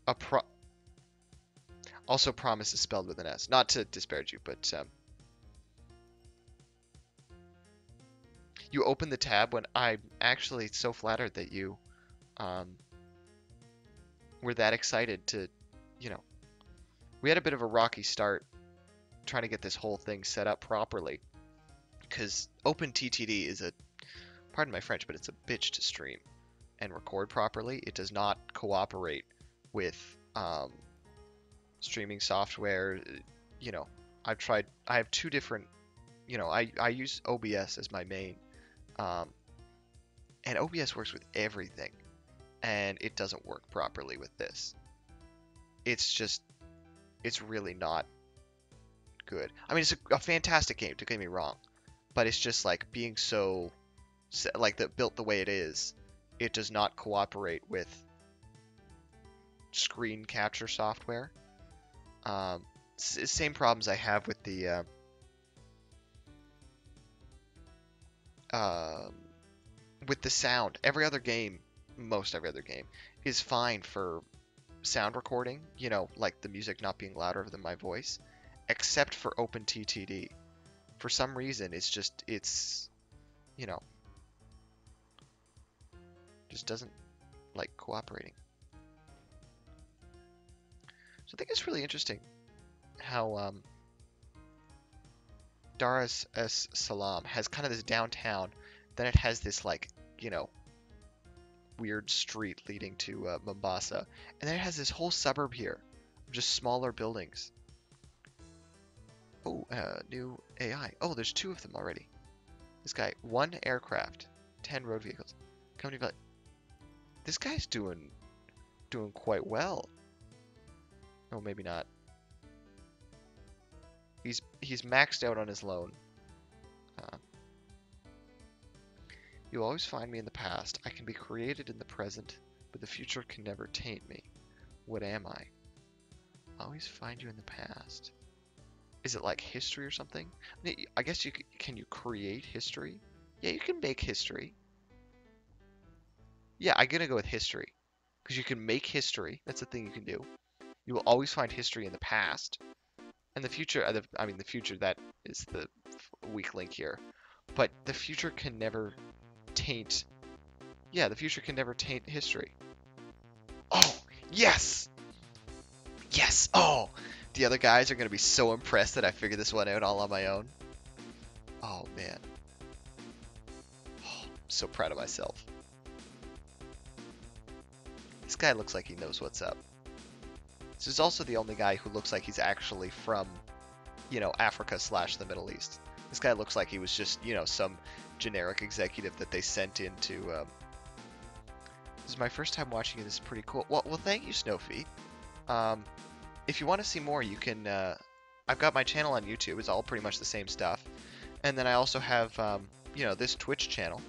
A pro... Also, promise is spelled with an S. Not to disparage you, but you open the tab when I'm actually so flattered that you um, were that excited to, you know, we had a bit of a rocky start trying to get this whole thing set up properly. Because OpenTTD is a, pardon my French, but it's a bitch to stream and record properly. It does not cooperate with streaming software. You know, I've tried, I have two different, you know, I use OBS as my main. And OBS works with everything. And it doesn't work properly with this. It's just, it's really not good. I mean, it's a fantastic game, don't get me wrong. But it's just like being so, like, built the way it is, it does not cooperate with screen capture software. Same problems I have with the sound. Every other game, most every other game, is fine for sound recording, you know, like the music not being louder than my voice, except for OpenTTD. For some reason, it's, you know, just doesn't like cooperating. So I think it's really interesting how Dar es Salaam has kind of this downtown, then it has this, like, you know, weird street leading to Mombasa, and then it has this whole suburb here of just smaller buildings. Oh, new AI. Oh, there's two of them already. This guy, 1 aircraft, 10 road vehicles. Company value. This guy's doing quite well. Oh, maybe not. He's maxed out on his loan. You'll always find me in the past. I can be created in the present, but the future can never taint me. What am I? Always find you in the past. Is it like history or something? I guess you can you create history? Yeah, you can make history. Yeah, I'm gonna go with history. Because you can make history. That's the thing you can do. You will always find history in the past. And the future, I mean, the future, that is the weak link here. But the future can never taint... Yeah, the future can never taint history. Oh, yes! Yes! Oh! The other guys are going to be so impressed that I figured this one out all on my own. Oh, man. Oh, I'm so proud of myself. This guy looks like he knows what's up. This is also the only guy who looks like he's actually from, you know, Africa / the Middle East. This guy looks like he was just, you know, some generic executive that they sent into... This is my first time watching it. This is pretty cool. Well, thank you, Snowfeet. If you want to see more, you can... I've got my channel on YouTube. It's all pretty much the same stuff. And then I also have, you know, this Twitch channel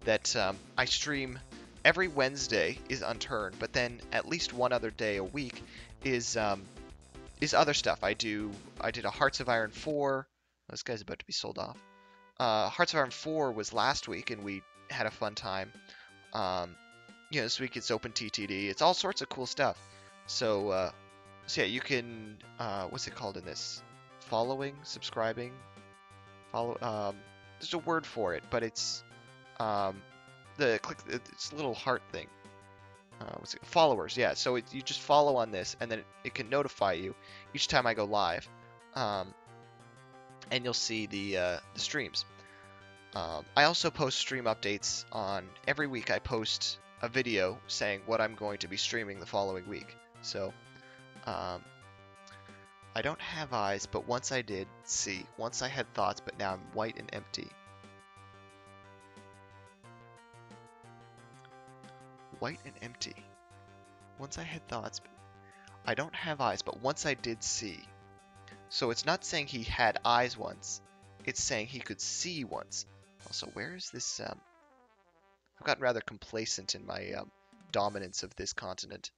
that I stream every Wednesday is Unturned, but then at least one other day a week is other stuff. I did a Hearts of Iron 4. This guy's about to be sold off. Hearts of Iron 4 was last week, and we had a fun time. You know, this week it's open TTD. It's all sorts of cool stuff. So yeah, you can, what's it called in this? Following? Subscribing? Follow, there's a word for it, but it's, it's a little heart thing. What's it? Followers, yeah. So you just follow on this, and then it can notify you each time I go live. And you'll see the streams. I also post stream updates on every week. I post a video saying what I'm going to be streaming the following week. So I don't have eyes, but once I did see. Once I had thoughts, but now I'm white and empty. White and empty. Once I had thoughts, but I don't have eyes, but once I did see. So it's not saying he had eyes once, it's saying he could see once. Also, where is this, I've gotten rather complacent in my dominance of this continent.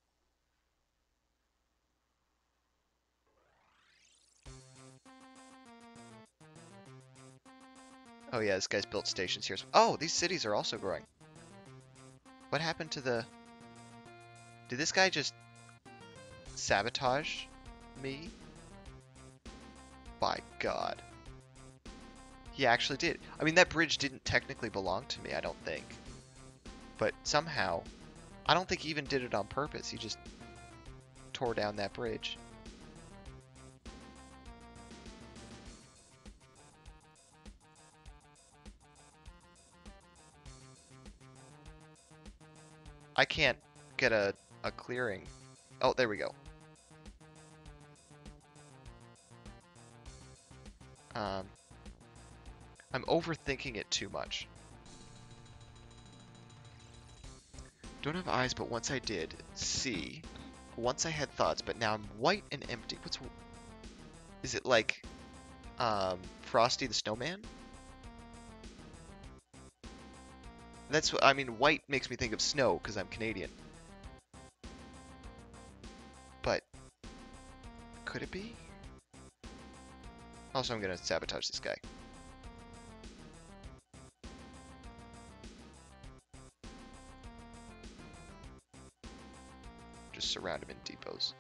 Oh yeah, this guy's built stations here. Oh, these cities are also growing. What happened to the... Did this guy just sabotage me? By God. He actually did. I mean, that bridge didn't technically belong to me, I don't think. But somehow, I don't think he even did it on purpose. He just tore down that bridge. I can't get a clearing. Oh, there we go. I'm overthinking it too much. Don't have eyes, but once I did see. Once I had thoughts, but now I'm white and empty. Is it like Frosty the Snowman? That's what I mean. White makes me think of snow because I'm Canadian. But could it be? Also, I'm gonna sabotage this guy. Just surround him in depots.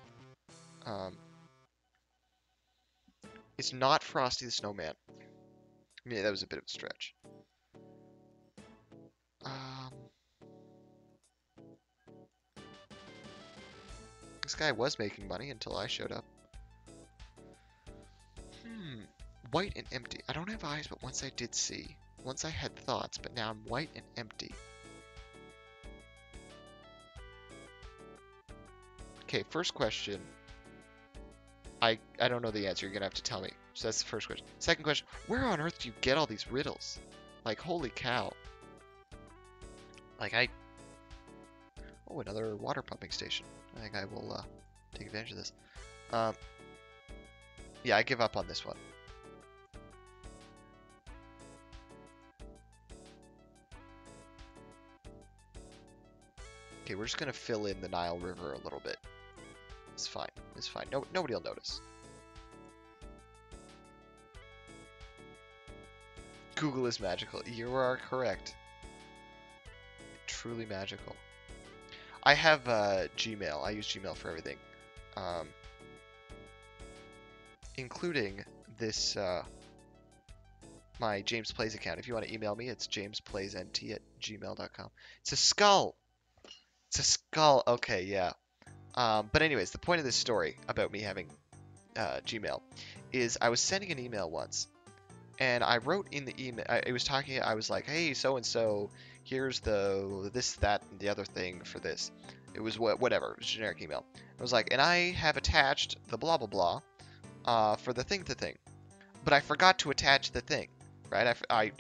It's not Frosty the Snowman. Yeah, that was a bit of a stretch. This guy was making money until I showed up. White and empty. I don't have eyes, but once I did see. Once I had thoughts, but now I'm white and empty. Okay, first question. I don't know the answer. You're gonna have to tell me. So that's the first question. Second question. Where on earth do you get all these riddles? Like, holy cow. Like, Oh, another water pumping station. I think I will take advantage of this. Yeah, I give up on this one. Okay, we're just gonna fill in the Nile River a little bit. It's fine. It's fine. Nobody will notice. Google is magical. You are correct. Truly magical. I have Gmail. I use Gmail for everything, including this my James Plays account. If you want to email me, it's jamesplaysnt@gmail.com. It's a skull. It's a skull. Okay, yeah. But anyways, the point of this story about me having Gmail is I was sending an email once, and I wrote in the email. I was talking. I was like, "Hey, so and so, here's the this, that, and the other thing for this." It was whatever. It was a generic email. I was like, and I have attached the blah blah blah for the thing, but I forgot to attach the thing, right?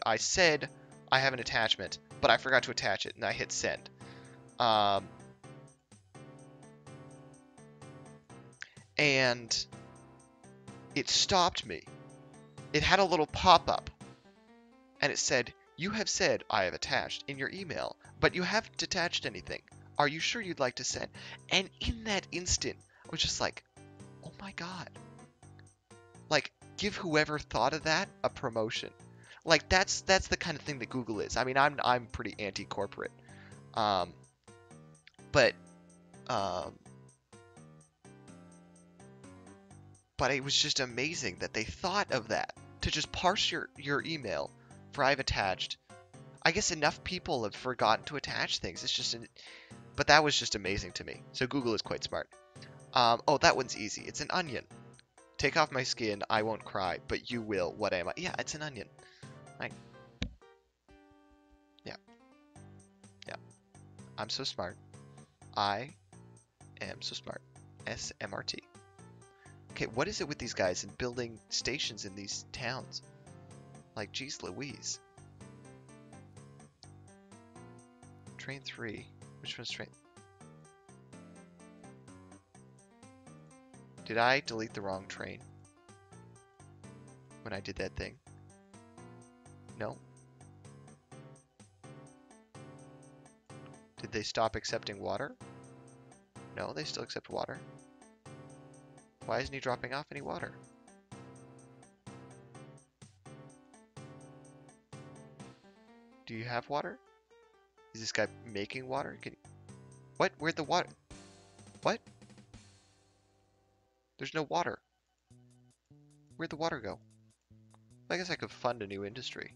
I said I have an attachment, but I forgot to attach it, and I hit send. And it stopped me. It had a little pop-up, and it said, "You have said I have attached in your email, but you haven't attached anything. Are you sure you'd like to send?" And in that instant, I was just like, oh my God. Like, give whoever thought of that a promotion. Like, that's the kind of thing that Google is. I mean, I'm pretty anti-corporate. But it was just amazing that they thought of that, to just parse your email for I've attached. I guess enough people have forgotten to attach things. It's just, but that was just amazing to me. So Google is quite smart. Oh, that one's easy. It's an onion. Take off my skin, I won't cry, but you will. What am I? Yeah, it's an onion. Right. Yeah. Yeah. I'm so smart. I am so smart. SMRT. Okay, what is it with these guys and building stations in these towns? Like, geez Louise. Train 3. Which one's train? Did I delete the wrong train when I did that thing? No. Did they stop accepting water? No, they still accept water. Why isn't he dropping off any water? Do you have water? Is this guy making water? What? Where'd the water? What? There's no water. Where'd the water go? I guess I could fund a new industry.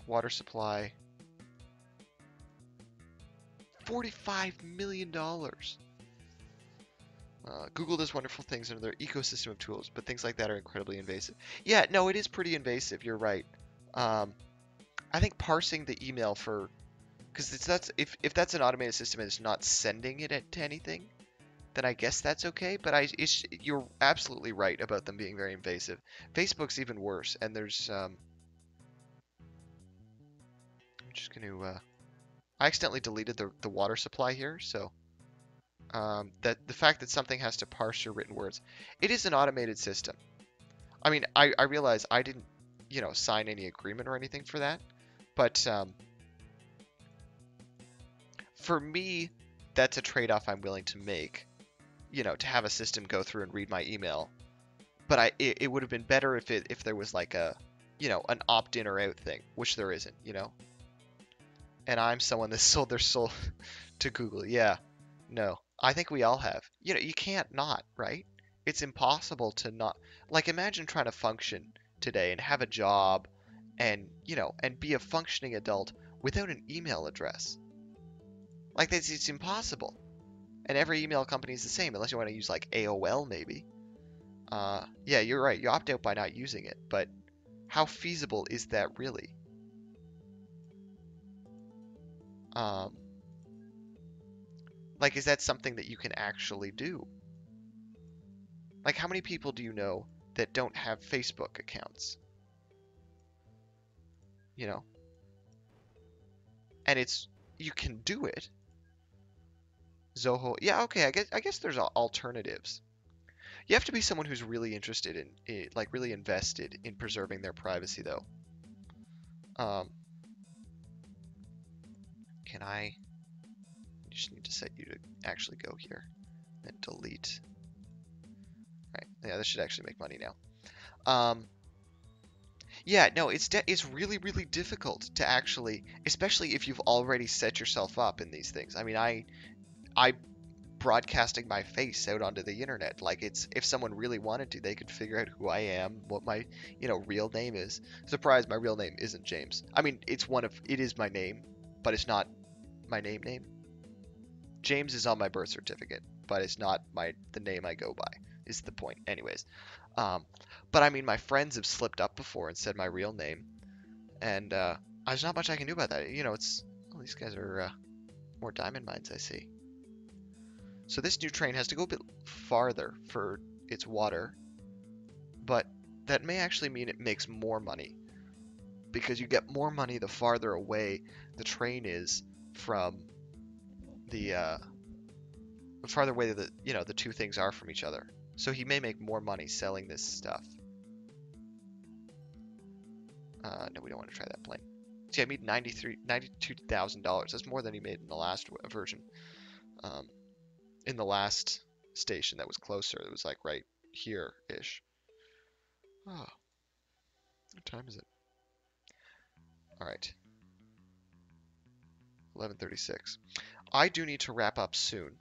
Water supply. $45 million. Google does wonderful things under their ecosystem of tools, but things like that are incredibly invasive. Yeah, no, it is pretty invasive. You're right. I think parsing the email for, because if that's an automated system and it's not sending it to anything, then I guess that's okay. But you're absolutely right about them being very invasive. Facebook's even worse, and there's I'm just going to I accidentally deleted the water supply here, so that the fact that something has to parse your written words, it is an automated system. I mean, I realize I didn't, sign any agreement or anything for that, but for me, that's a trade-off I'm willing to make, to have a system go through and read my email. But it would have been better if there was like a, an opt-in or out thing, which there isn't, And I'm someone that sold their soul to Google. Yeah, no, I think we all have. You can't not, right? It's impossible to not. Like, imagine trying to function today and have a job and, and be a functioning adult without an email address. Like, it's impossible. And every email company is the same, unless you want to use, like, AOL, maybe. Yeah, you're right. You opt out by not using it, but how feasible is that really? Like, is that something that you can actually do? Like, how many people do you know that don't have Facebook accounts? And you can do it. Zoho, yeah, okay, I guess there's alternatives. You have to be someone who's really interested in, like, really invested in preserving their privacy, though. Can I just need to set you to actually go here and delete. Right, yeah, this should actually make money now. Yeah, no, it's really, really difficult to actually, especially if you've already set yourself up in these things. I mean, I broadcasting my face out onto the internet. Like it's if someone really wanted to, they could figure out who I am, what my, real name is. Surprise, my real name isn't James. I mean, it is my name, but it's not my name. James is on my birth certificate, but it's not the name I go by, is the point. Anyways, um, but I mean, my friends have slipped up before and said my real name, and there's not much I can do about that. These guys are more diamond mines, I see. So this new train has to go a bit farther for its water, but that may actually mean it makes more money because you get more money the farther away the train is from the farther away the two things are from each other. So he may make more money selling this stuff. No, we don't want to try that plane. See, I made $92,000. That's more than he made in the last version. In the last station that was closer, it was like right here-ish. Oh, what time is it? All right, 11:36. I do need to wrap up soon.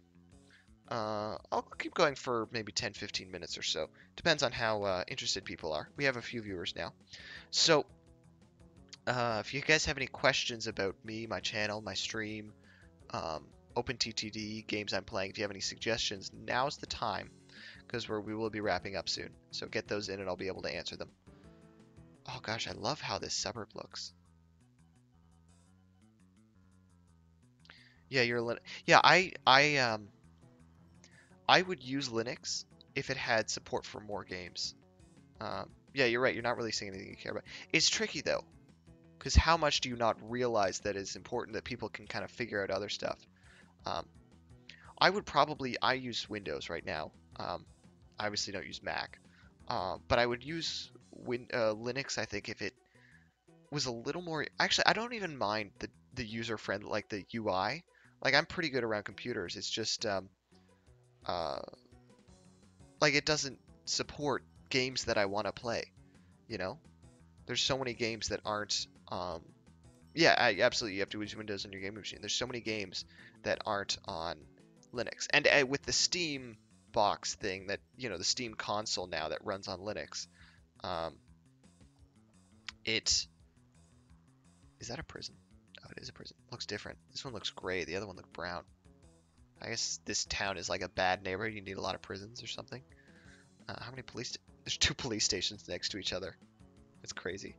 I'll keep going for maybe 10, 15 minutes or so. Depends on how interested people are. We have a few viewers now. So, if you guys have any questions about me, my channel, my stream, Open TTD, games I'm playing, if you have any suggestions, now's the time, because we will be wrapping up soon. So get those in and I'll be able to answer them. Oh gosh, I love how this suburb looks. Yeah, yeah, I would use Linux if it had support for more games. Yeah, you're right. You're not really saying anything you care about. It's tricky though, because how much do you not realize that it's important that people can kind of figure out other stuff? I use Windows right now. I obviously don't use Mac, but I would use Linux. I think if it was a little more. Actually, I don't even mind the user friendly, like the UI. Like I'm pretty good around computers. It's just uh, like it doesn't support games that I want to play. You know, there's so many games that aren't. Yeah, absolutely. You have to use Windows on your gaming machine. There's so many games that aren't on Linux, and with the Steam box thing that the Steam console now that runs on Linux, um, it is that a prison? Oh, it is a prison. Looks different. This one looks gray. The other one looks brown. I guess this town is like a bad neighborhood. You need a lot of prisons or something. How many police? There's two police stations next to each other. It's crazy.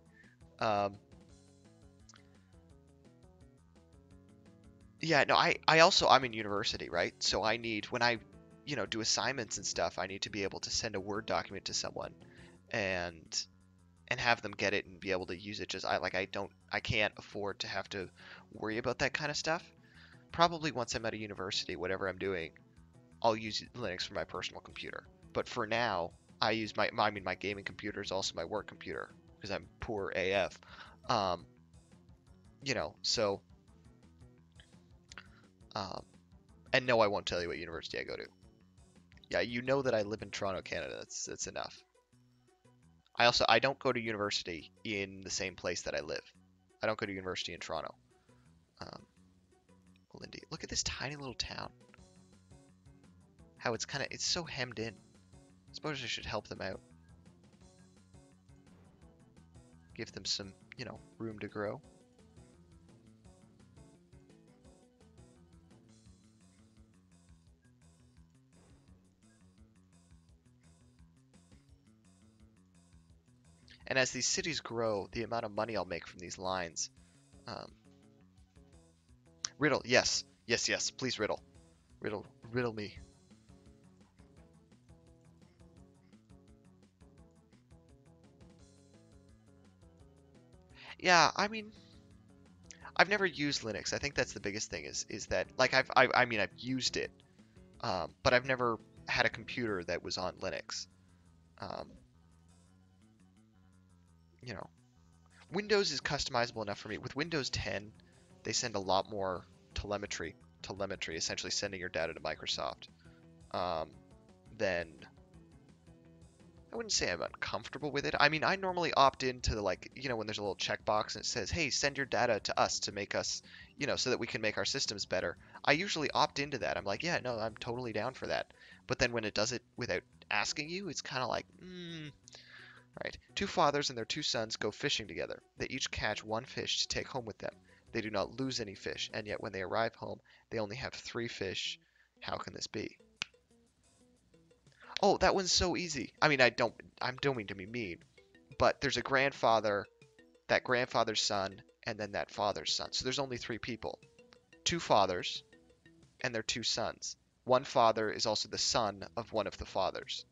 Um, yeah, no, I'm in university, right? So I need when I, do assignments and stuff, I need to be able to send a Word document to someone and have them get it and be able to use it. I can't afford to have to worry about that kind of stuff. Probably once I'm at a university, whatever I'm doing, I'll use Linux for my personal computer. But for now, I use my gaming computer is also my work computer because I'm poor AF. Um, so um, and no, I won't tell you what university I go to. Yeah, you know that I live in Toronto, Canada. That's enough. I don't go to university in the same place that I live. I don't go to university in Toronto. Um, Lindy, look at this tiny little town. How it's so hemmed in. I suppose I should help them out. Give them some, room to grow. And as these cities grow, the amount of money I'll make from these lines. Um, riddle, yes. Yes, yes, please riddle. Riddle me. Yeah, I mean, I've never used Linux. I think that's the biggest thing is that, like, I've used it, but I've never had a computer that was on Linux. Um, you know, Windows is customizable enough for me. With Windows 10, they send a lot more telemetry, essentially sending your data to Microsoft. Um, then I wouldn't say I'm uncomfortable with it. I mean, I normally opt into when there's a little checkbox and it says, "Hey, send your data to us to make us, so that we can make our systems better." I usually opt into that. I'm like, yeah, no, I'm totally down for that. But then when it does it without asking you, it's kind of like, right. Two fathers and their two sons go fishing together. They each catch one fish to take home with them. They do not lose any fish, and yet when they arrive home, they only have three fish. How can this be? Oh, that one's so easy. I mean, I don't mean to be mean, but there's a grandfather, that grandfather's son, and then that father's son. So there's only three people. Two fathers and their two sons. One father is also the son of one of the fathers.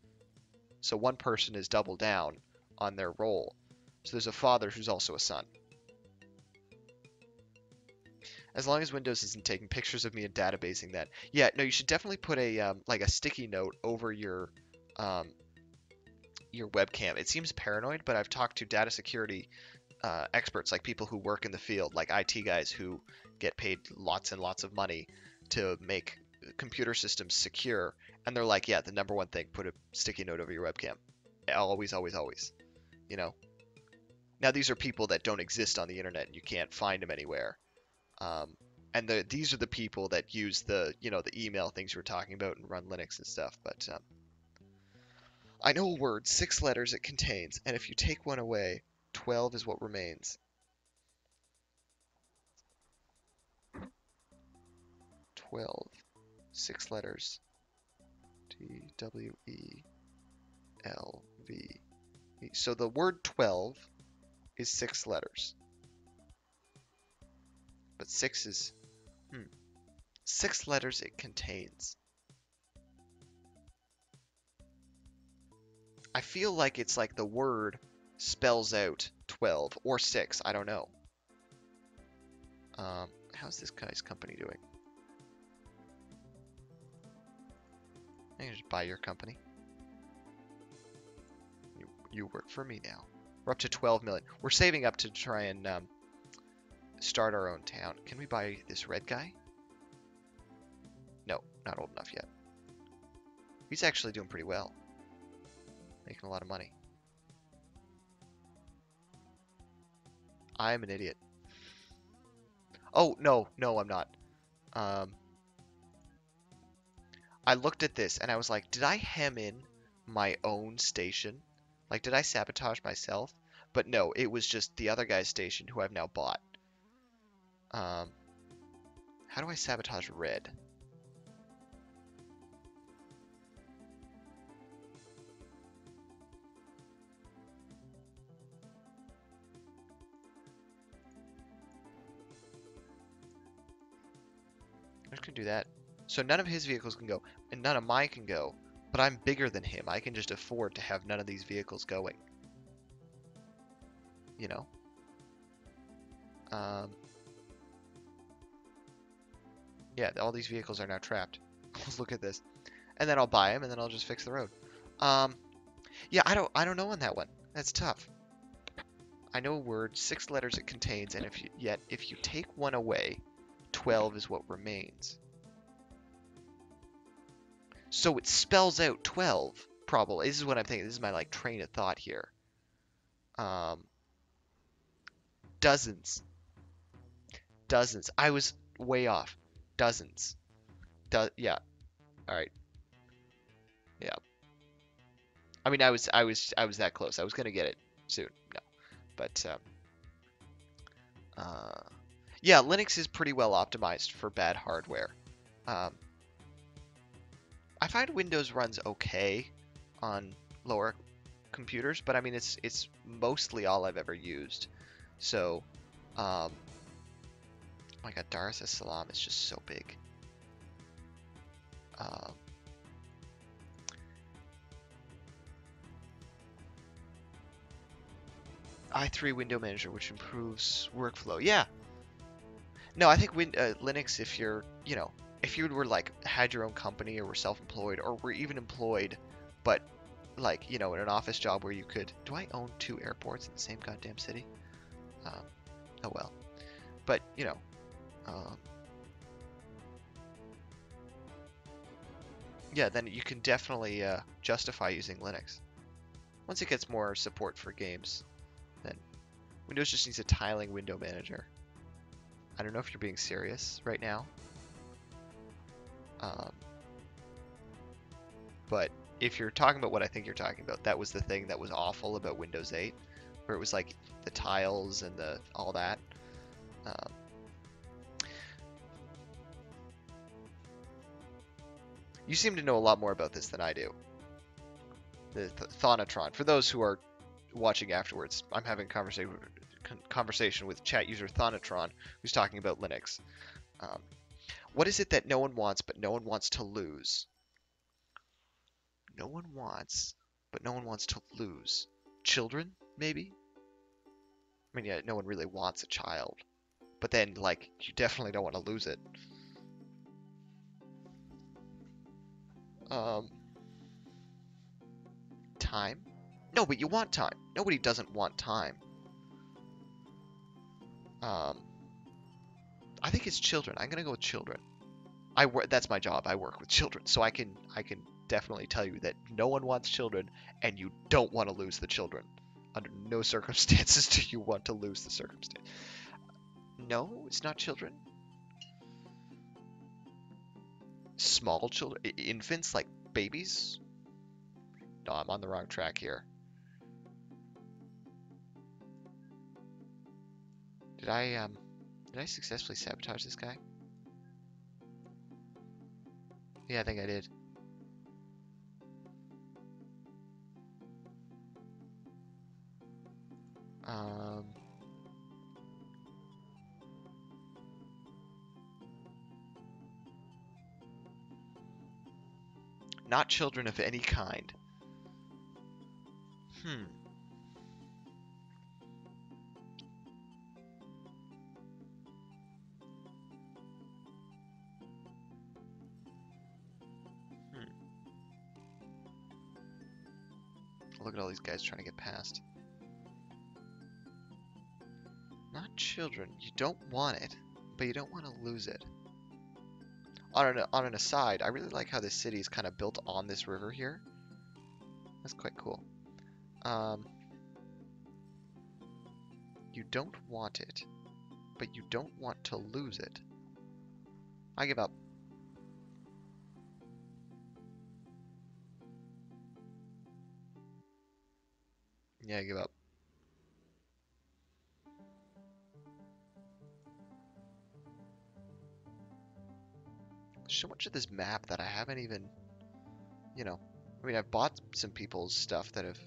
So one person is double down on their role. So there's a father who's also a son. As long as Windows isn't taking pictures of me and databasing that. Yeah, no, you should definitely put a like a sticky note over um, your webcam. It seems paranoid, but I've talked to data security experts, like people who work in the field, like IT guys who get paid lots and lots of money to make computer systems secure, and they're like, yeah, the number one thing, put a sticky note over your webcam. Always, always, always. You know. Now these are people that don't exist on the internet, and you can't find them anywhere. Um, and these are the people that use the the email things you were talking about and run Linux and stuff. But I know a word, 6 letters it contains, and if you take one away, 12 is what remains. 12. 6 letters. TWELV. So the word 12 is 6 letters. But 6 is... 6 letters it contains. I feel like it's like the word spells out 12 or 6. I don't know. How's this guy's company doing? I can just buy your company. You work for me now. We're up to 12 million. We're saving up to try and start our own town. Can we buy this red guy? No, not old enough yet. He's actually doing pretty well. Making a lot of money. I'm an idiot. Oh, no, I'm not. I looked at this and I was like, did I hem in my own station? Like, did I sabotage myself? But no, it was just the other guy's station who I've now bought. How do I sabotage red? I'm just gonna do that. So none of his vehicles can go, and none of mine can go. But I'm bigger than him. I can just afford to have none of these vehicles going. You know? Yeah, all these vehicles are now trapped. Look at this. And then I'll buy them, and then I'll just fix the road. Yeah, I don't know on that one. That's tough. I know a word, 6 letters it contains, and if you take one away, 12 is what remains. So it spells out 12, probably. This is what I'm thinking. This is my like train of thought here. Dozens. Dozens. I was way off. Dozens. Yeah. All right. Yeah. I mean, I was that close. I was gonna get it soon. No, but yeah, Linux is pretty well optimized for bad hardware. Um, I find Windows runs okay on lower computers, but I mean it's mostly all I've ever used. So, oh my God, Dar es Salaam is just so big. i3 Window Manager, which improves workflow. Yeah. No, I think Linux, if you're, if you were like had your own company or were self-employed or were even employed, but like, in an office job where you could, do I own 2 airports in the same goddamn city? Oh well. But, yeah, then you can definitely justify using Linux. Once it gets more support for games, then Windows just needs a tiling window manager. I don't know if you're being serious right now. Um, but if you're talking about what I think you're talking about, that was the thing that was awful about Windows 8, where it was like the tiles and the all that. Um, you seem to know a lot more about this than I do. The Thonotron. For those who are watching afterwards, I'm having conversation with chat user Thonotron, who's talking about Linux. Um, what is it that no one wants, but no one wants to lose? No one wants, but no one wants to lose. Children, maybe? I mean, yeah, no one really wants a child. But then, like, you definitely don't want to lose it. Um, time? No, but you want time. Nobody doesn't want time. Um, I think it's children. I'm gonna go with children. That's my job. I work with children, so I can definitely tell you that no one wants children, and you don't want to lose the children. Under no circumstances do you want to lose the circumstance. No, it's not children. Small children, infants like babies. No, I'm on the wrong track here. Did I successfully sabotage this guy? Yeah, I think I did. Um, not children of any kind. Hmm. Hmm. Look at all these guys trying to get past. Not children. You don't want it, but you don't want to lose it. On an aside, I really like how this city is kind of built on this river here. That's quite cool. Um, you don't want it, but you don't want to lose it. I give up. Yeah, I give up. There's so much of this map that I haven't even, you know. I mean, I've bought some people's stuff that have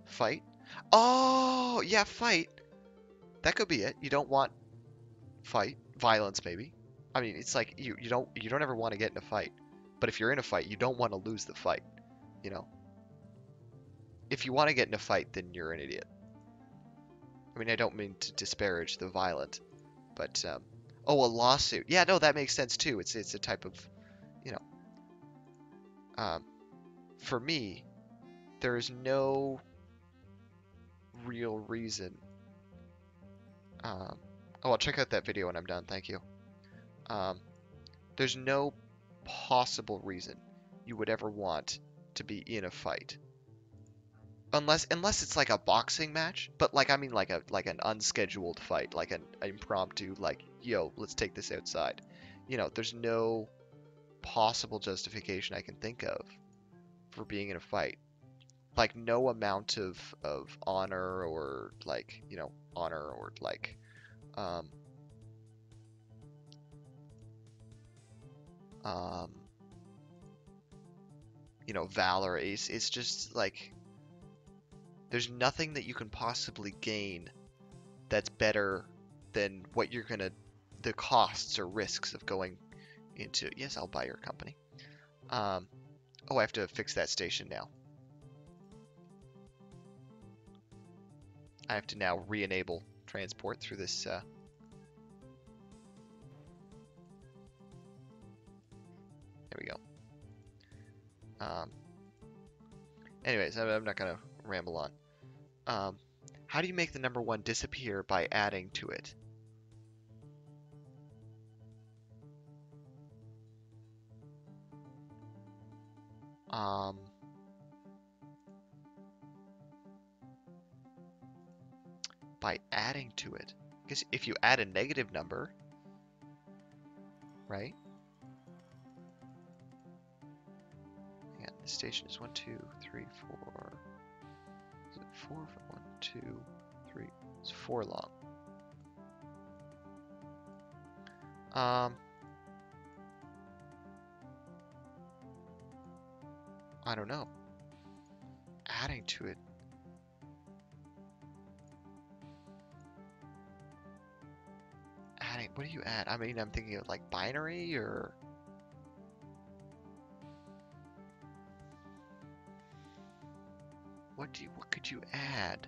fight. Oh, yeah, fight. That could be it. You don't want fight, violence maybe. I mean, it's like you don't ever want to get in a fight. But if you're in a fight, you don't want to lose the fight, you know. If you want to get in a fight, then you're an idiot. I mean, I don't mean to disparage the violent, but oh, a lawsuit. Yeah, no, that makes sense too. It's a type of, you know, um, for me, there is no real reason. Um, oh, I'll check out that video when I'm done. Thank you. Um, there's no possible reason you would ever want to be in a fight. Unless it's like a boxing match, but like I mean like an unscheduled fight, like an impromptu like, yo, let's take this outside. You know, there's no possible justification I can think of for being in a fight. Like no amount of honor or like, you know, honor or like um um you know, valor. It's just like there's nothing that you can possibly gain that's better than what you're gonna the costs or risks of going into. Yes, I'll buy your company. Um, oh, I have to fix that station now. I have to now re-enable transport through this. There we go. Um, anyways, I'm not gonna ramble on. Um, how do you make the number one disappear by adding to it? Um, by adding to it. Because if you add a negative number, right? The station is 1, 2, 3, 4. Is it 4? 1, 2, 3. It's 4 long. I don't know. Adding to it. Adding, what do you add? I mean, I'm thinking of like binary or... What could you add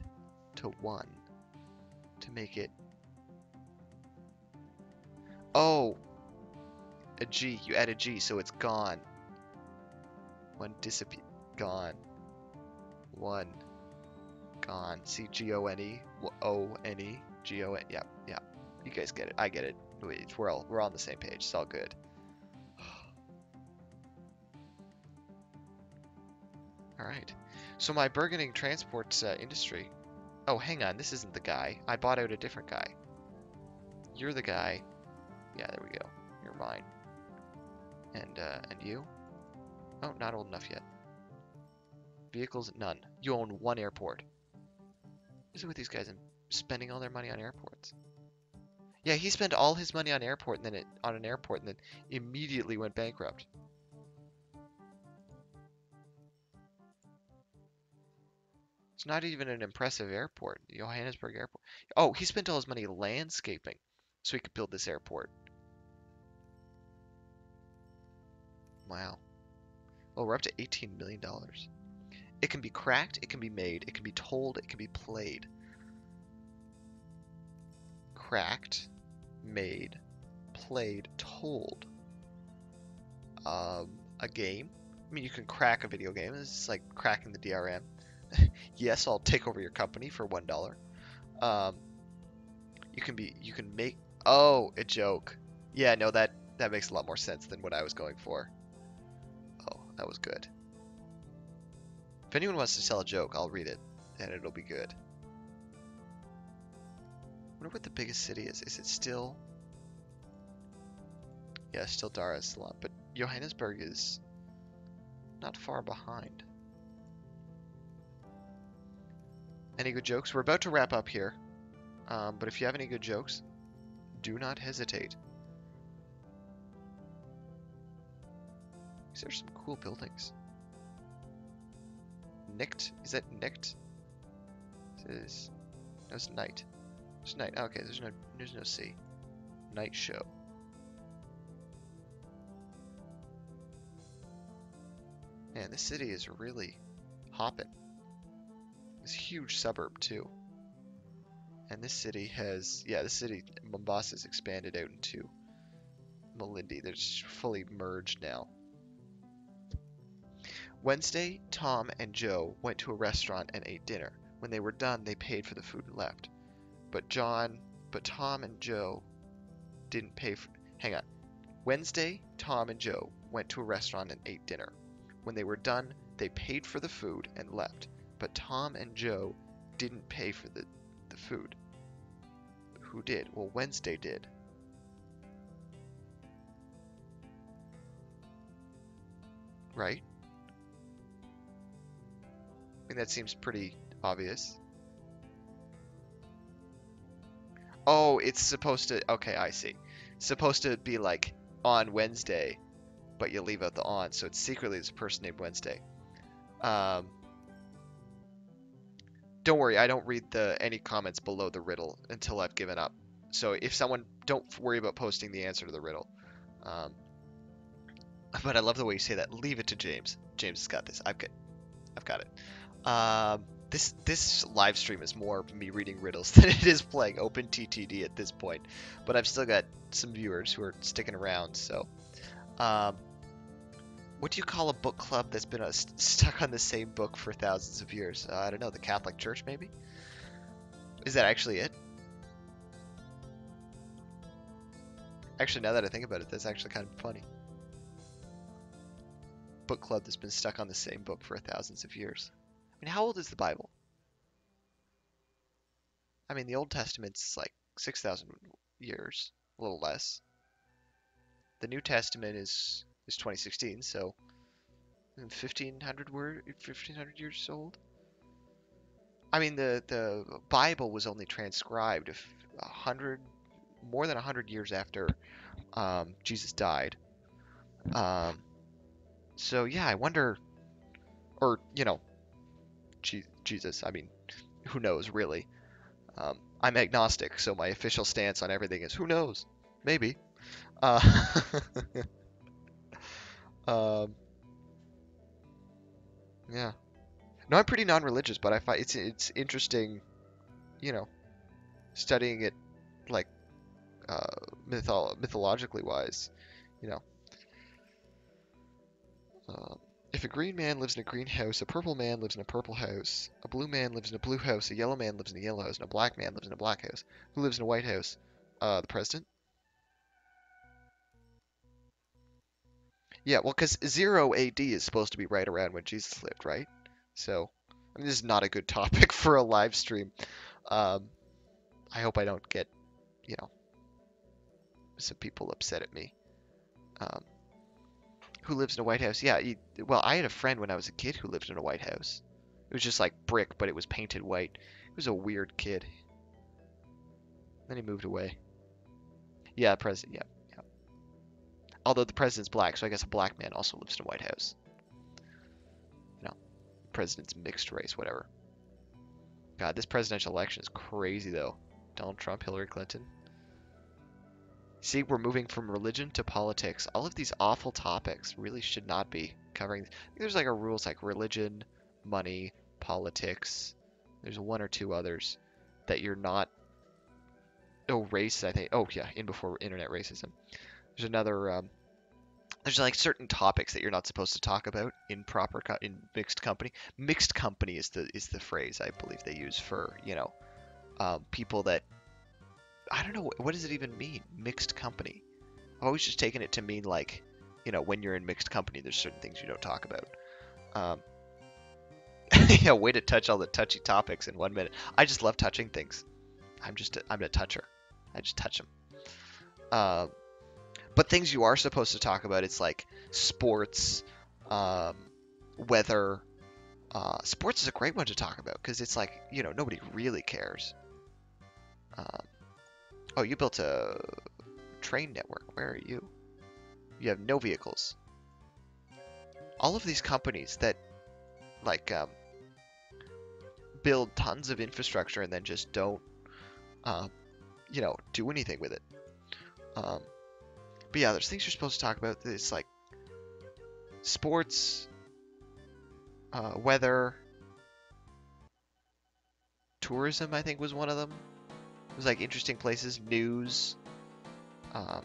to 1 to make it... Oh! A G. You add a G, so it's gone. 1 disappear. Gone. 1. Gone. See, G-O-N-E. O-N-E. G-O-N. Yep, yep. You guys get it. I get it. We're all on the same page. It's all good. Alright. So my burgeoning transport industry... Oh, hang on. This isn't the guy. I bought out a different guy. You're the guy. Yeah, there we go. You're mine. And you? Oh, not old enough yet. Vehicles, none. You own 1 airport. What is it with these guys and spending all their money on airports? Yeah, he spent all his money on airport and then on an airport and then immediately went bankrupt. It's not even an impressive airport, Johannesburg Airport. Oh, he spent all his money landscaping so he could build this airport. Wow. Oh, we're up to $18 million. It can be cracked, it can be made, it can be told, it can be played. Cracked, made, played, told. A game. I mean, you can crack a video game. It's like cracking the DRM. Yes, I'll take over your company for $1. You can make. Oh, a joke. Yeah, no, that makes a lot more sense than what I was going for. Oh, that was good. If anyone wants to sell a joke, I'll read it, and it'll be good. I wonder what the biggest city is. Is it still? Yeah, still Dar es Salaam, but Johannesburg is not far behind. Any good jokes? We're about to wrap up here, but if you have any good jokes, do not hesitate. These are some cool buildings. Nicked? Is that nicked? This is... No, it's night. It's night. Okay, there's no C. Night show. Man, this city is really hopping. This huge suburb too. And this city has, yeah, this city, Mombasa, has expanded out into Malindi. They're just fully merged now. Wednesday, Tom and Joe went to a restaurant and ate dinner. When they were done, they paid for the food and left. But Tom and Joe didn't pay for, hang on. Wednesday, Tom and Joe went to a restaurant and ate dinner. When they were done, they paid for the food and left. But Tom and Joe didn't pay for the food. Who did? Well, Wednesday did. Right? I mean, that seems pretty obvious. Oh, it's supposed to... Okay, I see. It's supposed to be like on Wednesday, but you leave out the on, so it's secretly there's a person named Wednesday. Don't worry, I don't read any comments below the riddle until I've given up. So if someone... Don't worry about posting the answer to the riddle. But I love the way you say that. Leave it to James. James has got this. I've got it. This live stream is more me reading riddles than it is playing open TTD at this point. But I've still got some viewers who are sticking around, so... what do you call a book club that's been stuck on the same book for thousands of years? I don't know, the Catholic Church, maybe? Is that actually it? Actually, now that I think about it, that's actually kind of funny. Book club that's been stuck on the same book for thousands of years. I mean, how old is the Bible? I mean, the Old Testament's like 6,000 years, a little less. The New Testament is 2016, so 1500 years old. I mean, the Bible was only transcribed if 100, more than 100 years after Jesus died. Um, so yeah, I wonder, or Jesus. I mean, who knows really? I'm agnostic, so my official stance on everything is who knows, maybe. Uh, um, yeah. No, I'm pretty non-religious, but I find it's interesting, you know, studying it like mythologically wise. You know, if a green man lives in a green house, a purple man lives in a purple house, a blue man lives in a blue house, a yellow man lives in a yellow house, and a black man lives in a black house. Who lives in a white house? The president. Yeah, well, because 0 AD is supposed to be right around when Jesus lived, right? So, I mean, this is not a good topic for a live stream. Um, I hope I don't get, you know, some people upset at me. Um, who lives in a White House? Yeah, well, I had a friend when I was a kid who lived in a White House. It was just like brick, but it was painted white. He was a weird kid. Then he moved away. Yeah, president. Yeah, yeah. Although the president's black, so I guess a black man also lives in a White House. You know, president's mixed race, whatever. God, this presidential election is crazy though. Donald Trump, Hillary Clinton. See, we're moving from religion to politics. All of these awful topics really should not be covering. I think there's like a rules like religion, money, politics. There's one or two others that you're not. Oh, race, I think. Oh, yeah, in before internet racism. There's another. There's like certain topics that you're not supposed to talk about in in mixed company. Mixed company is the phrase I believe they use for people that I don't know what does it even mean mixed company. I've always just taken it to mean like, when you're in mixed company, there's certain things you don't talk about. Um, yeah, way to touch all the touchy topics in 1 minute. I just love touching things. I'm a toucher. I just touch them. Um, but things you are supposed to talk about, it's like sports, um, weather. Sports is a great one to talk about because it's like, nobody really cares. Um, oh, you built a train network. Where are you? You have no vehicles. All of these companies that like build tons of infrastructure and then just don't, um, do anything with it. Um, but yeah, there's things you're supposed to talk about. It's like sports, weather, tourism. I think was one of them. It was like interesting places, news. Um,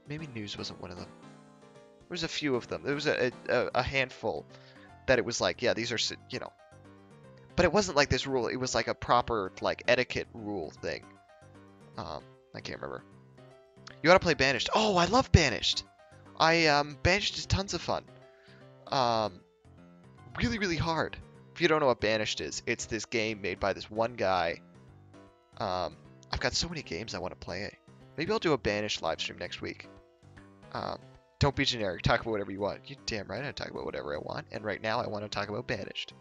maybe news wasn't one of them. There was a few of them. There was a handful that it was like, yeah, these are. But it wasn't like this rule. It was like a proper like etiquette rule thing. I can't remember. You gotta play Banished. Oh, I love Banished. Banished is tons of fun. Um, really, really hard. If you don't know what Banished is, it's this game made by this one guy. I've got so many games I want to play. Maybe I'll do a Banished live stream next week. Um, don't be generic. Talk about whatever you want. You damn right I talk about whatever I want. And right now I want to talk about Banished.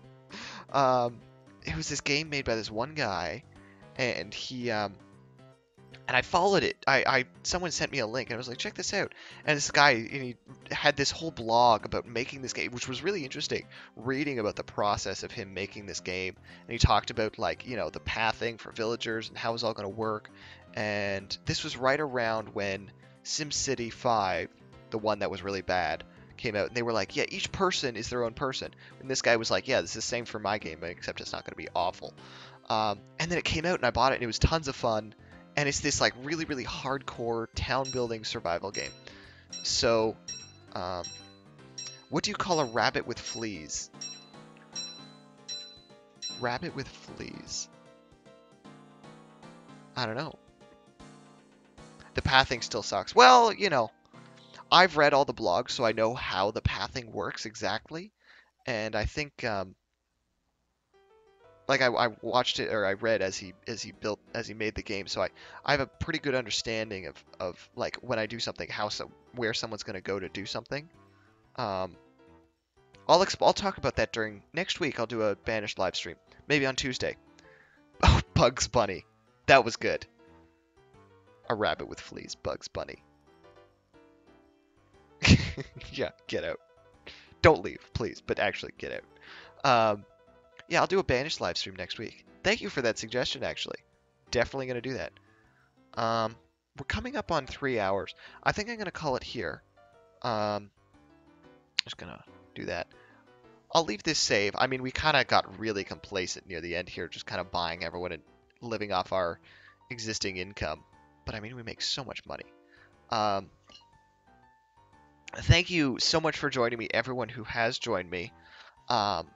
It was this game made by this one guy, and he and I followed it. Someone sent me a link and I was like, check this out. And this guy, and he had this whole blog about making this game, which was really interesting. Reading about the process of him making this game, and he talked about like the pathing for villagers and how it was all going to work. And this was right around when SimCity 5, the one that was really bad, came out, and they were like, yeah, each person is their own person. And this guy was like, yeah, this is the same for my game, except it's not going to be awful. And then it came out, and I bought it, and it was tons of fun. And it's this like really, really hardcore town building survival game. So, what do you call a rabbit with fleas? Rabbit with fleas. I don't know. The pathing still sucks. Well, I've read all the blogs, so I know how the pathing works exactly. And I think, like I watched it or I read as he made the game, so I have a pretty good understanding of like when I do something, where someone's gonna go to do something. Um, I'll talk about that during next week. I'll do a Banished live stream, maybe on Tuesday. Oh, Bugs Bunny, that was good. A rabbit with fleas, Bugs Bunny. Yeah, get out. Don't leave, please, but actually get out. Yeah, I'll do a Banished live stream next week. Thank you for that suggestion, actually. Definitely gonna do that. We're coming up on 3 hours. I think I'm gonna call it here. Just gonna do that. I'll leave this save. I mean, we kind of got really complacent near the end here, just kind of buying everyone and living off our existing income. But I mean, we make so much money. Um, Thank you so much for joining me, everyone who has joined me. Um,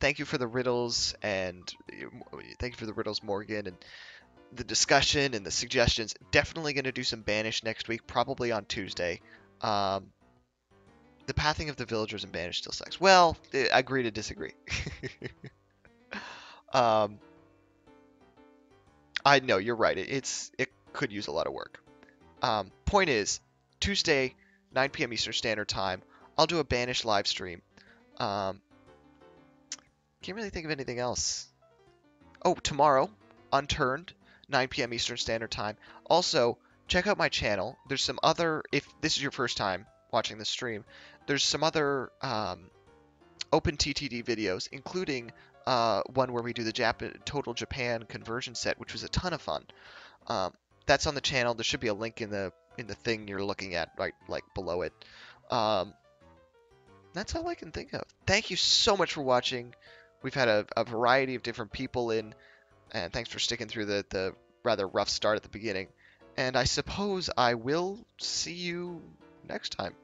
Thank you for the riddles and thank you for the riddles, Morgan, and the discussion and the suggestions. Definitely going to do some Banish next week, probably on Tuesday. Um, the pathing of the villagers in Banish still sucks. Well, agree to disagree. um, I know you're right. It could use a lot of work. Point is, Tuesday, 9 p.m. Eastern Standard Time, I'll do a Banish live stream. Um, can't really think of anything else. Oh, tomorrow, Unturned, 9 p.m. Eastern Standard Time. Also, check out my channel. There's some other, if this is your first time watching the stream, there's some other open TTD videos, including one where we do the total Japan conversion set, which was a ton of fun. Um, that's on the channel. There should be a link in the thing you're looking at, right, like below it. Um, that's all I can think of. Thank you so much for watching. We've had a variety of different people in, and thanks for sticking through the rather rough start at the beginning. And I suppose I will see you next time.